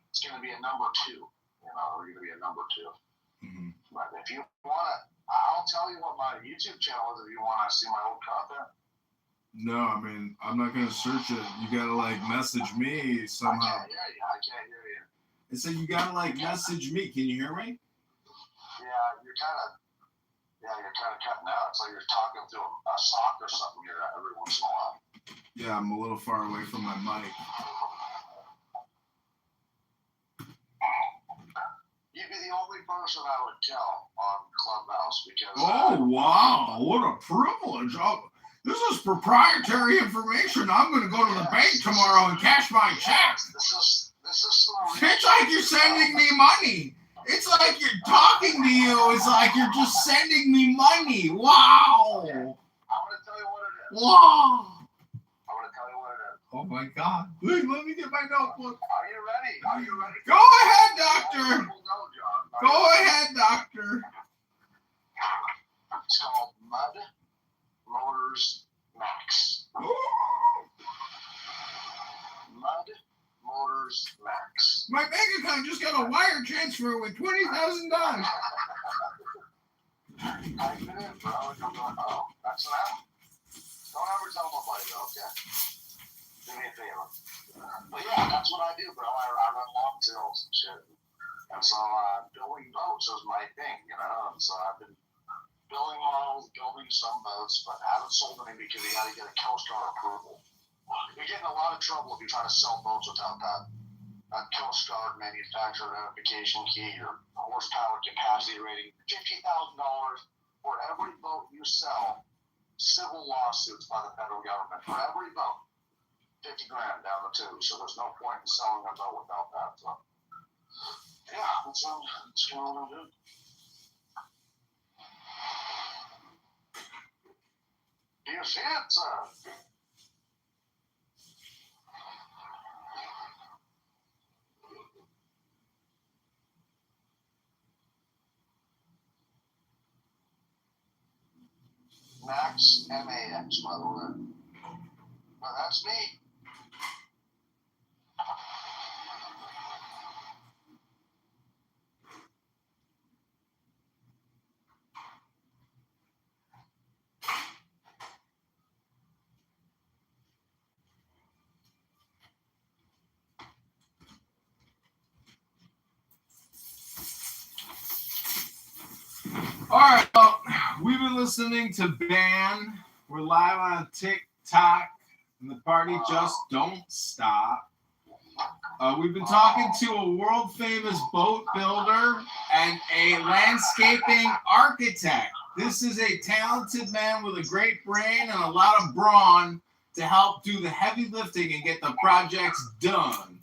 it's going to be a number two. We're going to be a number two. But if you want to, I'll tell you what my YouTube channel is if you want to see my old content. No, I mean, I'm not going to search it. You got to, message me somehow. I can't hear you. It said you got to, message me. Can you hear me? Yeah, you're kind of cutting out. It's like you're talking through a sock or something here every once in a while. Yeah, I'm a little far away from my mic. You'd be the only person I would tell on Clubhouse because... Oh, wow. What a privilege. This is proprietary information. I'm going to go to the bank tomorrow and cash my check. This is it's like you're sending me money. It's like you're talking to you. It's like you're just sending me money. Wow. I'm going to tell you what it is. Wow. I'm going to tell you what it is. Oh, my God. Wait, let me get my notebook. Are you ready? Go ahead, doctor. Go ahead, doctor. It's called Mud Motors Max. Mud Motors Max. My bank account just got a wire transfer with $20,000. Type it in, bro. Oh, that's enough. Don't ever tell nobody, okay? Do me a favor. But yeah, that's what I do, bro. I run long tails and shit. And so building boats is my thing, And so I've been building models, building some boats, but I haven't sold any because you got to get a Coast Guard approval. You're getting a lot of trouble if you try to sell boats without that Coast Guard manufacturer identification key or horsepower capacity rating. $50,000 for every boat you sell. Civil lawsuits by the federal government for every boat. $50,000 down the tube. So there's no point in selling a boat without that. So yeah, that's kind of what I'm doing. Do you see it, sir? Max MAX, by the way. Well, that's me. All right, well, we've been listening to Ban. We're live on TikTok, and the party just don't stop. We've been talking to a world-famous boat builder and a landscaping architect. This is a talented man with a great brain and a lot of brawn to help do the heavy lifting and get the projects done.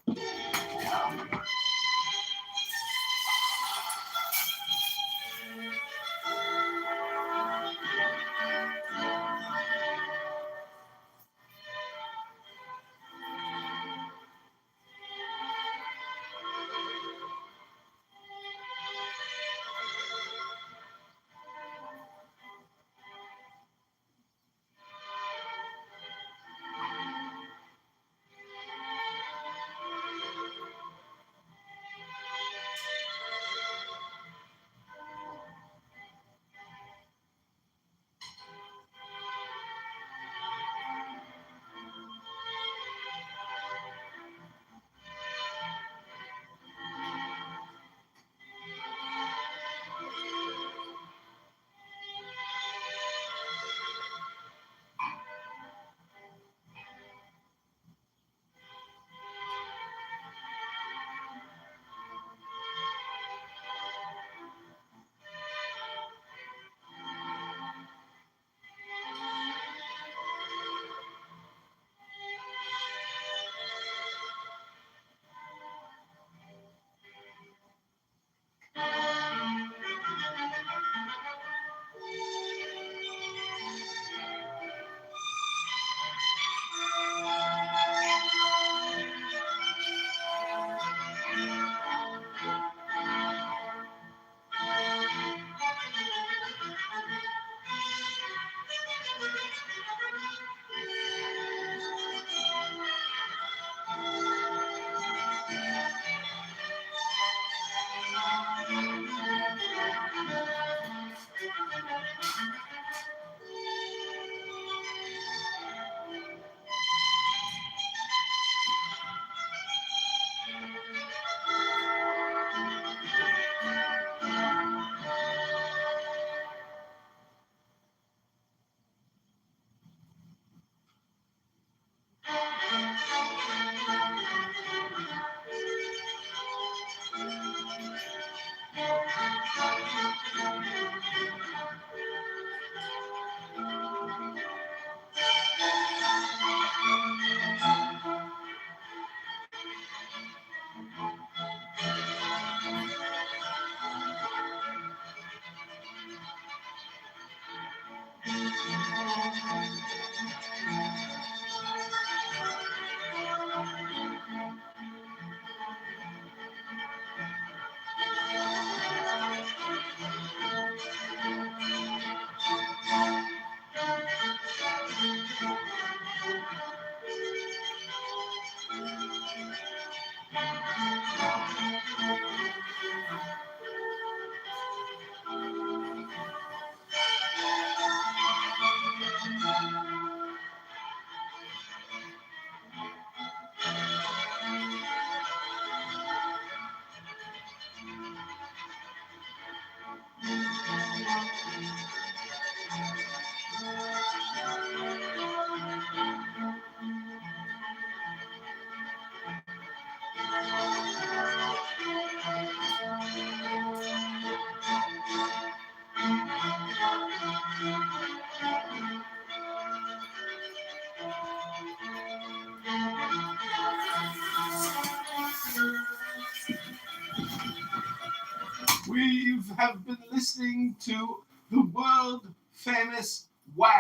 We have been listening to the world famous Wham!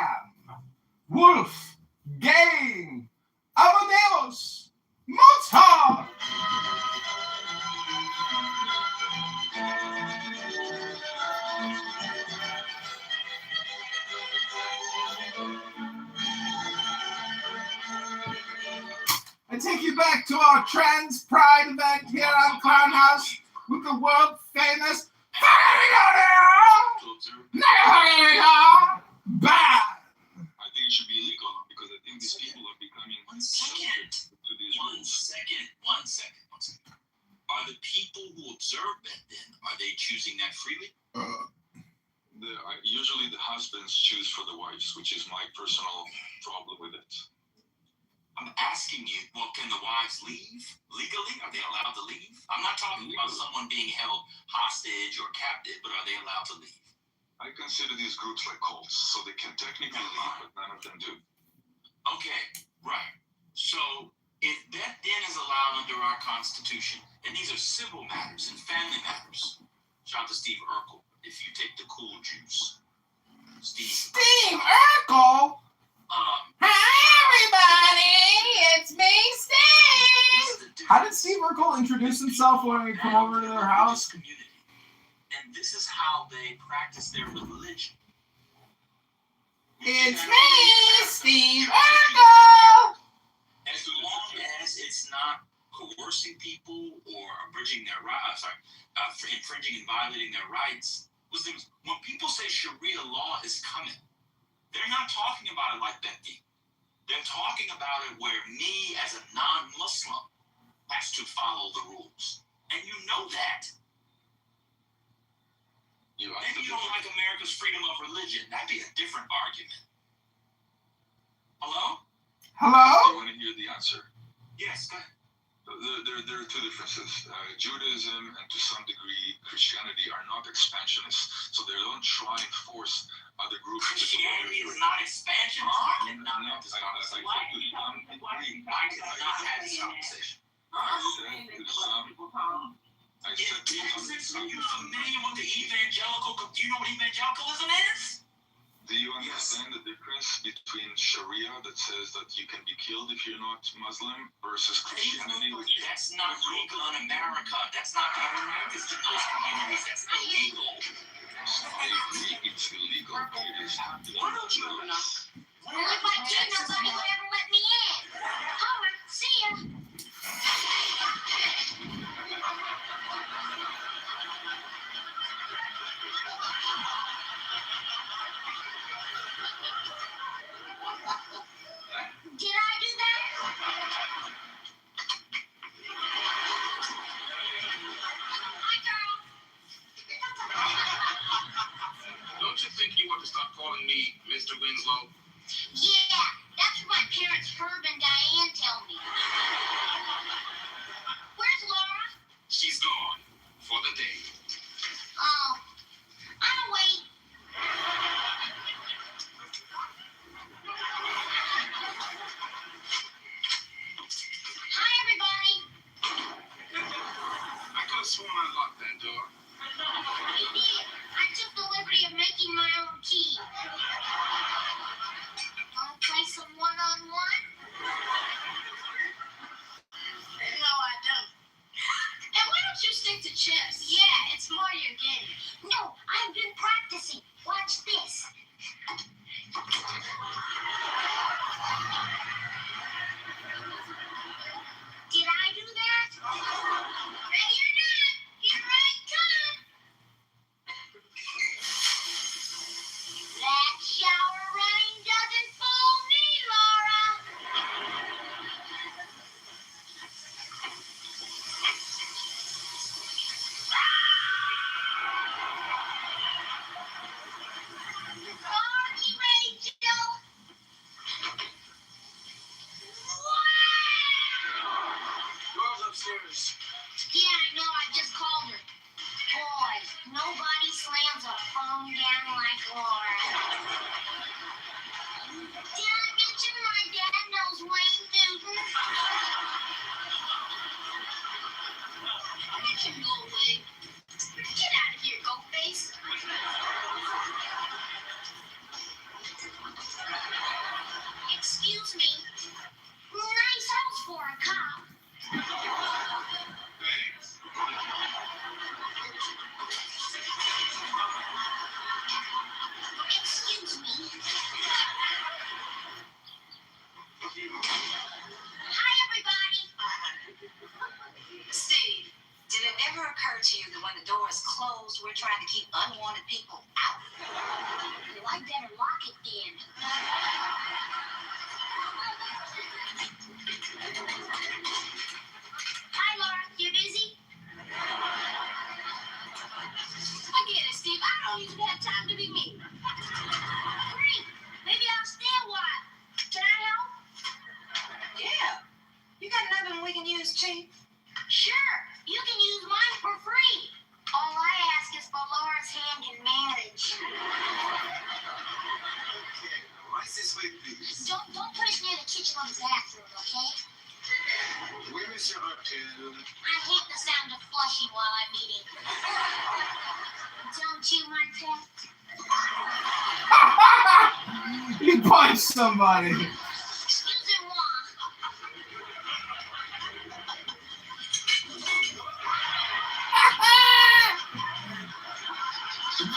Wolf Gang Amadeus Mozart! you back to our Trans Pride event here on Clown House with the world famous Bad. I think it should be illegal because I think these people are becoming subject to these rules. One second. Are the people who observe that then, are they choosing that freely? Usually the husbands choose for the wives, which is my personal problem with it. I'm asking you, well, can the wives leave legally? Are they allowed to leave? I'm not talking about someone being held hostage or captive, but are they allowed to leave? I consider these groups like cults, so they can technically leave, but none of them do. Okay, right. So if that then is allowed under our Constitution, and these are civil matters and family matters, shout out to Steve Urkel if you take the cool juice. Steve Urkel? Hi, everybody! It's me, Steve! How did Steve Urkel introduce himself when we come over to their house? And this is how they practice their religion. It's me, Steve Urkel! As long as it's not coercing people or abridging their rights, infringing and violating their rights. When people say Sharia law is coming, they're not talking about it like that thing. They're talking about it where me as a non-Muslim has to follow the rules. And you know that. Maybe you don't like America's freedom of religion. That'd be a different argument. Hello? Hello? You want to hear the answer? Yes, go ahead. There are two differences. Judaism and to some degree Christianity are not expansionists, so they don't try and force other groups. Christianity is not expansionist. I did not have this conversation. I did not have this conversation. I said to Texas, are you familiar with the evangelical? Do you know what evangelicalism is? Do you understand the difference between Sharia that says that you can be killed if you're not Muslim versus Christianity? That's not legal in America. That's not America's to those communities. That's illegal. I agree it's illegal, but it is happening. Why don't you open up? Well, if I did, nobody would ever let me in. Homer, see ya. Did I do that? Hi, girl. Don't you think you ought to stop calling me Mr. Winslow? Yeah, that's what my parents Herb and Diane tell me. Where's Laura? She's gone for the day. Oh, I'll wait. Hi, everybody. I could have sworn I locked that door. You did. I took the liberty of making my own key. Want to play some one-on-one? No, I don't. Then why don't you stick to chess? Yeah, it's more your game. No, I've been practicing. Watch this. Did I do that? Ready or not, here I come. That shower rain doesn't fool me, Laura. to you that when the door is closed, we're trying to keep unwanted people out. Well, I better lock it then. Hi, Laura. You busy? I get it, Steve. I don't even have time to be mean. Great. Maybe I'll stay a while. Can I help? Yeah. You got an oven we can use, Chief? Sure. You can use mine for free. All I ask is for Laura's hand in marriage. Okay, right this way, please. Don't put it near the kitchen or the bathroom, okay? Where is your hotel? I hate the sound of flushing while I'm eating. Don't you, my pet? He punched somebody. Excusez-moi.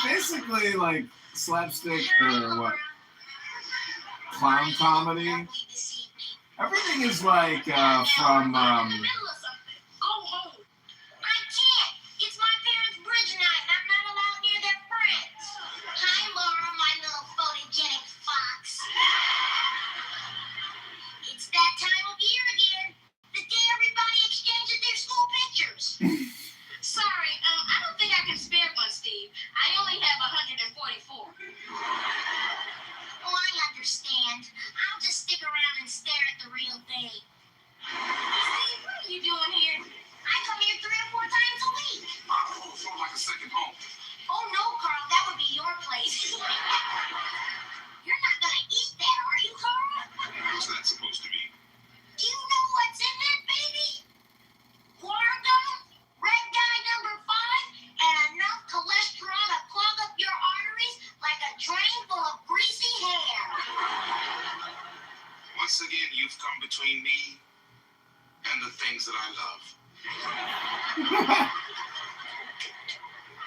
Basically, like slapstick or what? Clown comedy. Everything is like from. Go home. I can't. It's my parents' bridge night, and I'm not allowed near their friends. Hi, Laura, my little photogenic fox. It's that time of year again. The day everybody exchanges their school pictures. Sorry, I don't think I can spare one, Steve. I only have 144. Oh, I understand. I'll just stick around and stare at the real thing. Steve, what are you doing here? I come here 3 or 4 times a week. Oh, so like a second home. Oh, no, Carl, that would be your place. You're not gonna eat that, are you, Carl? What's that supposed to be? Do you know what's in that baby? Guargum, red dye number 5, and enough cholesterol to clog up your arteries like a drain full of greasy hair. Once again, you've come between me and the things that I love.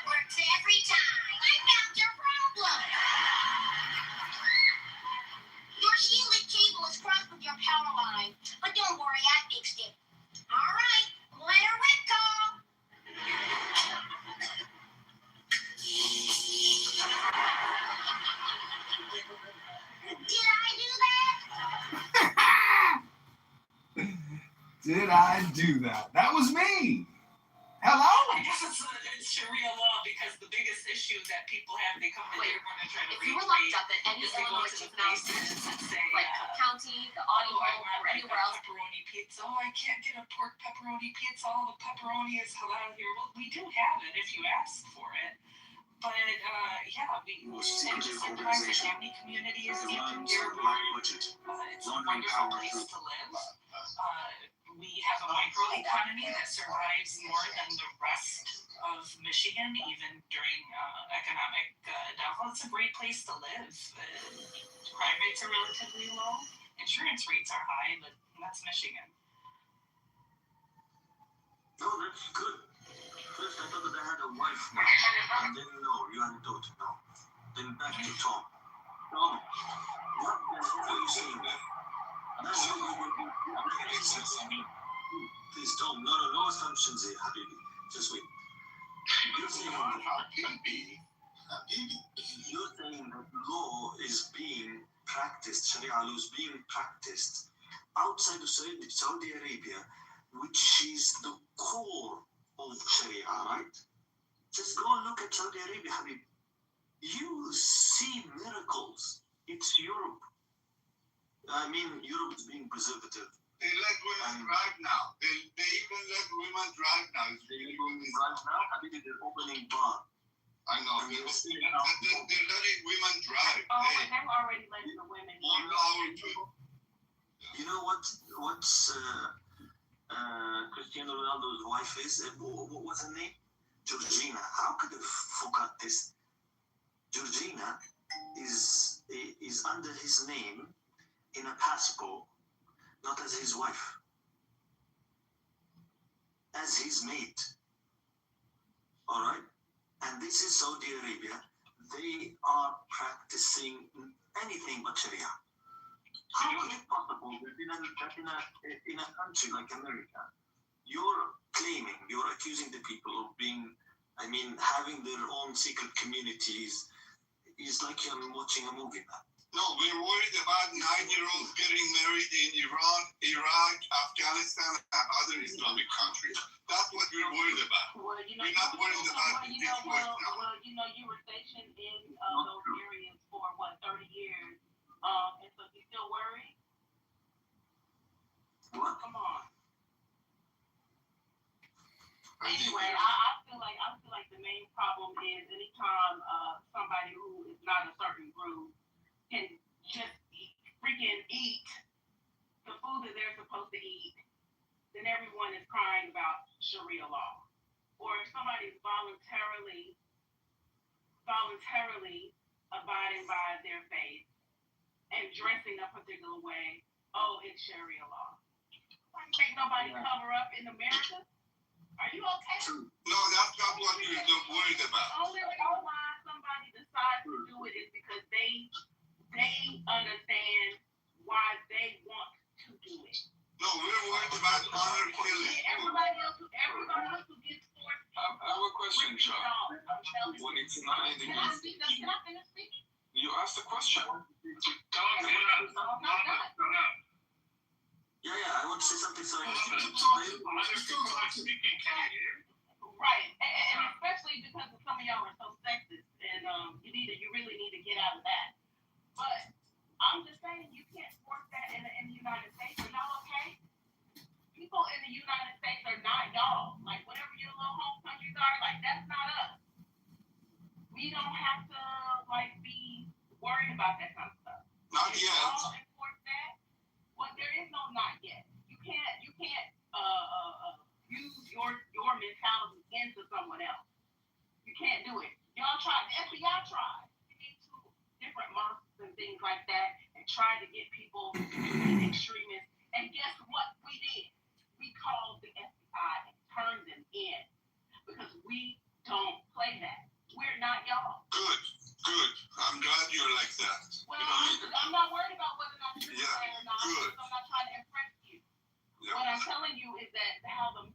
Works every time. I found your problem. Your shielded cable is crossed with your power line, but don't worry, I fixed it. All right, let her rip, Carl. Did I do that? Did I do that? That was me. Hello? I guess it's Sharia law because the biggest issue that people have, they come in here when they're trying to If you were locked up at any is they go Illinois to the juvenile places and say, like the county, the audio, or anywhere else. Pepperoni pizza. Oh, I can't get a pork pepperoni pizza. Oh, the pepperoni is halal here. Well, we do have it if you ask for it. But yeah, and just surprised the family community is deep in your it's a wonderful place to live. We have a microeconomy that survives more than the rest of Michigan, even during economic downfall. It's a great place to live. Crime rates are relatively low. Insurance rates are high, but that's Michigan. No, that's good. First, I thought that I had a wife now, and then no, you had a daughter now. Then back to Tom. Tom, what are you saying there? Please, Tom, no assumptions here, Habibi. Just wait. You're saying that law is being practiced, Sharia law is being practiced outside of Saudi Arabia, which is the core of Sharia, right? Just go and look at Saudi Arabia, Habib. You will see miracles. It's Europe. I mean, Europe is being preservative. They let women drive now. They even let women drive now. They let women drive now? Habib, they're opening bar. I know. They're letting women drive. Oh, and they're already letting the women drive. You know what's Cristiano Ronaldo's wife is? What was her name? Georgina. How could I forget this? Georgina is under his name in a passport, not as his wife, as his mate. All right? And this is Saudi Arabia. They are practicing anything but Sharia. How is it possible that in a country like America, you're claiming, you're accusing the people of being, having their own secret communities. It's like I'm watching a movie now. No, we're worried about 9-year-olds getting married in Iran, Iraq, Afghanistan, and other Islamic countries. That's what we're worried about. Well, We're not worried about these boys now. You were stationed in those areas for 30 years. And so you still worried? What? Come on. Anyway, I feel like the main problem is anytime somebody who is not a certain group can just freaking eat the food that they're supposed to eat, then everyone is crying about Sharia law. Or if somebody's voluntarily abiding by their faith and dressing a particular way, oh, it's Sharia law. Ain't nobody cover up in America? Are you okay? No, that's not what we're worried about. The only reason why somebody decides to do it is because they understand why they want to do it. No, we're worried about honor killing. Everybody else who gets forced. I have a question, John. When it's 90 degrees, Can I finish speaking? you asked the question. Yeah, I want to say something, so I Right, and especially because some of y'all are so sexist, and you really need to get out of that. But I'm just saying, you can't force that in the United States. Are y'all okay? People in the United States are not y'all. Like, whatever your little home countries are, like, that's not us. We don't have to, be worried about that kind of stuff. Not If yet. y'all enforce that, well, there is no not yet. You can't use your mentality into someone else. You can't do it. Y'all tried. The FBI tried. Into different monsters and things like that, and tried to get people extremists. And guess what we did? We called the FBI and turned them in because we don't play that. We're not y'all. Good. I'm glad you're like that. Well, I'm not worried about whether or not you're or not. Good. I'm not trying to impress you. Yeah. What I'm telling you is that how the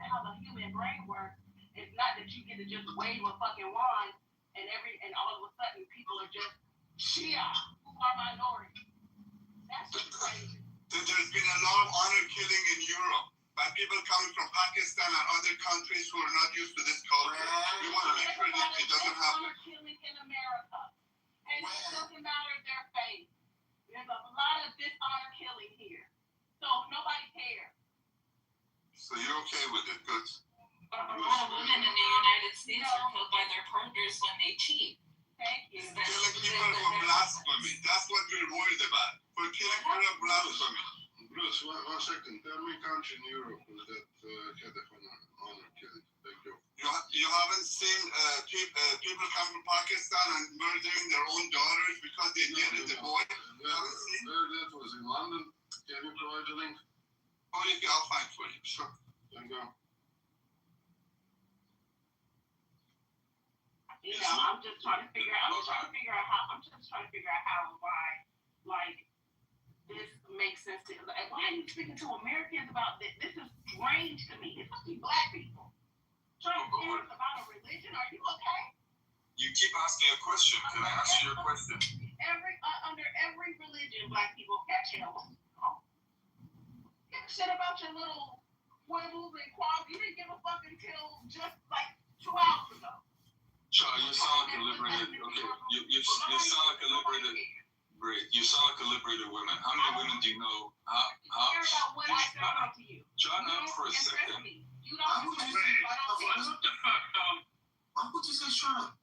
human brain works is not that you get to just wave a fucking wand and all of a sudden people are just Shia who are minorities. That's just crazy. There's been a lot of honor killing in Europe by people coming from Pakistan and other countries who are not used to this culture. We want to make sure that it doesn't happen. Honor killing in America, and it doesn't matter their faith. There's a lot of dishonor killing here, so nobody cares. So you're okay with it? Good. A lot of women in the United States are killed by their partners when they cheat. Thank you. Killing people for blasphemy. That's what we're worried about. For killing for blasphemy. Bruce, one second. Tell me country in Europe that had a honor killing. Thank you. You haven't seen people come from Pakistan and murdering their own daughters because they needed the boy? That was in London. Can you provide the link? Oh, I'll find for you. Sure. Thank you. I'm just trying to figure out how and why, this makes sense to. Why are you speaking to Americans about this? This is strange to me. It's supposed to be black people trying to tell us about a religion. Are you okay? You keep asking a question. Can I ask you a question? Under every religion, black people catch hell. Give a shit about your little quibbles and qualms. You didn't give a fuck until just 2 hours ago. Sean, you sound like a liberated. Okay, you sound like a liberated. Great. You sound like a liberated woman. How many women do you know? Care about what I said to you. John, up for a second. You don't. What the fuck, Why would you say shut up?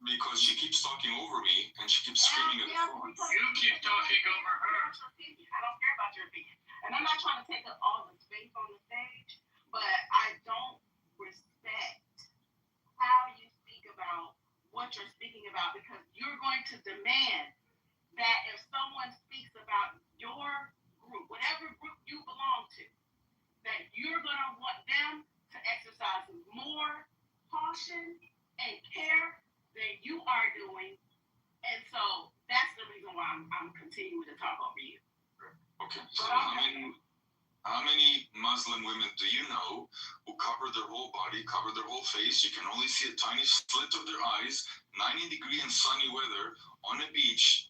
Because she keeps talking over me and she keeps screaming at the phone. You keep talking over her. I don't care about your opinion. And I'm not trying to take up all the space on the stage, but I don't respect how you speak about what you're speaking about, because you're going to demand that if someone speaks about your group, whatever group you belong to, that you're going to want them to exercise more caution and care than you are doing. And so that's the reason why I'm continuing to talk over you. Okay, so I mean, How many Muslim women do you know who cover their whole body, cover their whole face? You can only see a tiny slit of their eyes, 90-degree and sunny weather on a beach,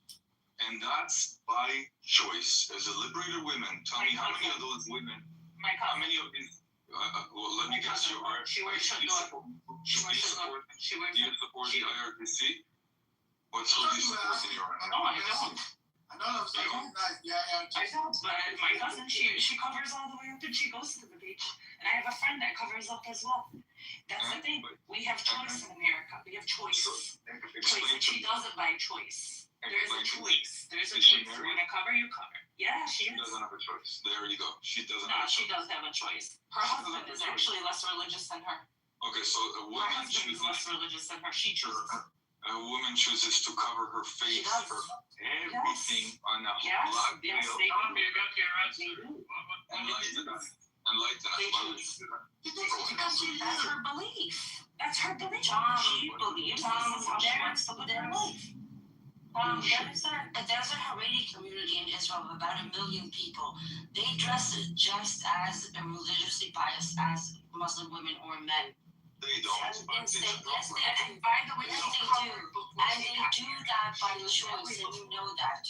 and that's by choice. As a liberated women, tell me how many of those women, how many of these, well, let me guess, you are. She wears shador. She wears shador. Do you support the IRGC? What's who do you support in your No, I don't. I know that's nice. Yeah, I don't, but my cousin, she covers all the way up and she goes to the beach. And I have a friend that covers up as well. That's the thing. We have choice in America. We have choice. Choice. And she does it by choice. There's a choice. There's a choice. You want to cover, you cover. Yeah, she She is. doesn't have a choice. There you go. She doesn't No, have a she choice. does have a choice. Her husband is actually less religious than her. Okay, so a Her woman husband is less religious than her. She chooses. A woman chooses to cover her face, does. her everything on a Yes, black yes, veil. they do. They do. Enlighten us. Enlighten us. They Why would choose. you do that? That's her belief. That's her belief. She believes this is how she wants to live her life. There's a Haredi community in Israel of about 1 million people. They dress just as religiously biased as Muslim women or men. They don't. Yes, and by the way, yes, they do. And they do that by choice, and you know that.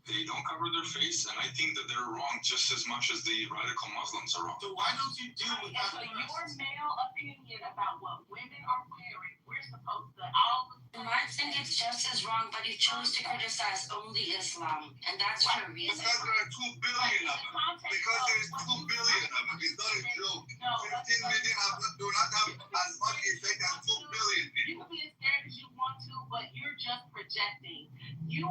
They don't cover their face, and I think that they're wrong just as much as the radical Muslims are wrong. So why don't you deal with that? Your male opinion about what women are wearing, we're supposed to all. I think it's just as wrong, but you chose to criticize only Islam, and that's for a reason. Because there are 2 billion of them. Because there's 2 billion of them. It's not a joke. 15 million do not have as much effect as 2 billion people. You can be as scared as you want to, but you're just projecting. You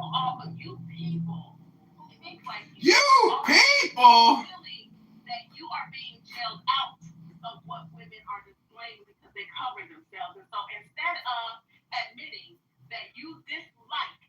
people who think like You people! Feeling that you are being jailed out of what women are displaying because they cover themselves. And so instead of admitting that you dislike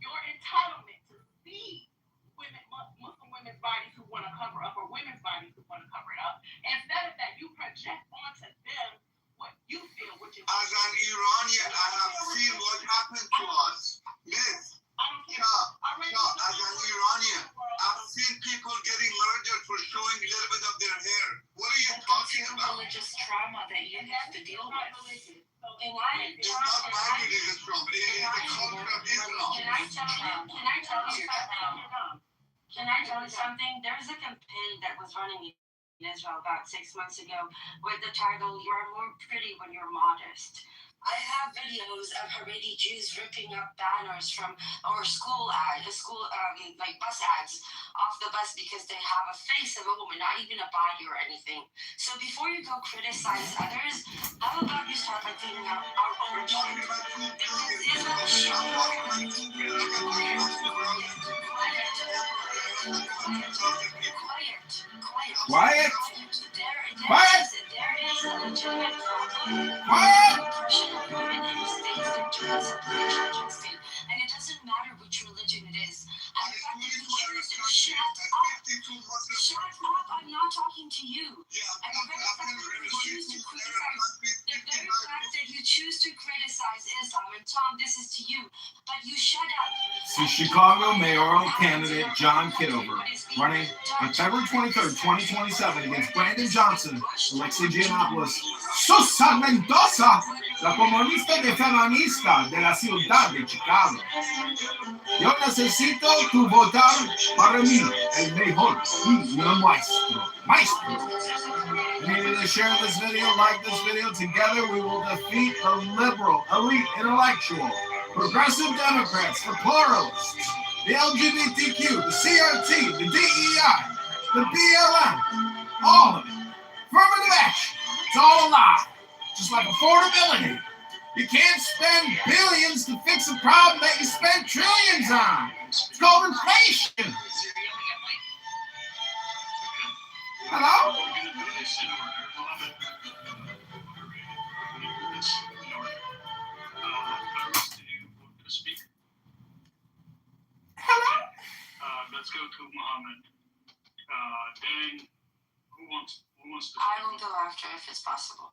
your entitlement to see women, Muslim women's bodies who want to cover up or women's bodies who want to cover it up, instead of that, you project onto them what you feel, which is. As an Iranian, I have seen what happened to us. Yes. As an Iranian, I've seen people getting murdered for showing a little bit of their hair. What are you talking about? Religious trauma that you have to deal with. It's not my religious trauma. It is the culture of Islam. Can I tell you something? There was a campaign that was running in Israel about 6 months ago with the title, "You are more pretty when you're modest." I have videos of Haredi Jews ripping up banners from or school like bus ads off the bus because they have a face of a woman, not even a body or anything. So before you go criticize others, how about you start by cleaning up our own shit? Because Israel Quiet. Quiet. There is a legitimate problem. Quiet. Oppression of women in the states that do not support the church state. And it doesn't matter which religion it is. And the fact that you choose to shut up, I'm not talking to you. And the very fact that you choose to criticize Islam, and Tom, this is to you, but you shut up. See Chicago mayoral candidate John Kitover running on February 23rd, 2027 against Brandon Johnson, Alexei Giannopoulos, Susa Mendoza, la comunista de feminista de la ciudad de Chicago. Yo necesito tu votar para mí, el mejor y el maestro. You need to share this video, like this video. Together we will defeat the liberal, elite, intellectual, progressive Democrats, the pluralists, the LGBTQ, the CRT, the DEI, the BLM, all of it. Affirmative action. It's all a lie. Just like affordability. You can't spend billions to fix a problem that you spend trillions on. It's called inflation. Hello? Hello? Let's go to Muhammad. Dan, who wants to speak? I will go after if it's possible.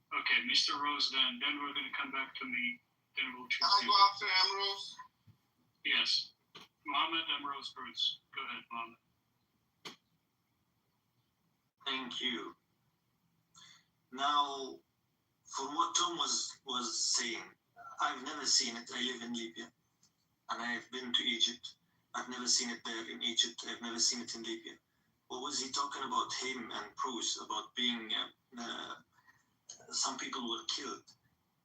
Okay, Mr. Rose, then we're going to come back to me. Then we'll choose Can I you. go after Ambrose? Yes. Muhammad and Rose Bruce. Go ahead, Muhammad. Thank you. Now, for what Tom was saying, I've never seen it. I live in Libya, and I have been to Egypt. I've never seen it there in Egypt. I've never seen it in Libya. What was he talking about, him and Bruce, about being, some people were killed?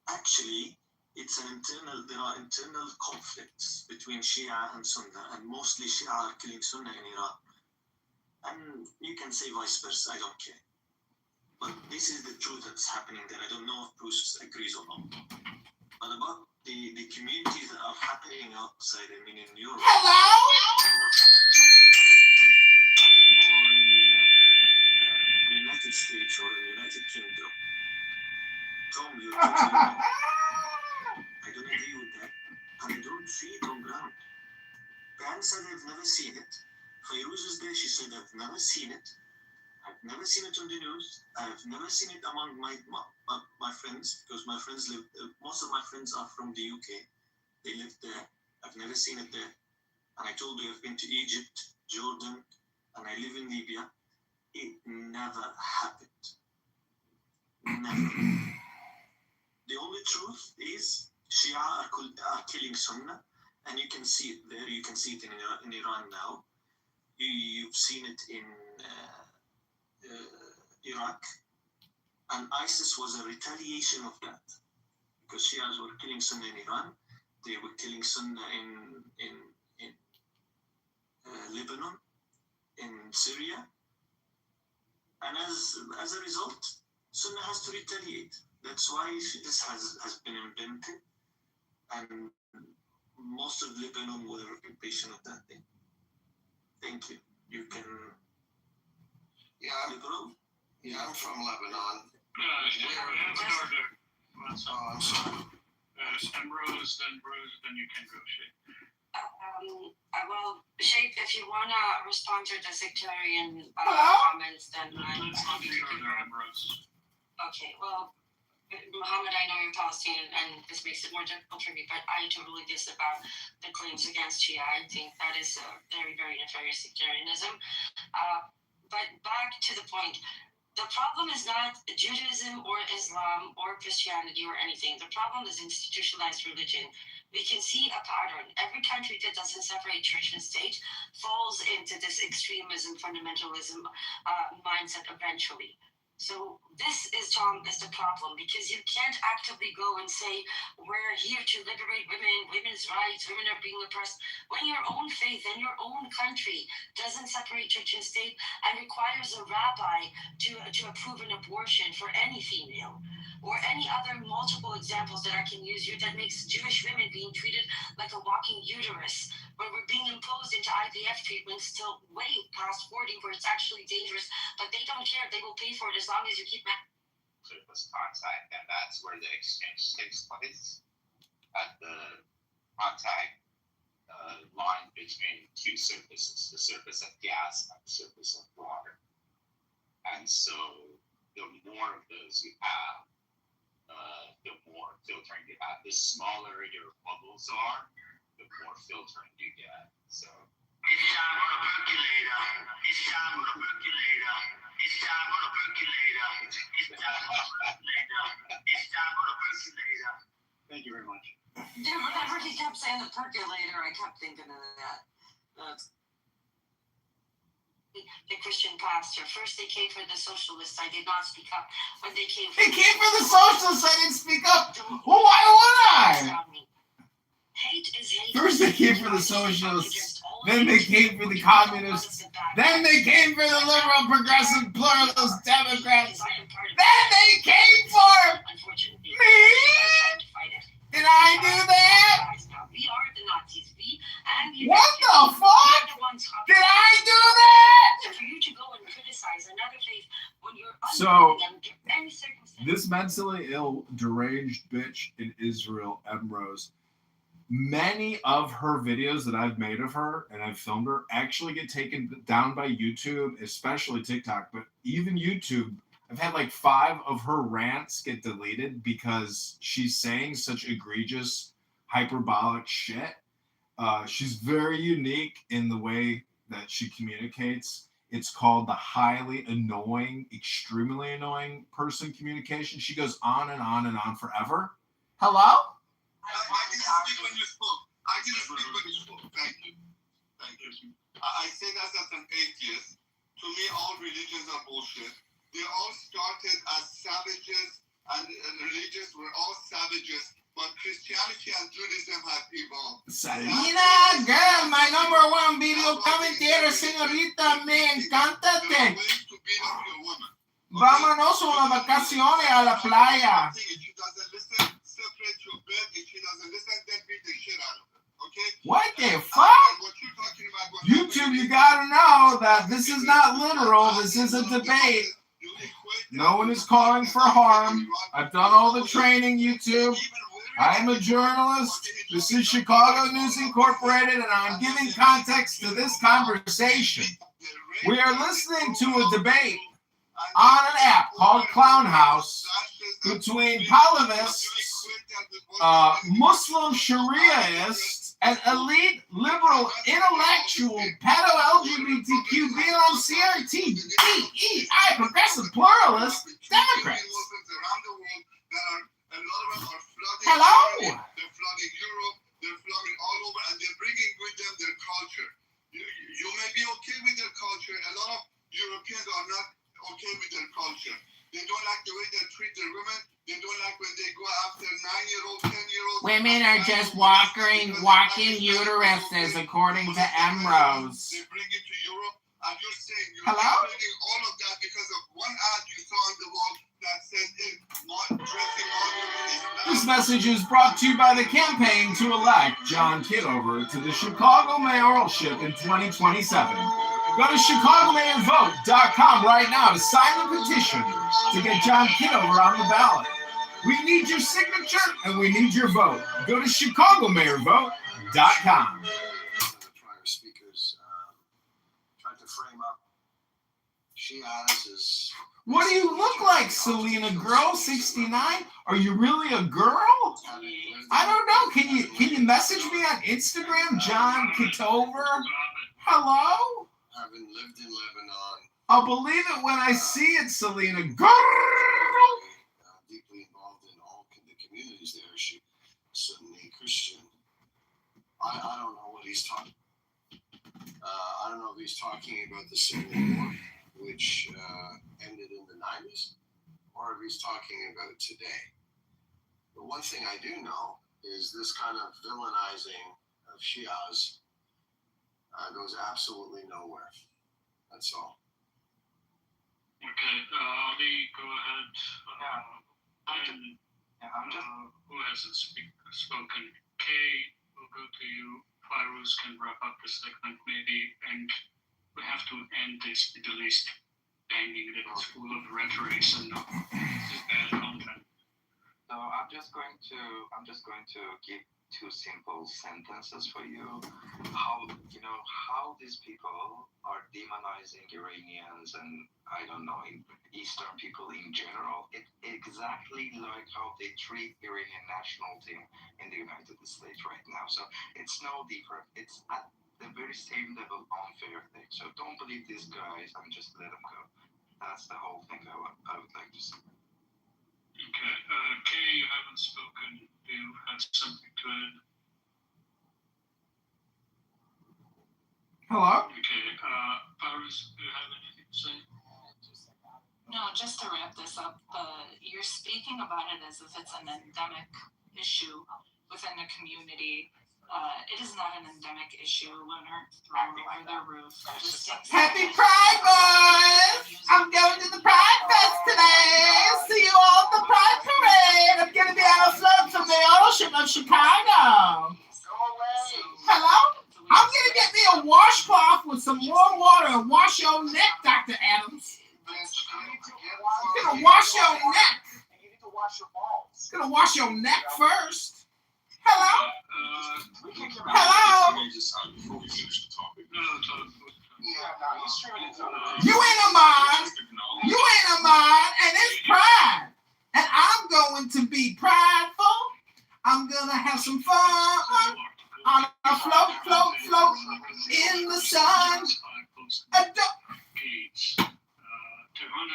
Actually, there are internal conflicts between Shia and Sunnah, and mostly Shia are killing Sunnah in Iran. And you can say vice versa, I don't care. But this is the truth that's happening there. I don't know if Bruce agrees or not. But about the communities that are happening outside, I mean in Europe. Hello? Or in the United States or in the United Kingdom. Tom, you're totally right. I don't agree with that. And I don't see it on ground. Ban said I've never seen it. Fairuz is there, she said I've never seen it. I've never seen it on the news. I've never seen it among my friends, because my friends live, most of my friends are from the UK. They live there. I've never seen it there. And I told you I've been to Egypt, Jordan, and I live in Libya. It never happened. Never. The only truth is Shia are killing Sunnah, and you can see it there. You can see it in Iran now. You've seen it in Iraq, and ISIS was a retaliation of that, because Shias were killing Sunnah in Iran, they were killing Sunnah in Lebanon, in Syria, and as a result, Sunnah has to retaliate. That's why this has been invented, and most of Lebanon were impatient of that thing. Thank you. You can. Yeah, I'm from Lebanon. I'm sorry. Ambrose, then Bruce, then you can go, Shay. Well, Sheikh, if you want to respond to the sectarian comments, then Let's not be Ambrose. Okay, well, Muhammad, I know you're Palestinian, and this makes it more difficult for me, but I totally disagree about the claims against Shia. I think that is a very, very nefarious sectarianism. But back to the point. The problem is not Judaism or Islam or Christianity or anything. The problem is institutionalized religion. We can see a pattern. Every country that doesn't separate church and state falls into this extremism, fundamentalism mindset eventually. So this is, Tom, is the problem, because you can't actively go and say, we're here to liberate women, women's rights, women are being oppressed, when your own faith and your own country doesn't separate church and state and requires a rabbi to approve an abortion for any female, or any other multiple examples that I can use here that makes Jewish women being treated like a walking uterus, where we're being imposed into IVF treatments till way past 40, where it's actually dangerous, but they don't care. They will pay for it as long as you keep surface contact, and that's where the exchange takes place at the contact line between two surfaces, the surface of gas and the surface of water. And so the more of those you have, the more filtering you have. The smaller your bubbles are, the more filtering you get. So it's time on a percolator. It's time on a percolator. It's time on a percolator. It's time on a percolator. It's time on a percolator. Thank you very much. Yeah, whenever he kept saying the percolator, I kept thinking of that. The Christian pastor. First they came for the socialists. I did not speak up. When they came for the socialists, I didn't speak up. Well, why would I? Hate is hate. First they came for the socialists, then they came for the communists, then they came for the liberal, progressive, pluralist Democrats, then they came for me? Did I do that? We are the Nazis. What the fuck? Did I do that? For you to go and criticize another faith when you're So, any circumstance. this mentally ill, deranged bitch in Israel, Emrose, many of her videos that I've made of her and I've filmed her actually get taken down by YouTube, especially TikTok, but even YouTube. I've had like 5 of her rants get deleted because she's saying such egregious, hyperbolic shit. She's very unique in the way that she communicates. It's called the highly annoying, extremely annoying person communication. She goes on and on and on forever. Hello? I didn't speak when you spoke. I didn't speak when you spoke. Thank you. Thank you. I say that as an atheist. To me, all religions are bullshit. They all started as savages, and religions were all savages. But Christianity and Judaism have evolved. Salina, girl, my #1 video commentator, señorita, me encántate. Vámonos a una vacaciones a la playa. If she doesn't listen, separate your bed. If she doesn't listen, then beat the shit out of her. Okay? What the fuck? YouTube, you gotta know that this is not literal. This is a debate. No one is calling for harm. I've done all the training, YouTube. I'm a journalist. This is Chicago News Incorporated, and I'm giving context to this conversation. We are listening to a debate on an app called Clown House between Palavists, Muslim Shariaists, and elite liberal intellectual pedo-LGBTQ BLM-CRT-DEI progressive pluralist Democrats. Hello? They're flooding Europe, they're flooding all over, and they're bringing with them their culture. You may be okay with their culture. A lot of Europeans are not okay with their culture. They don't like the way they treat their women. They don't like when they go after 9-year-olds, 10-year-olds. Women are just walking uteruses, according to Emrose. They bring it to Europe, and you're saying you're Hello? bringing all of that because of one ad you saw on the wall that says dressing on. This message is brought to you by the campaign to elect John Kitover to the Chicago mayoralship in 2027. Go to ChicagoMayorVote.com right now to sign the petition to get John Kitover on the ballot. We need your signature and we need your vote. Go to ChicagoMayorVote.com. Prior speakers tried to frame up Shias as. What do you look like, Selena Girl 69? Are you really a girl? I don't know. Can you message me on Instagram, John Kitover? Hello? Having lived in Lebanon. I'll believe it when I see it, Selena Girl. Deeply involved in all the communities there. She's Sunni Christian. I don't know what he's talking. I don't know if he's talking about the Civil War, which ended in the 90s, or if he's talking about today. But one thing I do know is this kind of villainizing of Shias goes absolutely nowhere. That's all. Okay, Ali, go ahead. Who hasn't spoken? Kay, we'll go to you. Fairuz can wrap up the segment maybe, and we have to end this with the least banging that it's full of rhetoric and just bad content. So I'm just going to give two simple sentences for you. How these people are demonizing Iranians and I don't know, Eastern people in general. It exactly like how they treat Iranian national team in the United States right now. So it's no different. It's at the very same level unfair thing. So don't believe these guys and just let them go. That's the whole thing I would like to say. Okay, Kay, you haven't spoken. You had something to add. Hello? Okay, Fairuz, do you have anything to say? No, just to wrap this up, you're speaking about it as if it's an endemic issue within the community. It is not an endemic issue. Women aren't thrown over the roof. Happy Pride, boys! I'm going to the Pride Fest today. See you all at the Pride Parade. I'm going to be on a float from the ocean of Chicago. Hello? I'm going to get me a washcloth with some warm water and wash your neck, Dr. Adams. I'm going to wash your neck. You need to wash your balls. I'm going to wash your neck first. Hello? Hello? Before we finish the topic. You ain't a mod. You ain't a mod, and it's Pride. And I'm going to be prideful. I'm going to have some fun on a float in the sun.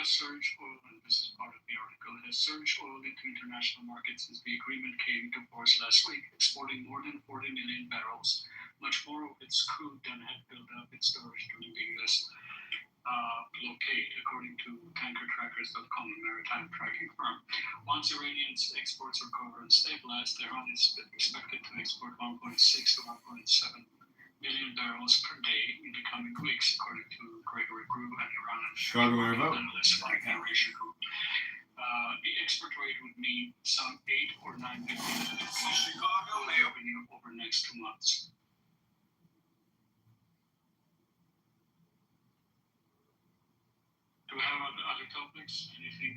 has surged oil, and this is part of the article, has surged oil into international markets since the agreement came into force last week, exporting more than 40 million barrels, much more of its crude than had built up its storage during the U.S. Blockade, according to tankertrackers.com, a maritime tracking firm. Once Iranians' exports recover and stabilize, Tehran is expected to export 1.6 to 1.7 million barrels per day in the coming weeks, according to Gregory Group and Iran Chicago analyst like Narration Group. The export rate would mean some 8 or 9 billion Chicago revenue over the next 2 months. Do we have other topics? Anything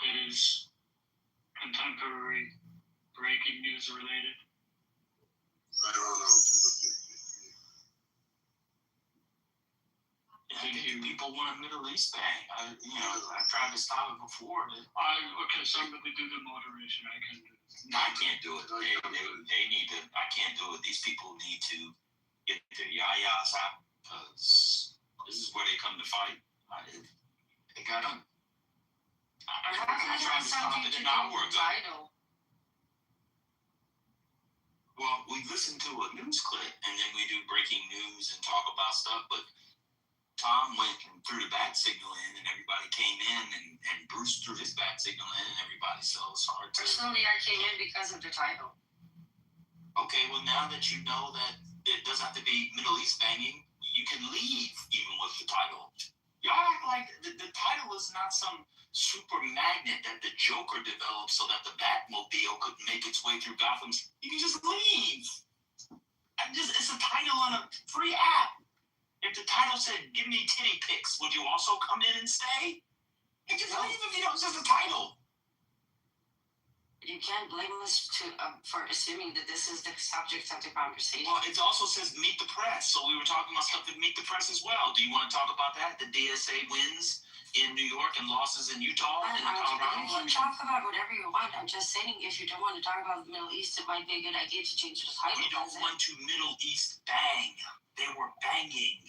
that is contemporary, breaking news related? I don't know. People want a Middle East bang. I've tried to stop it before. Okay, somebody do the moderation. I can do it. I can't do it. They need to. I can't do it. These people need to get their yayas out, because this is where they come to fight. They got them. I tried to stop it an hour ago. Well, we listen to a news clip, and then we do breaking news and talk about stuff, but Tom went and threw the bat signal in, and everybody came in, and Bruce threw his bat signal in, and everybody, so it's hard to... Personally, I came in because of the title. Okay, well, now that you know that it doesn't have to be Middle East banging, you can leave even with the title. Y'all act like the title is not some super magnet that the Joker developed so that the Batmobile could make its way through Gotham. You can just leave. It's a title on a free app. If the title said, give me titty pics, would you also come in and stay? And just leave if you don't, it's just a title. You can't blame us for assuming that this is the subject of the conversation. Well, it also says meet the press. So we were talking about stuff that meet the press as well. Do you want to talk about that? The DSA wins in New York and losses in Utah and Colorado? You can talk about whatever you want. I'm just saying, if you don't want to talk about the Middle East, it might be a good idea to change the title. We don't want to Middle East bang. They were banging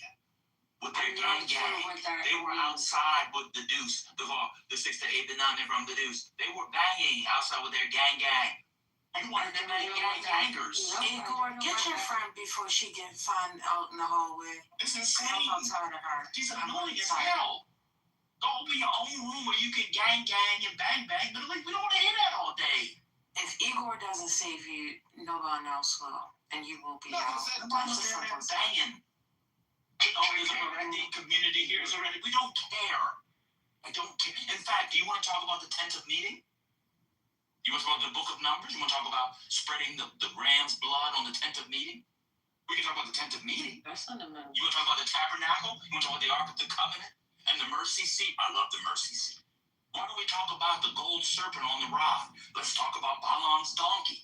with their gang. They were outside with the deuce, the 6 to 8 to 9, they're from the deuce. They were banging outside with their gang. You wanted them gangers. Igor, get your friend before she gets found out in the hallway. It's insane. I'm tired of her. She's annoying as hell. Go open your own room where you can gang and bang. But we don't want to hear that all day. If Igor doesn't save you, no one else will. And you will be out. Nobody's there banging. There's a Iranian community here. We don't care. I don't care. In fact, do you want to talk about the 10th of meeting? You want to talk about the book of Numbers? You want to talk about spreading the ram's blood on the 10th of meeting? We can talk about the 10th of meeting. That's not a You want to talk about the tabernacle? You want to talk about the Ark of the Covenant and the mercy seat? I love the mercy seat. Why don't we talk about the gold serpent on the rock? Let's talk about Balaam's donkey.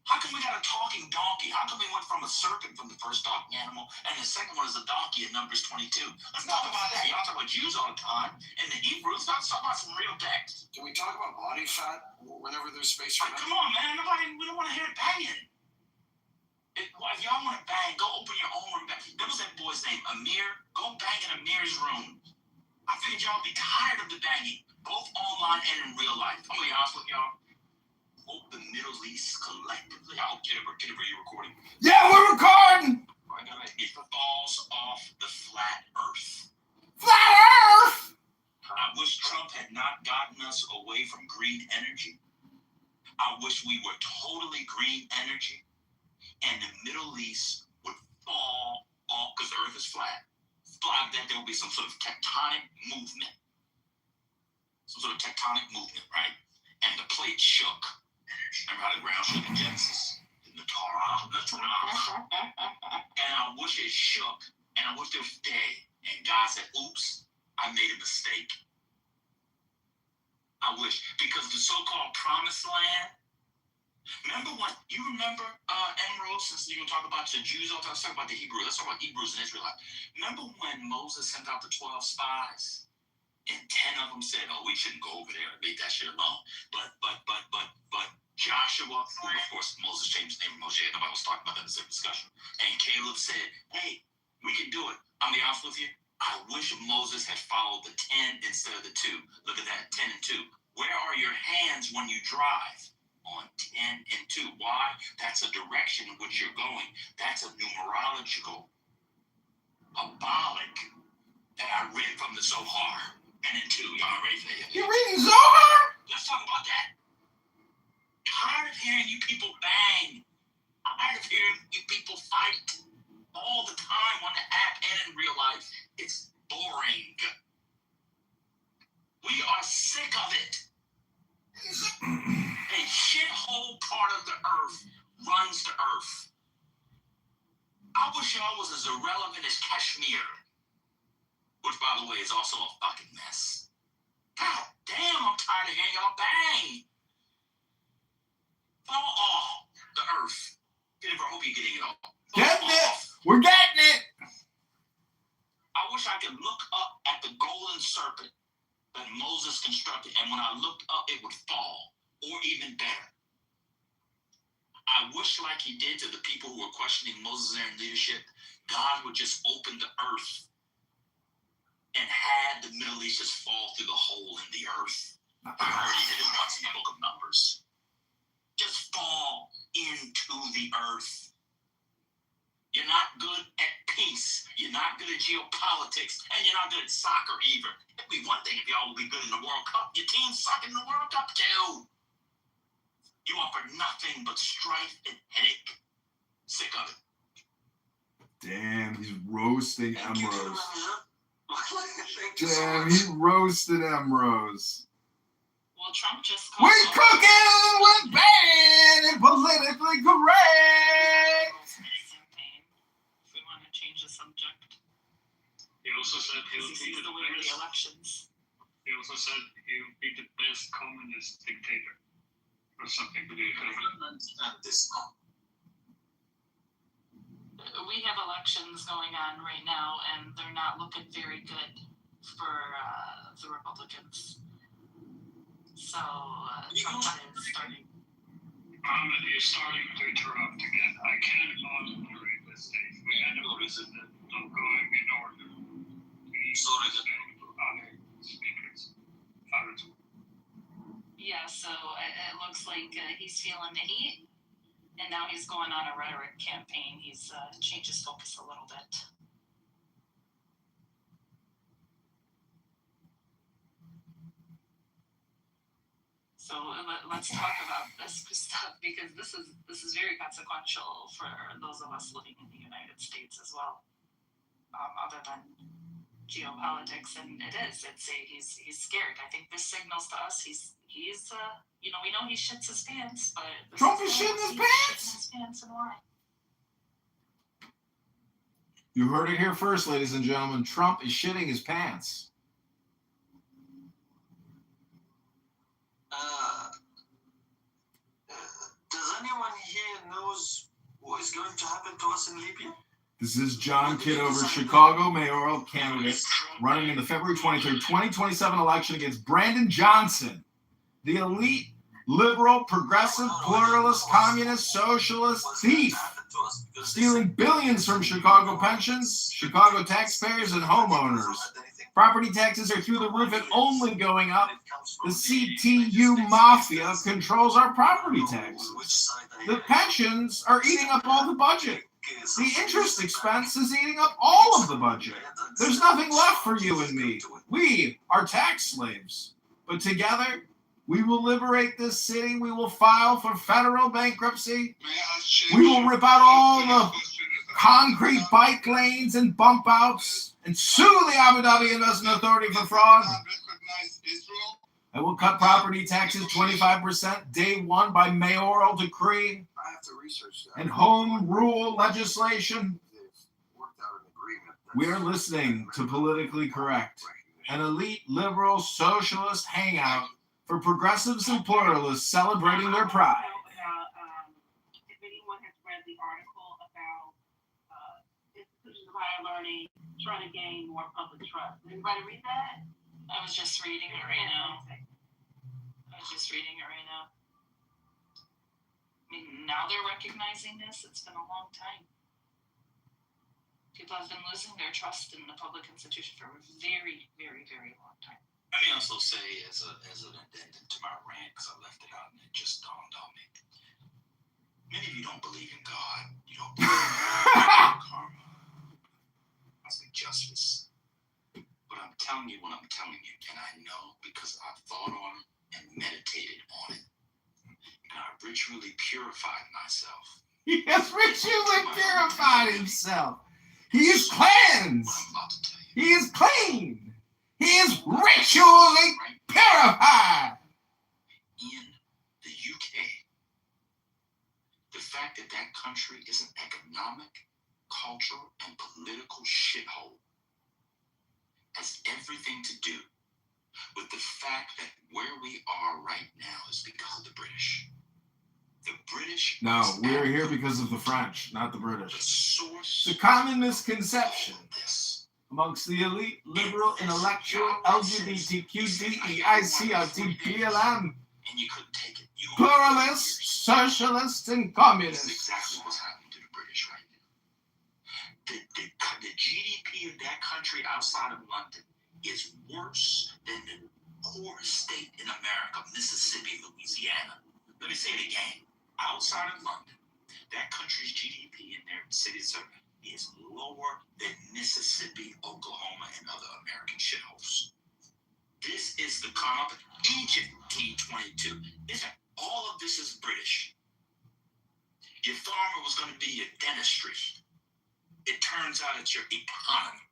How come we got a talking donkey? How come we went from a serpent from the first talking animal, and the second one is a donkey in Numbers 22? Let's talk about that. Y'all talk about Jews all the time. In the Hebrews, let's talk about some real text. Can we talk about body fat whenever there's space for that? Come on, man. We don't want to hear it banging. If y'all want to bang, go open your own room. What was that boy's name? Amir? Go bang in Amir's room. I figured y'all be tired of the banging, both online and in real life. I'm going to be honest with y'all. The Middle East collectively. I hope Kitover, you recording? Yeah, we're recording! It falls off the flat earth. Flat earth! I wish Trump had not gotten us away from green energy. I wish we were totally green energy, and the Middle East would fall off, because the earth is flat. That there would be some sort of tectonic movement. Right? And the plate shook. Remember how the ground shook in Genesis? In the Torah. And I wish it shook. And I wish there was a day. And God said, oops, I made a mistake. I wish. Because the so-called promised land, remember Emerald, since you're going to talk about the Jews, let's talk about the Hebrews. Let's talk about Hebrews and Israelites. Remember when Moses sent out the 12 spies? And 10 of them said, oh, we shouldn't go over there. Leave that shit alone. But Joshua, who of course Moses changed his name from Moshe, nobody was talking about that in this discussion. And Caleb said, hey, we can do it. I'll be honest with you, I wish Moses had followed the 10 instead of the 2. Look at that, 10 and 2. Where are your hands when you drive? On 10 and 2. Why? That's a direction in which you're going. That's a numerological symbolic that I read from the Zohar. And in 2, y'all ready for it? You reading Zohar? Let's talk about that. Tired of hearing you people bang. Tired of hearing you people fight all the time on the app and in real life. It's boring. We are sick of it. A shithole part of the earth runs the earth. I wish y'all was as irrelevant as Kashmir, which, by the way, is also a fucking mess. God damn, I'm tired of hearing y'all bang. Fall off the earth. Kitover, I hope you're getting it all. Getting it. We're getting it. I wish I could look up at the golden serpent that Moses constructed, and when I looked up, it would fall, or even better. I wish, like he did to the people who were questioning Moses and leadership, God would just open the earth and had the Middle East just fall through the hole in the earth. I already did it once in the book of Numbers. Just fall into the earth. You're not good at peace. You're not good at geopolitics. And you're not good at soccer either. It'd be one thing if y'all would be good in the World Cup. Your team's sucking in the World Cup too. You offer nothing but strife and headache. Sick of it. Damn, he's roasting Emrose. Thank you so Damn, much. he roasted Emrose. Well, Trump just We called cooking with band and politically correct. campaign. If we want to change the subject, He also said he would because be he's the the winner of the best. elections. He also said he would be the best communist dictator, or something to do with it. We have elections going on right now, and they're not looking very good for the Republicans. So Trump is starting. Ahmed, you're starting to interrupt again. I can't moderate this stage. We had a president not going in order. We sorry to other speakers. Yeah, so it looks like he's feeling the heat, and now he's going on a rhetoric campaign. He's changed his focus a little bit. So let's talk about this stuff, because this is very consequential for those of us living in the United States as well. Other than geopolitics, and he's scared. I think this signals to us he's we know he shits his pants, but Trump is shitting his pants? And why? You heard it here first, ladies and gentlemen. Trump is shitting his pants. Does anyone here knows what is going to happen to us in Libya? This is John Kitover, Chicago mayoral candidate, running in the February 23rd, 2027 election against Brandon Johnson, the elite, liberal, progressive, pluralist, communist, socialist thief, stealing billions from Chicago pensions, Chicago taxpayers, and homeowners. Property taxes are through the roof and only going up. The CTU mafia controls our property taxes. The pensions are eating up all the budget. The interest expense is eating up all of the budget. There's nothing left for you and me. We are tax slaves. But together, we will liberate this city. We will file for federal bankruptcy. We will rip out all the concrete bike lanes and bump outs and sue the Abu Dhabi Investment Authority for fraud. I will cut property taxes 25% day one by mayoral decree and home rule legislation. We are listening to Politically Correct, an elite liberal socialist hangout for progressives and pluralists celebrating their pride. If anyone has read the article about institutions of higher learning trying to gain more public trust, anybody read that? I was just reading it right now. I mean, now they're recognizing this. It's been a long time. People have been losing their trust in the public institution for a very, very, very long time. Let me also say, as an addendum to my rant, because I left it out and it just dawned on me. Many of you don't believe in God. You don't believe in karma, cosmic justice. But I'm telling you what I'm telling you, and I know because I've thought on it and meditated on it, and I ritually purified myself. He has ritually purified himself. He is cleansed. He is clean. He is ritually purified. In the UK, the fact that that country is an economic, cultural, and political shithole has everything to do with the fact that where we are right now is because of the British. The British. No, we're here because of the French, not the British. The source. It's a common misconception amongst the elite, liberal, intellectual, LGBTQDEICLT, And you couldn't take it. pluralists, socialists, and communists. That's exactly what's happening to the British right now. The GDP of that country outside of London is worse than the poorest state in America, Mississippi, Louisiana. Let me say it again. Outside of London, that country's GDP in their cities is lower than Mississippi, Oklahoma, and other American shitholes. This is the comp. Egypt T22. Isn't all of this is British? Your farmer was going to be your dentistry. It turns out it's your economy.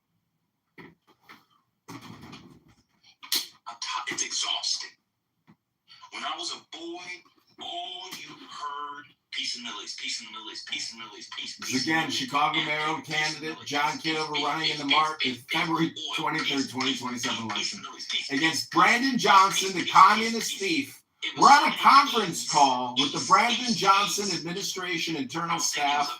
It's exhausting. When I was a boy, all you heard, peace in the Middle East, peace in the Middle East, peace in the Middle East, peace. Again, Chicago mayoral candidate John Kitover running in the February 23rd, 2027 election against Brandon Johnson, the communist thief. We're on a conference call with the Brandon Johnson administration internal staff.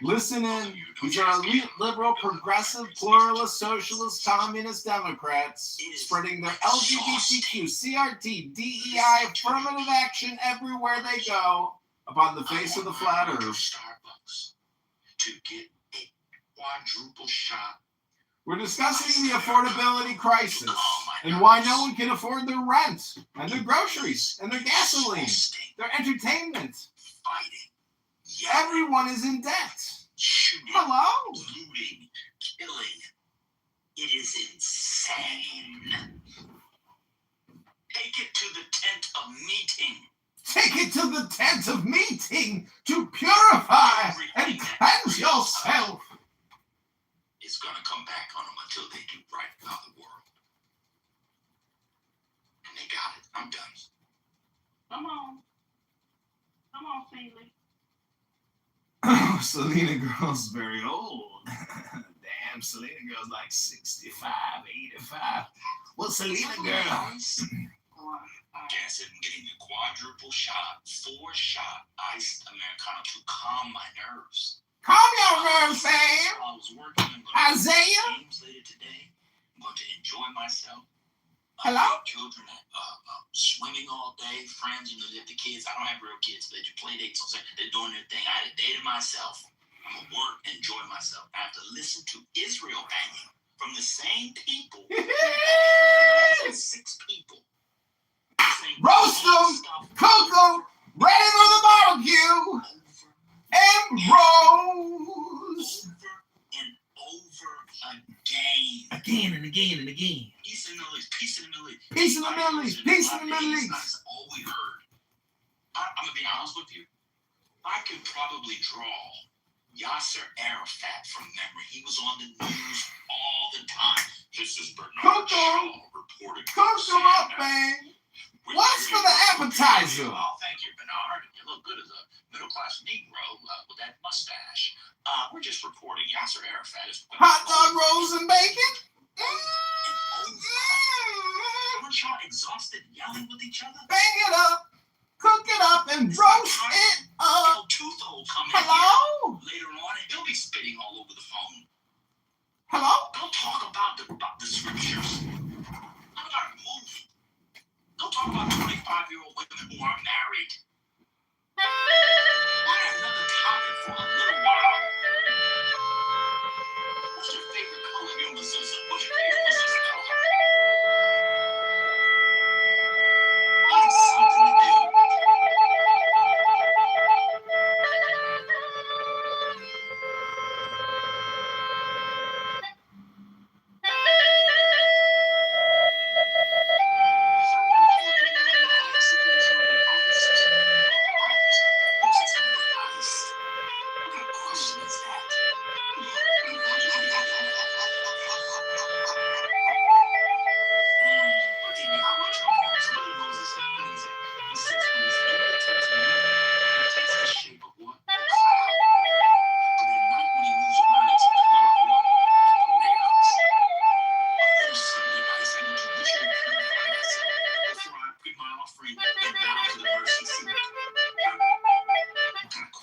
Listen in. These are elite, liberal, progressive, pluralist, socialist, communist Democrats spreading their LGBTQ, CRT, DEI, affirmative action everywhere they go upon the face of the flat earth. Starbucks to get a quadruple shot. We're discussing the affordability crisis and why no one can afford their rent and their groceries and their gasoline, their entertainment. Everyone is in debt. Hello? Looting, killing. It is insane. Take it to the tent of meeting. Take it to the tent of meeting to purify and cleanse yourself. It's going to come back on them until they do right by the world. And they got it. I'm done. Come on. Come on, Feely. Oh, Selena Girl's very old. Damn, Selena Girl's like 65, 85. Well, Selena Girl. Yes, I'm getting a quadruple shot, 4-shot iced Americano to calm my nerves. Calm your nerves, fam. I was working Isaiah. Games later today. I'm going to enjoy myself. Hello? Children swimming all day, friends, they have the kids. I don't have real kids, but they do play dates. So they're doing their thing. I had a day to myself. I'm going to work, enjoy myself. I have to listen to Israel banging from the same people. 6 people. Roast them, cook them, ready for the barbecue, and roast. Again and again and again. Peace in the Middle East, peace in the Middle East. Peace in the Middle East, peace in the Middle East. That's all we heard. I'm going to be honest with you. I could probably draw Yasser Arafat from memory. He was on the news all the time. This is Bernard Shaw reporting. Cook them up, man. What's for the appetizer? Oh, thank you, Bernard. You look good as a middle-class Negro with that mustache. We're just reporting Yasser Arafat is... Hot dog rolls and bacon? Aren't y'all exhausted yelling with each other? Bang it up, cook it up, and roast it up. Tootho come in Hello? Later on, and he'll be spitting all over the phone. Hello? Don't talk about the scriptures. How about a movie? Don't talk about 25-year-old women who aren't married. I have another topic for a little while.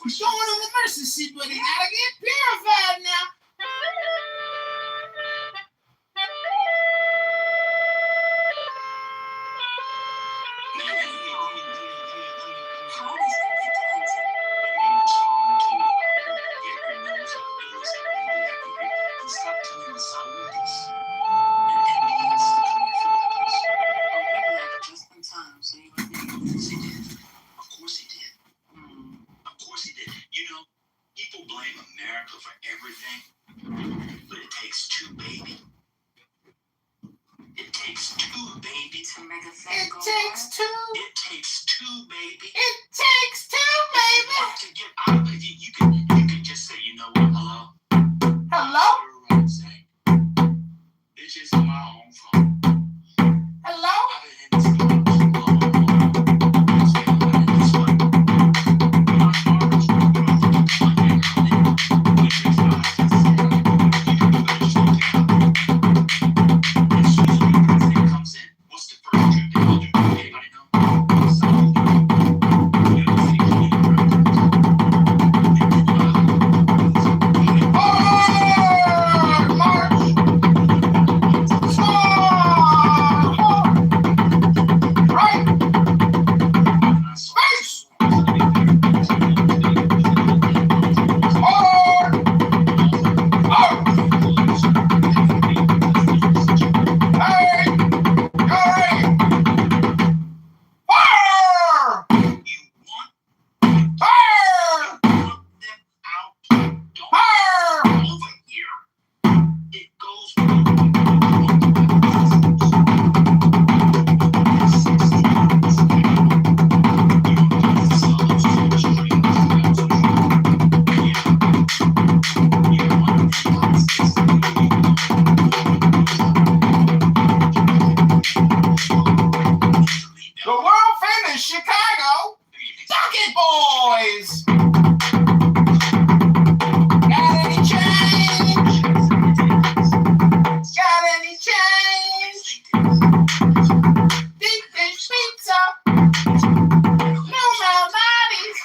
He's going in the mercy seat, but he gotta get purified now. How does that get cleansing? It's hard to get your nose out of the list of and stop telling the Saudis. And that means to clean your filters. Oh, you left just in time, so you were there. Yes, he did. Of course he did. Of course he did. You know, people blame America for everything, but it takes two, baby. It takes two, baby, to make a thing go takes wrong. two. It takes two, baby. It takes two, baby. To get out of it, you can just say, you know what, hello? Hello? Right, say, this is my own phone. Hello? I've been in this club too long. It's been like this one. My father's working off of the plan. Which is not just saying, you can do better, just don't take out. As soon as a new president comes in, what's the first trip they will do? Anybody know? Something. You know, see, clean around. The world famous Chicago Bucket Boys. Got any change? Got any change? Deep dish pizza. No Malnati's.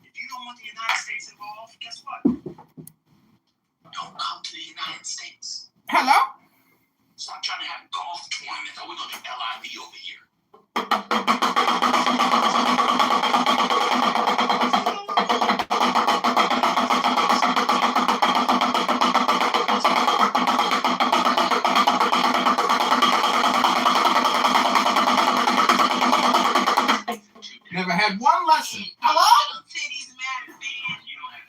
If you don't want the United States involved, guess what? Don't come to the United States. Hello? Stop trying to have golf tournaments. Or we're going to do LIV over here. Never had one lesson. Hello? Titties matter, man. You don't have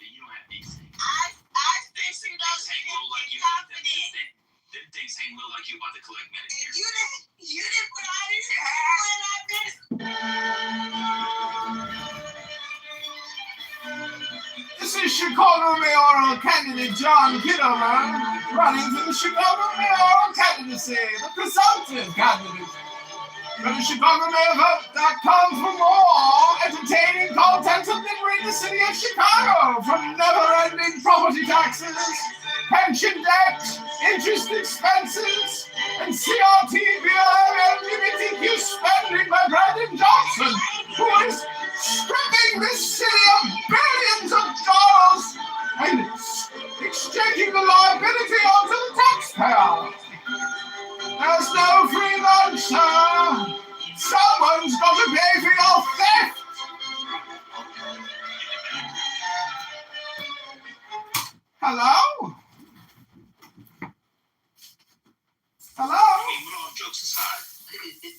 these things. I think she knows Hang low like you. confident. Them things hang low like you about to collect Medicare. You didn't put all this when I did. This is Chicago Mayoral candidate John Kitover running for the Chicago Mayoral candidacy, the presumptive candidate. Go to ChicagoMayorVote.com for more entertaining content to liberate the city of Chicago from never-ending property taxes, pension debt, interest expenses, and CRT, BLM, LGBTQ spending by Brandon Johnson, who is stripping this city of billions of dollars and exchanging the liability onto the taxpayer. There's no free lunch, sir. Someone's got to pay for your theft. Hello? Hello? Hey, all jokes aside,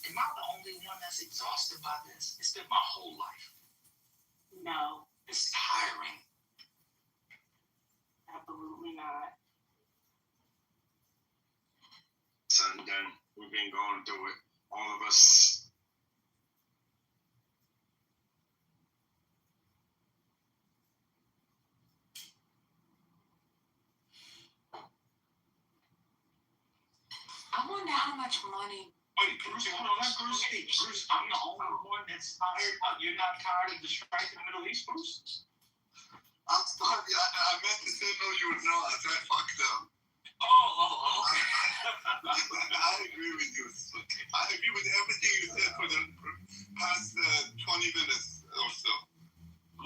am I the only one that's exhausted by this? It's been my whole life. No, It's tiring. absolutely not. Son, done. We've been going through it. All of us. I wonder how much money Wait, Bruce, hold on, let Bruce speak. Bruce, I'm the only one that's tired. You're not tired of the strife in the Middle East, Bruce? I'm sorry, I meant to say no, you were not. I fucked up. Oh, okay. I agree with you. I agree with everything you said for the past 20 minutes or so.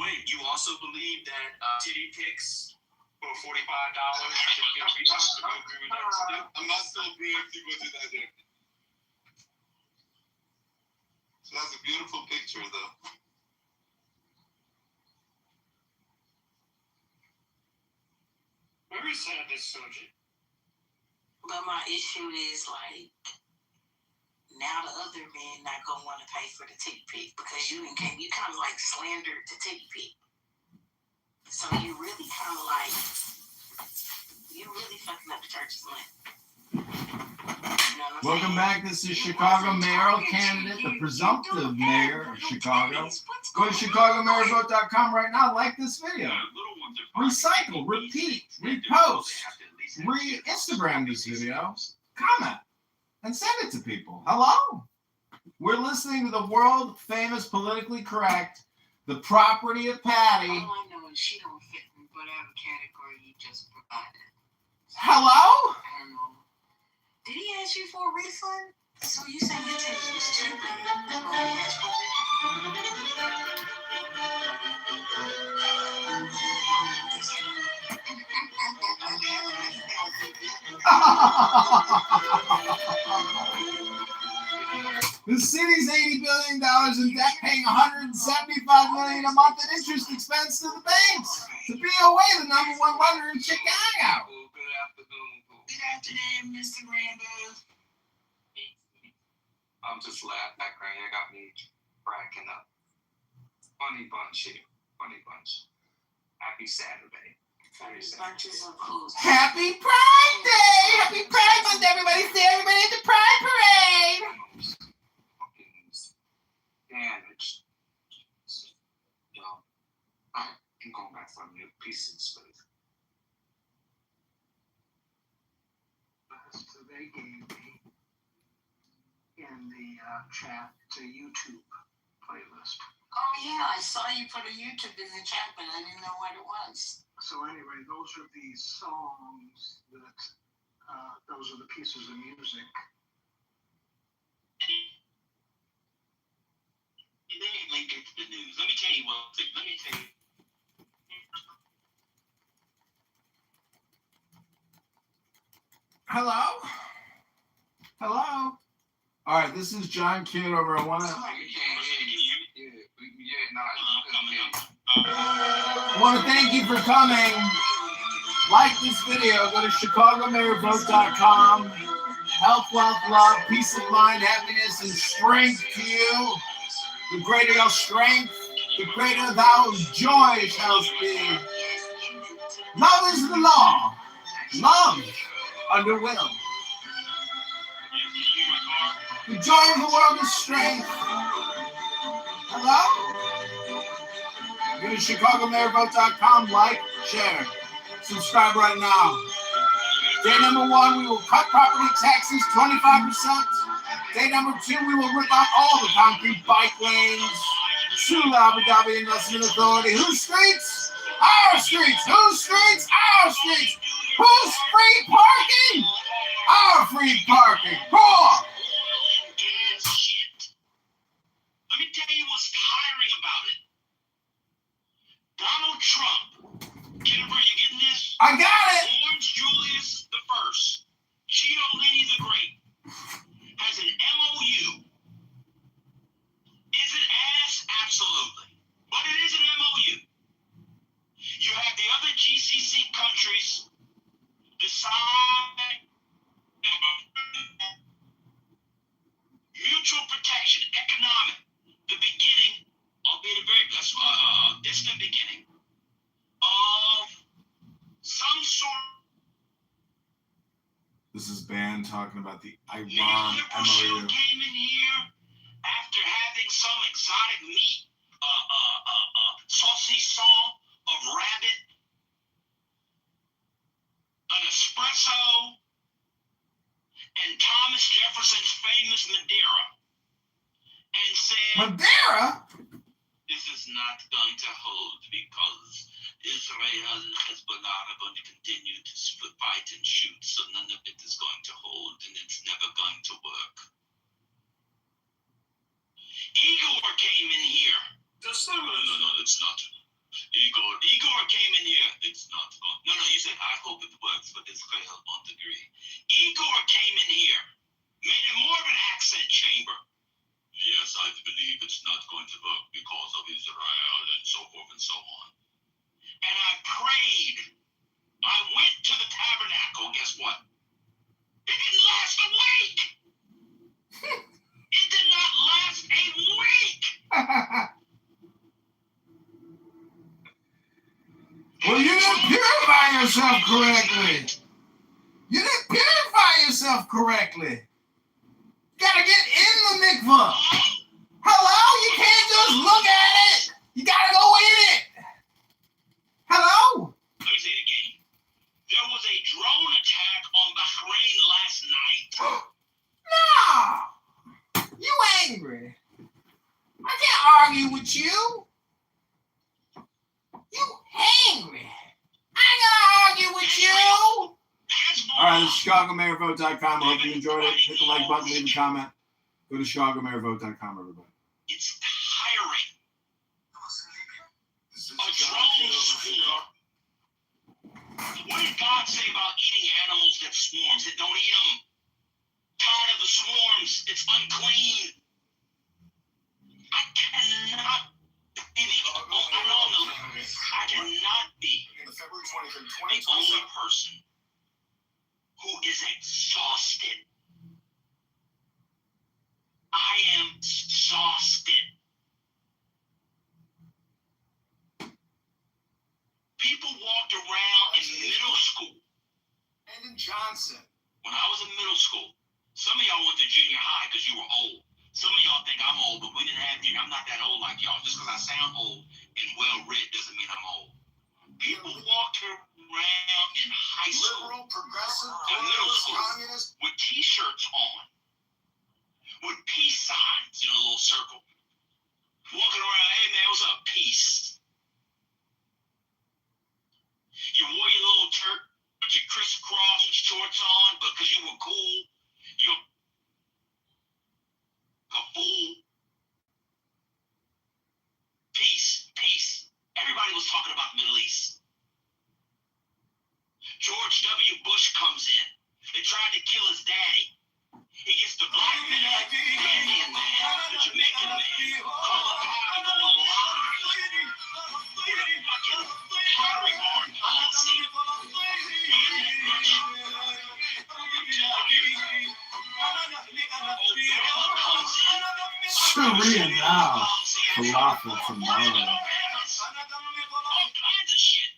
Wait, you also believe that titty pics for $45 should get repopped? Do you agree with that still? I'm not so brave to go to that there. So that's a beautiful picture, though. Very sad, this subject. But my issue is like now the other men not gonna want to pay for the titty pic because you kind of like slandered the titty pic. So you really kind of like fucking up the church's money. Welcome back. This is Chicago mayoral candidate, the presumptive mayor of Chicago. Go to ChicagoMayorVote.com right now. Like this video. Recycle, repeat, repost, Instagram this video, comment, and send it to people. Hello? We're listening to the world famous, politically correct, the property of Patty. All I know is she don't fit in whatever category you just provided. Hello? I don't know. Did he ask you for a refund? So you say your taste was cheaper. The city's $80 billion in debt, paying $175 million a month in interest expense to the banks. To BOA, the #1 lender in Chicago. Good afternoon, Mr. Rambo. I'm just laughing background. You got me cracking up. Funny bunch here. Funny bunch. Happy Saturday. Bunches of fools. Happy Pride Day! Happy Pride Month, everybody! See everybody at the Pride Parade! Damaged. Well, I'm going back for a new piece of space. So they gave me in the chat to YouTube playlist. Oh yeah, I saw you put a YouTube in the chat, but I didn't know what it was. So anyway, those are the songs that, those are the pieces of music. Let me link it to the news. Let me tell you one thing. Hello? Hello? All right, this is John Kitover. I want to thank you for coming. Like this video. Go to ChicagoMayorVote.com. Health, wealth, love, peace of mind, happiness, and strength to you. The greater your strength, the greater thou joy shall be. Love is the law. Love under will. The joy of the world is strength. Hello? Go to ChicagoMayorVote.com. Like, share, subscribe right now. Day number 1, we will cut property taxes 25%. Day number 2, we will rip out all the concrete bike lanes. Sue Abu Dhabi Investment Authority. Whose streets? Our streets. Whose streets? Our streets. Who's free parking? Our free parking. Poor. Let me tell you what's tiring about it. Donald Trump. Kitover, you getting this? I got it. Orange Julius the First. Cheeto Lenny the Great. Has an MOU. Is it ass? Absolutely. But it is an MOU. You have the other GCC countries decide mutual protection, economic, the beginning, albeit a very distant beginning, of some sort. This is Ben talking about the Iran Neoliberal show MOU. came in here after having some exotic meat, saucisson of rabbit, an espresso, and Thomas Jefferson's famous Madeira and said, Madeira? this is not going to hold because Israel and Hezbollah are going to continue to fight and shoot, so none of it is going to hold and it's never going to work. Igor came in here. No, it's not. Igor came in here. It's not going. No, you said, I hope it works, but Israel won't agree. Igor came in here, made it more of an accent chamber. Yes, I believe it's not going to work because of Israel and so forth and so on. And I prayed. I went to the tabernacle. Guess what? It didn't last a week. It did not last a week. Well, you didn't purify yourself correctly. You didn't purify yourself correctly. You gotta get in the mikvah. Hello? You can't just look at it. You gotta go in it. Hello? Let me say it again. There was a drone attack on Bahrain last night. No. You angry. I can't argue with you. You angry. I ain't gonna argue with you. All right, it's ChicagoMayorVote.com. I hope you enjoyed it. Hit the like button, leave a comment. Go to ChicagoMayorVote.com, everybody. It's tiring. A drone swarm. What did God say about eating animals that swarm? He said, don't eat them. Tired of the swarms. It's unclean. I cannot be I cannot be the only person who is exhausted. I am exhausted. People walked around in middle school. And in Johnson. When I was in middle school, some of y'all went to junior high because you were old. Some of y'all think I'm old, but we didn't have junior. I'm not that old like y'all. Just because I sound old and well-read doesn't mean I'm old. People walked around in high school, Liberal, progressive, and middle school, communist, with T-shirts on, with peace signs in a little circle, walking around, hey man, what's up, peace? You wore your little church, your crisscross shorts on because you were cool. You're a fool. Peace, peace. Everybody was talking about the Middle East. George W. Bush comes in. They tried to kill his daddy. He gets the black man, the Indian man, the Jamaican man, Colorado going live with a fucking pottery barn policy. Sharia now. Falafel tomorrow. All kinds of shit.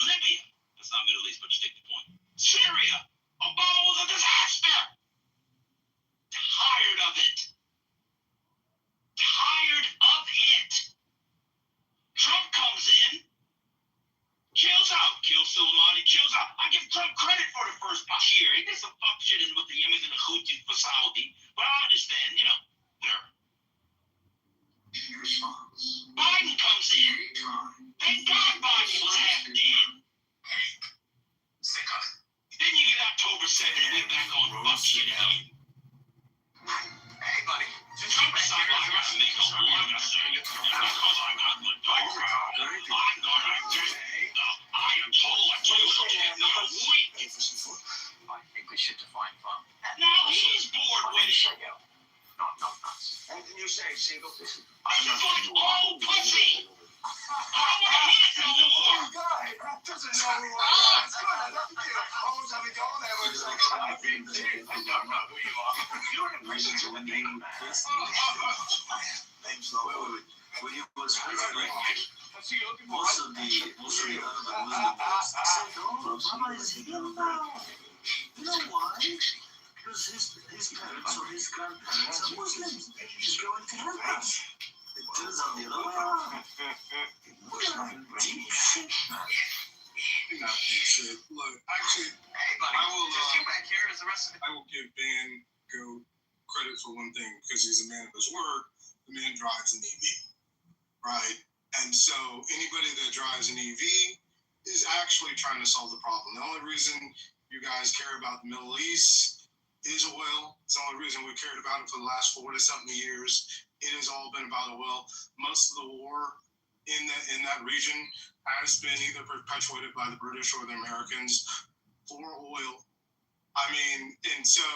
Libya. That's not Middle East, but you take the point. Syria. Obama was a disaster. Tired of it. Tired of it. Trump comes in, chills out, kills Soleimani, chills out. I give Trump credit for the first year. He did some fuck shit in with the Yemenis and the Houthis for Saudi, but I understand, you know, they're. Biden comes in. Thank God Biden was half dead. Then you get October 2nd, we're back on fuck shit again. Hey, buddy. Trump decided I got to make a war because I got the dog. I'm gonna get the Ayatollah to have no weight. I think we should define fun. Now he's bored with it. Anything you say, Siegel. This is like old pussy. I don't want to hit no more. Guy doesn't know who I am. It's good. I love you. Almost every day on there was like, I don't know who you are. You're an impression to the name man. Name's low. Wait. When he was president, most of the Muslim you know why? Because his parents or his grandparents are Muslims. He's going to heaven. It turns out the other way around. Deep shit, man. Shit. Look, actually, Hey, buddy. I will. Just you back here as the rest of the. I will give Van Gogh credit for one thing because he's a man of his word. The man drives an EV, right? And so anybody that drives an EV is actually trying to solve the problem. The only reason you guys care about the Middle East is oil. It's the only reason we cared about it for the last 40-something years. It has all been about oil. Most of the war in that region has been either perpetuated by the British or the Americans for oil. I mean, and so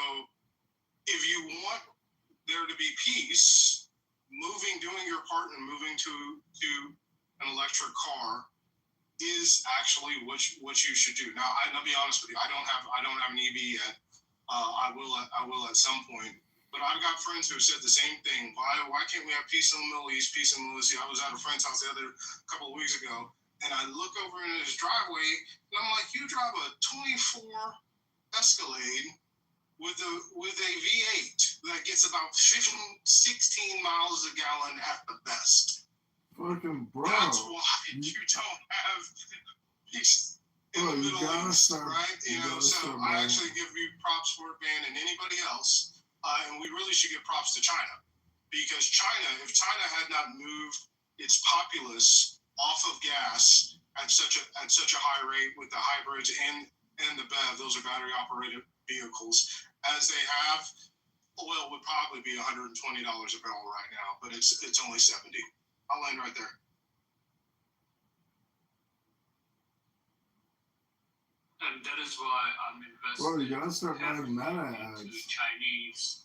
if you want there to be peace, doing your part and moving to an electric car is actually what you should do. Now, I'll be honest with you. I don't have an EV yet. I will at some point. But I've got friends who said the same thing. Why can't we have peace in the Middle East? Peace in the Middle East. I was at a friend's house a couple of weeks ago, and I look over in his driveway, and I'm like, you drive a 24 Escalade with a V8 that gets about 16 miles a gallon at the best. Fucking bro. That's why you don't have peace in the Middle East, right? So I actually give you props for it, man, and anybody else. And we really should give props to China, because if China had not moved its populace off of gas at such a high rate with the hybrids and the BEV, those are battery operated vehicles, as they have, oil would probably be $120 a barrel right now, but it's only 70. I'll land right there. And that is why I'm investing Bro, you gotta start running meta into ads. Chinese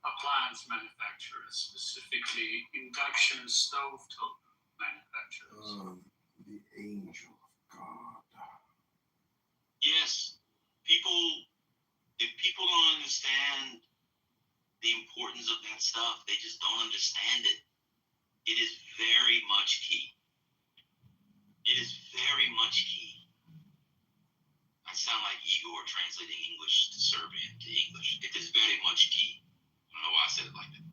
appliance manufacturers, specifically induction stovetop manufacturers. The angel of God. Yes, if people don't understand the importance of that stuff, they just don't understand it. It is very much key. It is very much key. I sound like Igor translating English to Serbian to English. It is very much key. I don't know why I said it like that.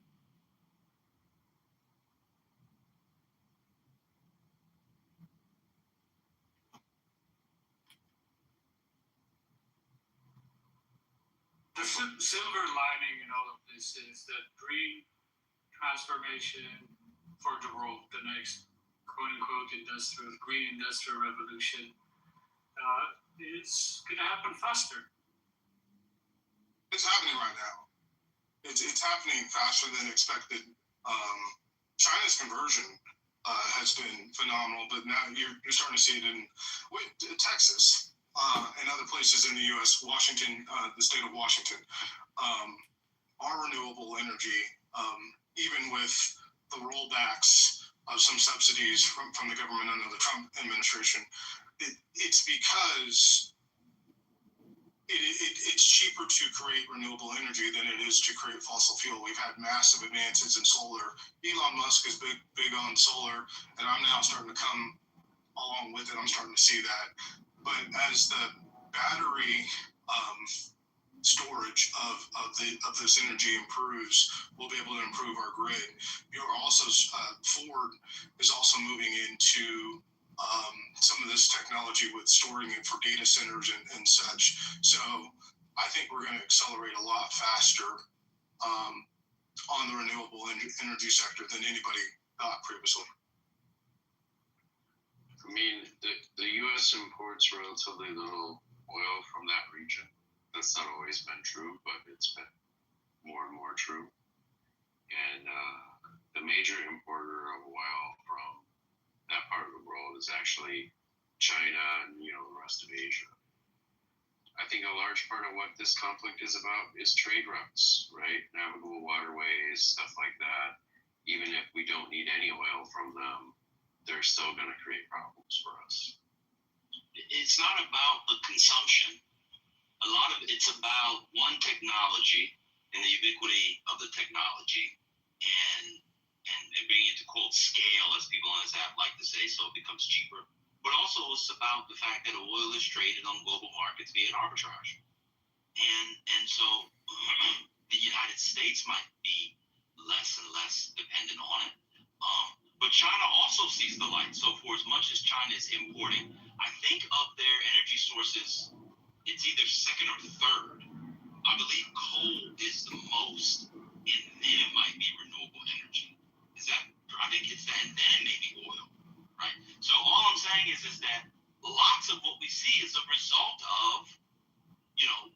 The silver lining in all of this is that green transformation for the world, the next quote-unquote green industrial revolution, is going to happen faster. It's happening right now. It's happening faster than expected. China's conversion has been phenomenal, but now you're starting to see it in Texas and other places in the U.S. Washington, the state of Washington, our renewable energy, even with the rollbacks of some subsidies from the government under the Trump administration, it's because it's cheaper to create renewable energy than it is to create fossil fuel. We've had massive advances in solar. Elon Musk is big on solar, and I'm now starting to come along with it. I'm starting to see that. But as the battery storage of this energy improves, we'll be able to improve our grid. You're also Ford is also moving into some of this technology with storing it for data centers and such. So I think we're going to accelerate a lot faster on the renewable energy sector than anybody thought previously. I mean, the U.S. imports relatively little oil from that region. That's not always been true, but it's been more and more true. And the major importer of oil from that part of the world is actually China and the rest of Asia. I think a large part of what this conflict is about is trade routes, right? Navigable waterways, stuff like that. Even if we don't need any oil from them, they're still going to create problems for us. It's not about the consumption. A lot of it's about one technology and the ubiquity of the technology and bringing it to quote scale, as people on this app like to say, so it becomes cheaper. But also it's about the fact that oil is traded on global markets via arbitrage. And so the United States might be less and less dependent on it. But China also sees the light. So for as much as China is importing, I think of their energy sources, it's either second or third. I believe coal is the most, and then it might be renewable energy. Is that? I think it's that, and then it may be oil, right? So all I'm saying is that lots of what we see is a result of, you know,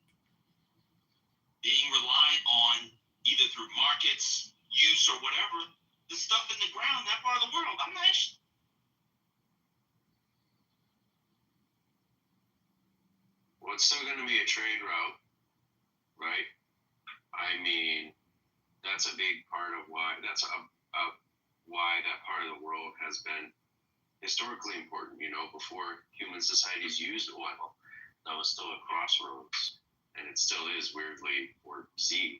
being reliant on either through markets, use, or whatever, the stuff in the ground, that part of the world. I'm not interested. Well, it's still going to be a trade route, right? I mean, that's a big part of why why that part of the world has been historically important. You know, before human societies used oil, that was still a crossroads, and it still is weirdly for sea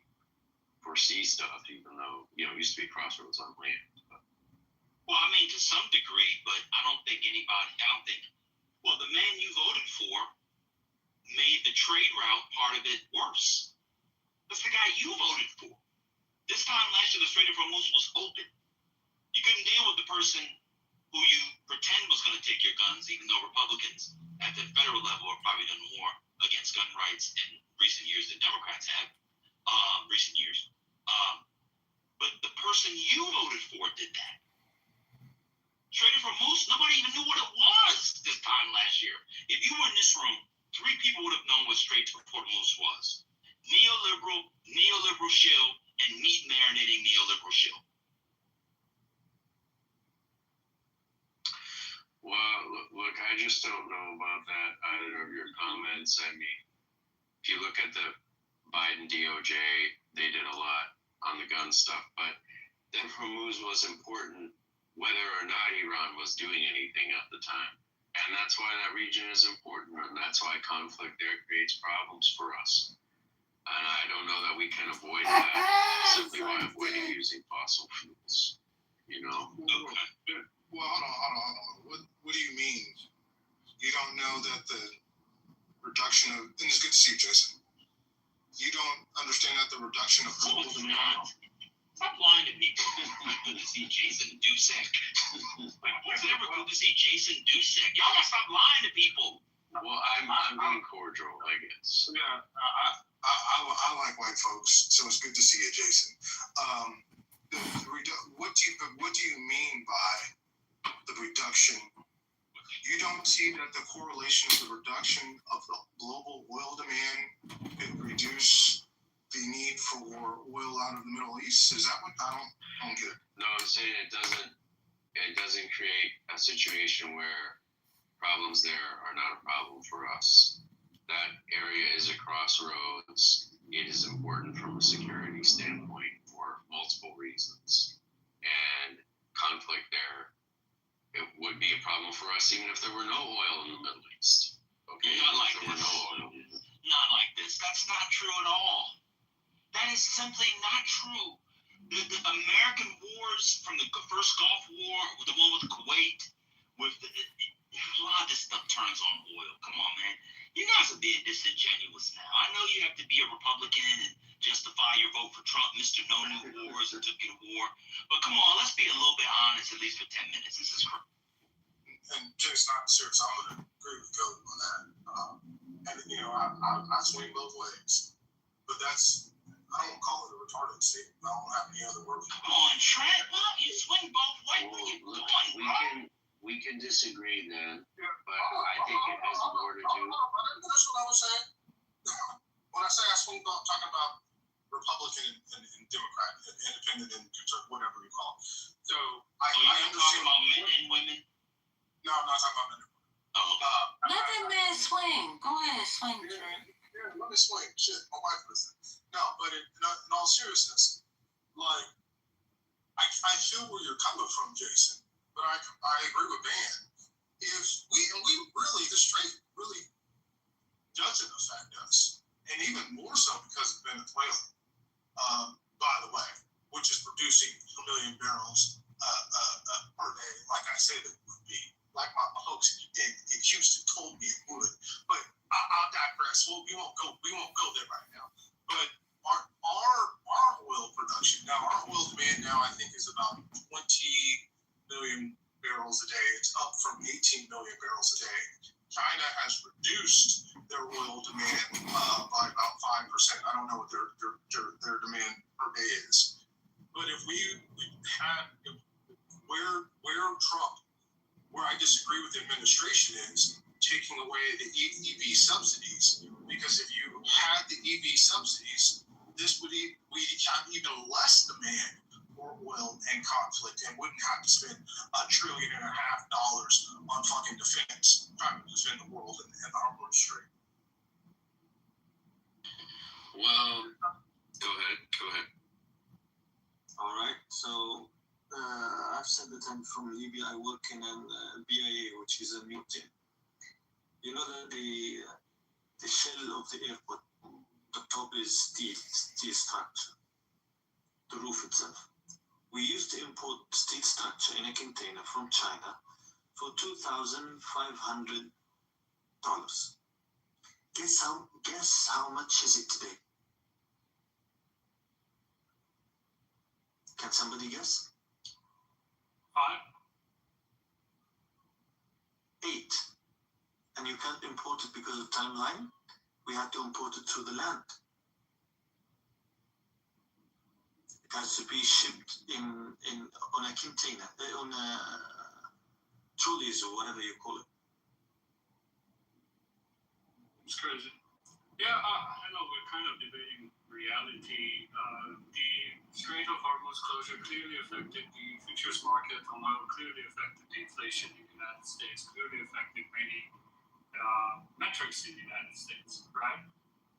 stuff, even though, you know, it used to be crossroads on land. But. Well, I mean, to some degree, but I don't think well, the man you voted for made the trade route part of it worse. That's the guy you voted for. This time last year, the Strait of Hormuz was open. You couldn't deal with the person who you pretend was going to take your guns, even though Republicans at the federal level have probably done more against gun rights in recent years than Democrats have. But the person you voted for did that. Strait of Hormuz, nobody even knew what it was this time last year. If you were in this room, 3 people would have known what Strait of Hormuz was. Neoliberal shill, and meat marinating neoliberal shill. Well, look, I just don't know about that, either of your comments. I mean, if you look at the Biden DOJ, they did a lot on the gun stuff, but then Hormuz was important whether or not Iran was doing anything at the time. And that's why that region is important, and that's why conflict there creates problems for us. And I don't know that we can avoid that simply by avoiding using fossil fuels, you know? Well, hold on. What do you mean? You don't know that the reduction of, and it's good to see you, Jason. You don't understand that the reduction of global demand. Stop lying to people. Good to see Jason Dusek. Was it ever good to see Jason Dusek? Y'all gotta stop lying to people. Well, I'm being cordial, I guess. Yeah, I like white folks, so it's good to see you, Jason. What do you mean by the reduction? You don't see that the correlation of the reduction of the global oil demand could reduce the need for oil out of the Middle East? Is that what I don't get it? No, I'm saying it doesn't create a situation where problems there are not a problem for us. That area is a crossroads. It is important from a security standpoint for multiple reasons. And conflict there, it would be a problem for us even if there were no oil in the Middle East. Okay, not like this. Not like this. That's not true at all. That is simply not true. The American wars, from the first Gulf War, the one with Kuwait, a lot of this stuff turns on oil. Come on, man. You guys are being disingenuous now. I know you have to be a Republican and justify your vote for Trump, Mr. No New Wars, and took you to war. But come on, let's be a little bit honest, at least for 10 minutes. This is crazy. And Jason, I'm serious. I'm going to agree with Goat on that. And, you know, I swing both ways. But that's, I don't call it a retarded statement. I don't have any other word. Come on, Trent. What? You swing both ways? What are you doing? We can disagree then, but I think it has more to do. That's what I was saying. When I say I swing both, talking about Republican and Democrat, independent and conservative, whatever you call it. So I understand. Talking about men and women? No, I'm not talking about men and women. Let that man swing. Go ahead, swing, Trent. Yeah, let me swing. Shit, my wife listens. No, but in all seriousness, like, I feel where you're coming from, Jason. But I agree with Van. If we really, the straight really doesn't affect us, and even more so because of Venezuela, by the way, which is producing 1 million barrels per day, like I said it would be, like my folks in Houston told me it would. But I'll digress. Well, we won't go there right now. But our oil production now, our oil demand now, I think, is about 20 million barrels a from 18 million barrels a day. China has reduced their oil demand by about 5%. I don't know what their demand per day is. But if we had where Trump, where I disagree with the administration is taking away the EV subsidies, because if you had the EV subsidies, this would we'd have even less demand for oil and conflict, and wouldn't have to spend $1.5 trillion on fucking defense, trying to defend the world and our industry. Well, go ahead. All right. So I've said that I'm from Libya. I work in an BIA, which is a museum. You know that the shell of the airport, the top is steel structure, the roof itself. We used to import steel structure in a container from China for $2,500. Guess how much is it today? Can somebody guess? 5. 8. And you can't import it because of timeline. We had to import it through the land. It has to be shipped on a container, on a trolleys or whatever you call it. It's crazy. Yeah, I know we're kind of debating reality. The Strait of Hormuz closure clearly affected the futures market on oil, clearly affected the inflation in the United States, clearly affected many metrics in the United States, right?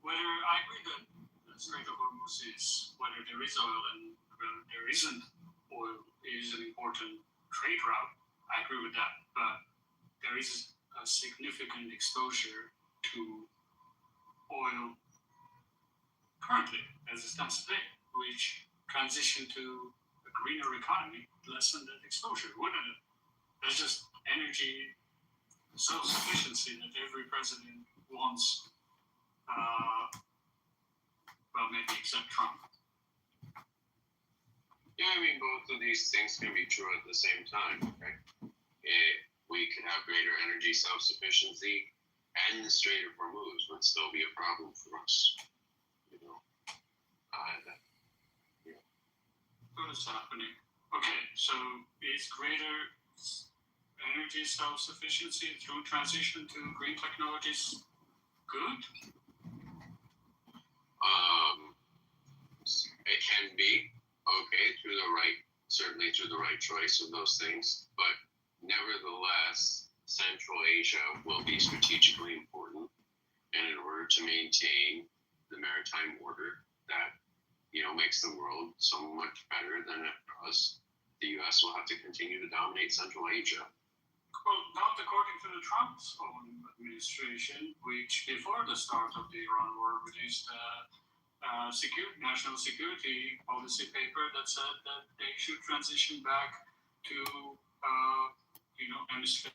Whether I agree that the Strait of Hormuz is, whether there is oil and whether there isn't oil is an important trade route, I agree with that. But there is a significant exposure to oil currently as it stands today, which transition to a greener economy lessen that exposure, wouldn't it? That's just energy self-sufficiency that every president wants, well, maybe except Trump. Yeah, I mean, both of these things can be true at the same time, right? We could have greater energy self-sufficiency, and the Strait of Hormuz would still be a problem for us. You know, What is happening? Okay, so is greater energy self-sufficiency through transition to green technologies good? It can be okay certainly through the right choice of those things, but nevertheless, Central Asia will be strategically important, and in order to maintain the maritime order that makes the world so much better than it was, the U.S. will have to continue to dominate Central Asia. Well, not according to the Trump's own administration, which before the start of the Iran war released a national security policy paper that said that they should transition back to, hemisphere